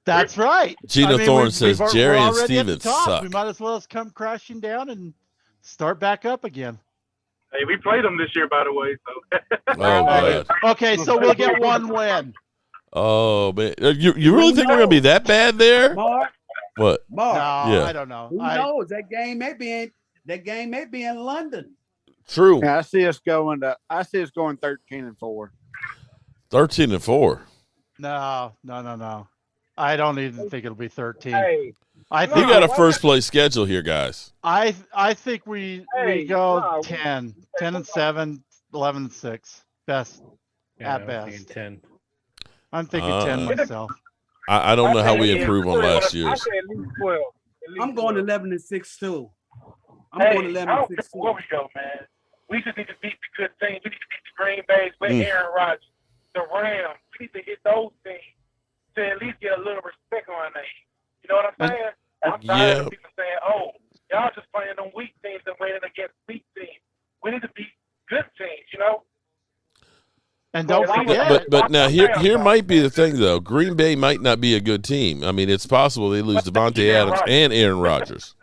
E: That's right.
A: Gina Thorne says Jerry and Stevens suck.
E: We might as well come crashing down and start back up again.
C: Hey, we played them this year, by the way. So.
A: Oh, God.
E: Okay, so we'll get one win.
A: Oh, man. You really think we're going to be that bad there?
D: Mark?
A: What?
D: Mark?
E: No, yeah. I don't know.
D: Who knows? That game may be in London.
A: True.
P: Yeah, I see us going 13-4.
A: 13-4.
E: No. I don't even think it'll be 13.
S: Hey,
E: I
A: We
E: think
A: got a first place schedule here, guys.
E: I think we go 10 and 7, 11 and 6. Best at best.
F: 10.
E: I'm thinking 10 myself.
A: I don't know how we improve on last
S: I
A: year's.
S: said at least 12.
D: I'm going 11 and 6 too. I'm
C: Hey,
D: going 11
C: I
D: and
C: don't
D: 6
C: care where we go, man. We just need to beat the good teams. We need to beat the Green Bays with Aaron Rodgers, the Rams. We need to hit those teams to at least get a little respect on our name. You know what I'm saying? I'm tired of people saying, "Oh, y'all just playing them weak teams and winning against weak teams." We need to beat good teams, you know.
E: And don't forget.
A: But now here might be the thing though. Green Bay might not be a good team. I mean, it's possible they lose Devontae Adams and Aaron Rodgers.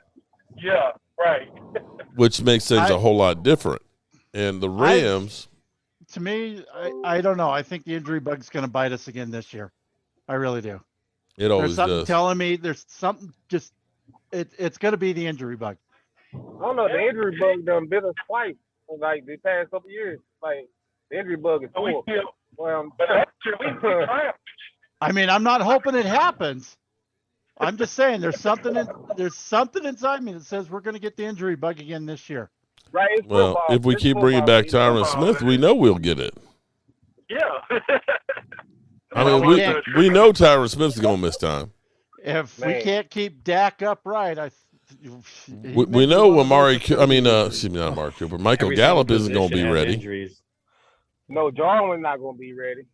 C: Yeah, right.
A: Which makes things a whole lot different. And the Rams.
E: To me, I don't know. I think the injury bug's going to bite us again this year. I really do.
A: It always
E: there's something
A: does.
E: telling me there's something just it's going to be the injury bug.
S: I don't know. The injury bug done bit us twice for like the past couple years. Like the injury bug is full.
E: I mean, I'm not hoping it happens. I'm just saying there's something inside me that says we're going to get the injury bug again this year.
S: Right.
A: Well, if we keep bringing back Tyron Smith, we know we'll get it.
C: Yeah.
A: I mean, we know Tyron Smith's going to miss time.
E: If we can't keep Dak upright,
A: we know Amari. Excuse me, not Amari Cooper. Michael Gallup isn't going to be ready.
S: No, Jarwin's not going to be ready.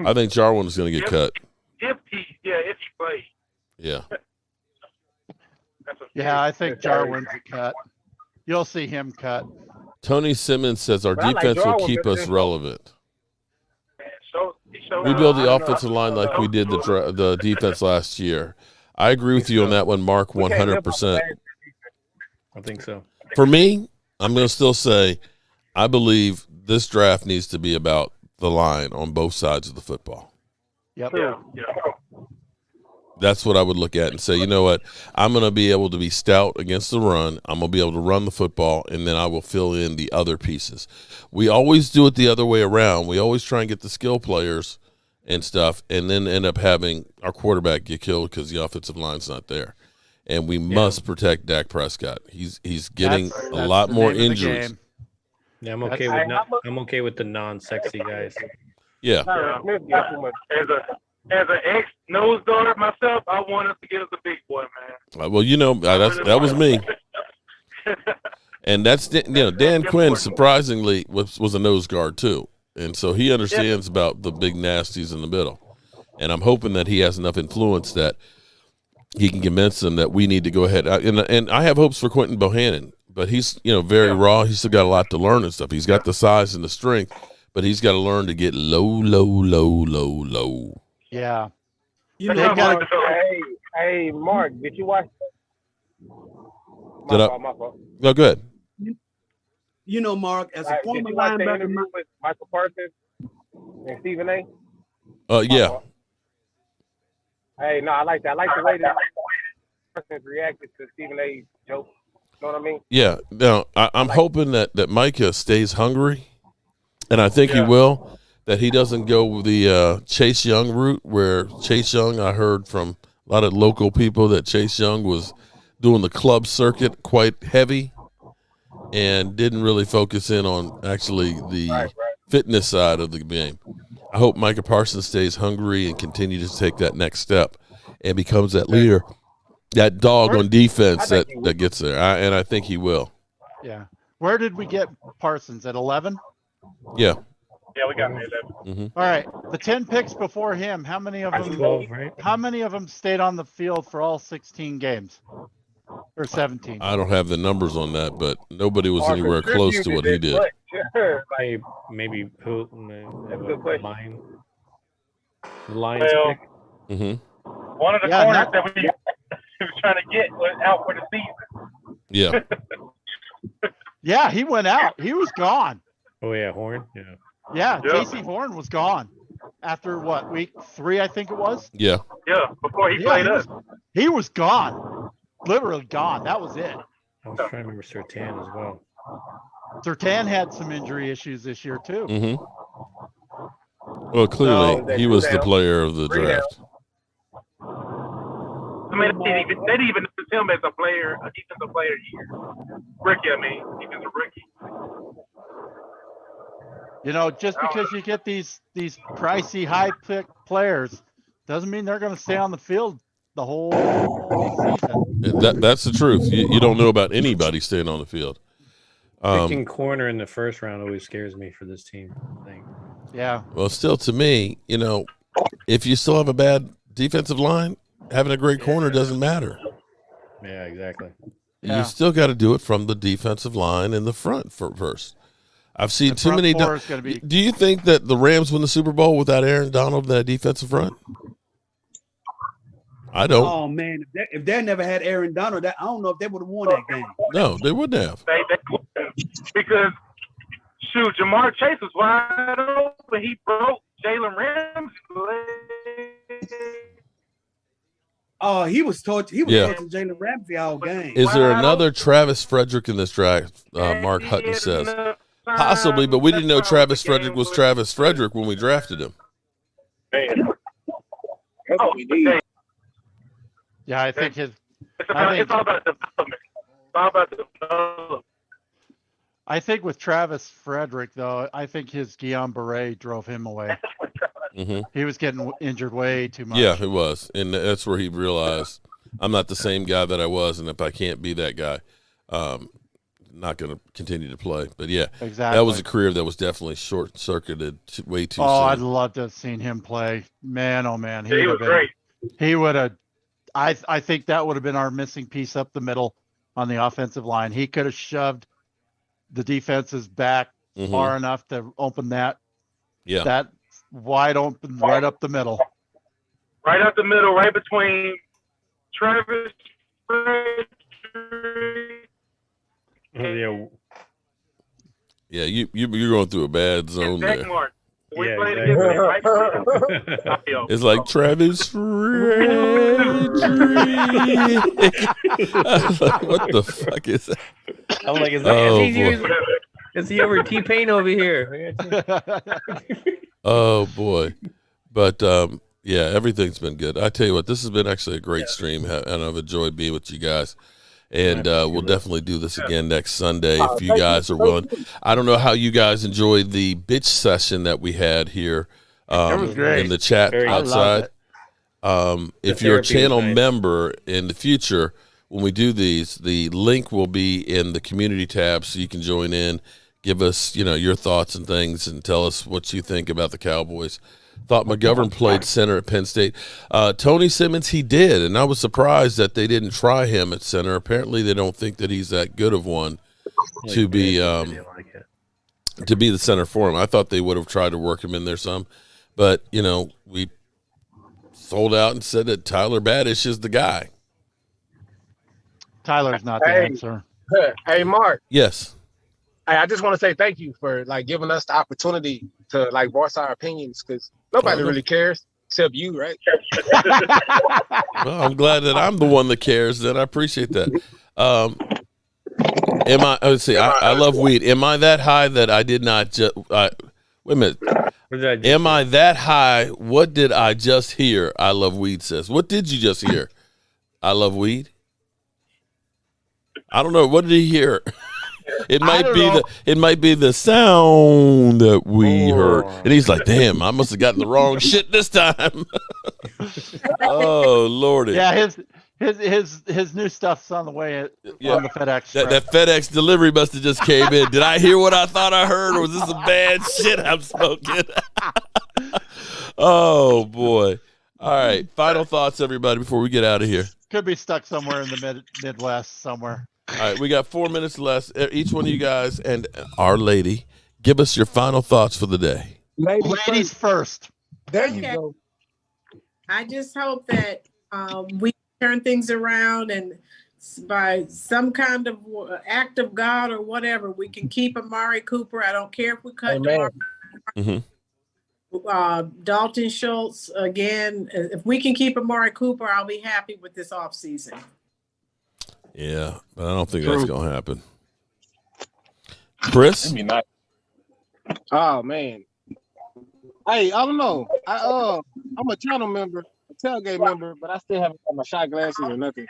A: I think Jarwin is going to get cut.
C: If he plays.
A: Yeah.
E: Yeah, I think Jarwin's a cut. You'll see him cut.
A: Tony Simmons says our defense will keep us relevant. We build the offensive line like we did the defense last year. I agree with you on that one, Mark, 100%.
F: I think so.
A: For me, I'm going to still say I believe this draft needs to be about the line on both sides of the football.
E: Yep.
C: Yeah.
A: That's what I would look at and say, you know what? I'm going to be able to be stout against the run. I'm going to be able to run the football, and then I will fill in the other pieces. We always do it the other way around. We always try and get the skill players and stuff, and then end up having our quarterback get killed because the offensive line's not there. And we must protect Dak Prescott. He's getting a lot more injuries.
F: Yeah, I'm okay with the non-sexy guys.
A: Yeah.
C: As an ex-nose guard myself, I want us to get us a big boy, man.
A: Well, that was me. And that's Dan Quinn surprisingly was a nose guard too, and so he understands about the big nasties in the middle. And I'm hoping that he has enough influence that he can convince them that we need to go ahead. And I have hopes for Quentin Bohannon, but he's very raw. He's still got a lot to learn and stuff. He's got the size and the strength, but he's got to learn to get low.
E: Yeah.
S: Hey, Mark, did you watch?
A: My fault. No, good.
D: You know, Mark, as a former linebacker,
S: with Michael Parsons and Stephen A.
A: Yeah.
S: Hey, no, I like that. I like the way that Parsons reacted to Stephen A's joke. You know what I mean?
A: Yeah. Now, I'm hoping that Micah stays hungry, and I think he will. That he doesn't go the Chase Young route, where Chase Young, I heard from a lot of local people that Chase Young was doing the club circuit quite heavy and didn't really focus in on actually the fitness side of the game. I hope Micah Parsons stays hungry and continues to take that next step and becomes that leader, that dog on defense that gets there. And I think he will.
E: Yeah. Where did we get Parsons? At 11?
A: Yeah.
C: Yeah, we got him at 11.
E: All right, the 10 picks before him. How many of them?
F: 12, right?
E: How many of them stayed on the field for all 16 games, or 17?
A: I don't have the numbers on that, but nobody was anywhere close to what he did.
F: Maybe who?
S: That's a good question.
F: The Lions pick.
A: Mm-hmm.
C: One of the corners that we was trying to get was out for the season.
A: Yeah.
E: Yeah, he went out. He was gone.
F: Oh yeah, Horn. Yeah.
E: Yeah, Casey Horn was gone after what, week 3, I think it was.
A: Yeah.
C: Yeah, before he played us.
E: He was gone, literally gone. That was it.
F: I was trying to remember Surtain as well.
E: Surtain had some injury issues this year too.
A: Mm-hmm. Well, clearly he was the player of the draft.
C: I mean, they didn't even use him as a player, a defensive player here. Rookie, I mean, defensive rookie.
E: Just because you get these pricey, high-pick players doesn't mean they're going to stay on the field the whole season.
A: That's the truth. You don't know about anybody staying on the field.
F: Picking corner in the first round always scares me for this team. I think.
E: Yeah.
A: Well, still, to me, if you still have a bad defensive line, having a great corner doesn't matter.
F: Yeah, exactly.
A: You still got to do it from the defensive line in the front first. I've seen too many. Do you think that the Rams win the Super Bowl without Aaron Donald in that defensive front? I don't.
D: Oh man, if they never had Aaron Donald, I don't know if they would have won that game.
A: No, they wouldn't have.
C: Because shoot, Jamar Chase was wide open. He broke Jalen Ramsey's leg.
D: Oh, he was torturing. He was torturing Jalen Ramsey all game.
A: Is there another Travis Frederick in this draft? Mark Hutton says possibly, but we didn't know Travis Frederick was Travis Frederick when we drafted him.
E: Yeah, I think his.
C: It's all about development. It's all about development.
E: I think with Travis Frederick, though, I think his Guillain-Barré drove him away. He was getting injured way too much.
A: Yeah, he was, and that's where he realized I'm not the same guy that I was, and if I can't be that guy, not going to continue to play. But yeah,
E: exactly.
A: That was a career that was definitely short-circuited way too soon.
E: I'd love to have seen him play. Man, oh man,
C: he was great.
E: He would have. I think that would have been our missing piece up the middle on the offensive line. He could have shoved the defenses back far enough to open that wide open right up the middle.
C: Right up the middle, right between Travis Frederick.
A: Yeah, you're going through a bad zone there. It's like Travis Frederick. What the fuck is that?
F: I'm like, is he over T-Pain over here?
A: Oh boy, but yeah, everything's been good. I tell you what, this has been actually a great stream, and I've enjoyed being with you guys. And we'll definitely do this again next Sunday if you guys are willing. I don't know how you guys enjoyed the bitch session that we had here in the chat outside. If you're a channel member in the future, when we do these, the link will be in the community tab so you can join in, give us your thoughts and things, and tell us what you think about the Cowboys. Thought McGovern played center at Penn State. Tony Simmons, he did, and I was surprised that they didn't try him at center. Apparently, they don't think that he's that good of one to be the center for him. I thought they would have tried to work him in there some, but we sold out and said that Tyler Badish is the guy.
E: Tyler's not the answer.
T: Hey, Mark.
A: Yes.
T: Hey, I just want to say thank you for giving us the opportunity to voice our opinions, because nobody really cares except you, right?
A: Well, I'm glad that I'm the one that cares. Then I appreciate that. Let's see. I love weed. Am I that high that I did not just? Wait a minute. Am I that high? What did I just hear? I love weed says. What did you just hear? I love weed. I don't know. What did he hear? It might be the sound that we heard. And he's like, damn, I must have gotten the wrong shit this time. Oh, Lordy.
E: Yeah, his new stuff's on the way on the FedEx.
A: That FedEx delivery must have just came in. Did I hear what I thought I heard, or was this some bad shit I'm smoking? Oh, boy. All right. Final thoughts, everybody, before we get out of here.
E: Could be stuck somewhere in the Midwest somewhere.
A: All right, we got 4 minutes left. Each one of you guys and our lady, give us your final thoughts for the day.
E: Ladies first.
T: There you go.
I: I just hope that we turn things around, and by some kind of act of God or whatever, we can keep Amari Cooper. I don't care if we cut Dalton Schultz again. If we can keep Amari Cooper, I'll be happy with this offseason.
A: Yeah, but I don't think that's going to happen. Chris?
T: Oh, man. Hey, I don't know. I'm a channel member, a tailgate member, but I still haven't got my shot glasses or nothing.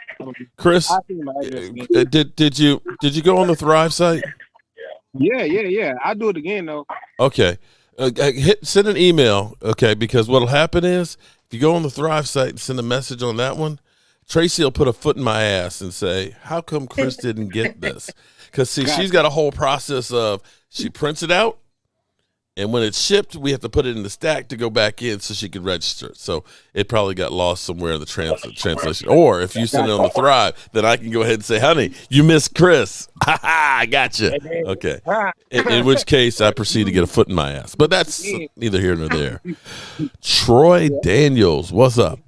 A: Chris, did you go on the Thrive site?
T: Yeah. I'll do it again though.
A: Okay. Send an email, okay, because what'll happen is if you go on the Thrive site and send a message on that one, Tracy will put a foot in my ass and say, how come Chris didn't get this? Because, see, she's got a whole process of she prints it out, and when it's shipped, we have to put it in the stack to go back in so she can register it. So it probably got lost somewhere in the translation. Or if you send it on the Thrive, then I can go ahead and say, honey, you missed Chris. Ha ha, I got you. Okay. In which case, I proceed to get a foot in my ass. But that's neither here nor there. Troy Daniels, what's up?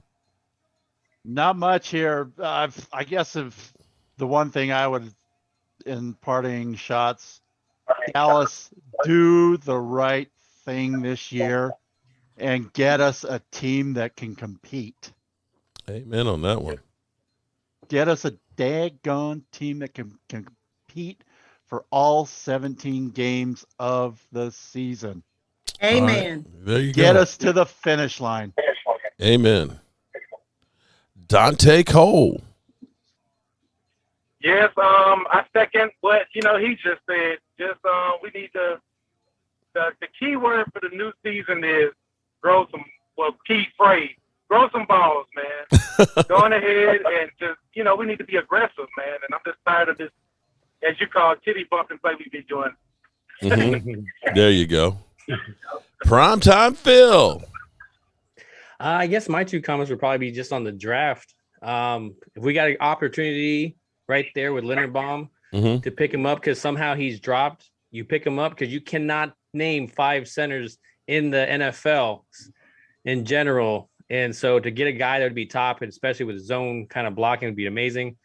E: Not much here. I guess if the one thing I would, in parting shots, Dallas, do the right thing this year and get us a team that can compete.
A: Amen on that one.
E: Get us a daggone team that can compete for all 17 games of the season.
I: Amen.
A: Right. There you
E: Get
A: go.
E: us to the finish line.
A: Amen. Dante Cole.
C: Yes, I second what he just said. We need the key word for the new season is grow some key phrase. Grow some balls, man. Going ahead and just we need to be aggressive, man. And I'm just tired of this, as you call it, titty bumping play we be doing.
A: There you go. Primetime Phil.
F: I guess my two comments would probably be just on the draft. If we got an opportunity right there with Leonard Baum to pick him up because somehow he's dropped, you pick him up because you cannot name 5 centers in the NFL in general. And so to get a guy that would be top, and especially with zone kind of blocking, would be amazing.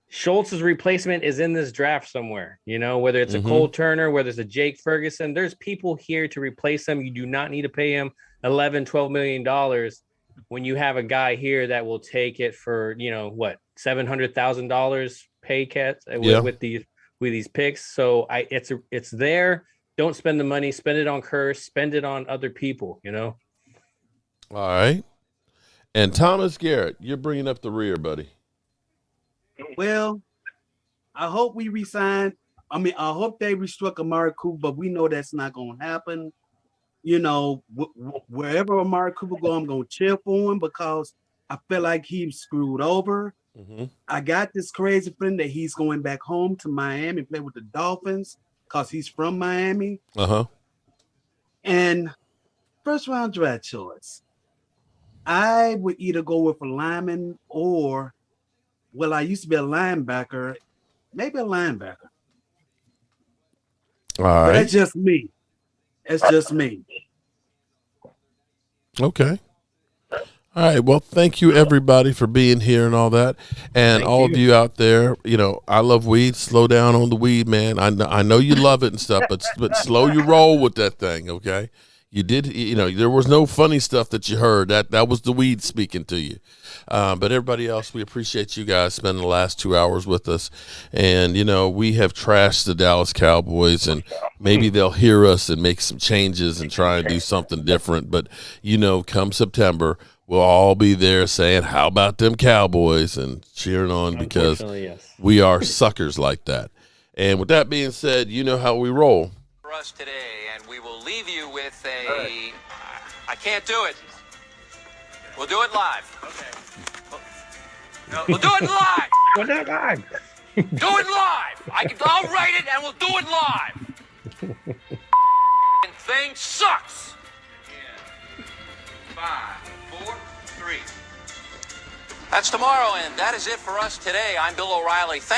F: Schultz's replacement is in this draft somewhere, whether it's a Cole Turner, whether it's a Jake Ferguson, there's people here to replace him. You do not need to pay him $11-12 million when you have a guy here that will take it for, $700,000 pay cuts with these picks. So it's there. Don't spend the money, spend it on Curse, spend it on other people, All
A: right. And Thomas Garrett, you're bringing up the rear, buddy.
D: Well, I hope we resign. I hope they restruck Amari Cooper, but we know that's not going to happen. Wherever Amari Cooper go, I'm going to cheer for him because I feel like he's screwed over. I got this crazy feeling that he's going back home to Miami, play with the Dolphins because he's from Miami. And first round draft choice, I would either go with a lineman or, I used to be a linebacker, maybe a linebacker.
A: All right.
D: But that's just me. It's just me.
A: Okay. All right. Well, thank you, everybody, for being here and all that. And all of you out there, I love weed. Slow down on the weed, man. I know you love it and stuff, but slow your roll with that thing, okay? You did, there was no funny stuff that you heard. That was the weed speaking to you. But everybody else, we appreciate you guys spending the last 2 hours with us. And, we have trashed the Dallas Cowboys, and maybe they'll hear us and make some changes and try and do something different. But, come September, we'll all be there saying, how about them Cowboys, and cheering on because we are suckers like that. And with that being said, you know how we roll.
U: For us today, and we will leave you with I can't do it. We'll do it live. Okay. We'll do it live.
F: We'll do it live.
U: Do it live. I'll write it and we'll do it live. And thing sucks. 5, 4, 3. That's tomorrow, and that is it for us today. I'm Bill O'Reilly.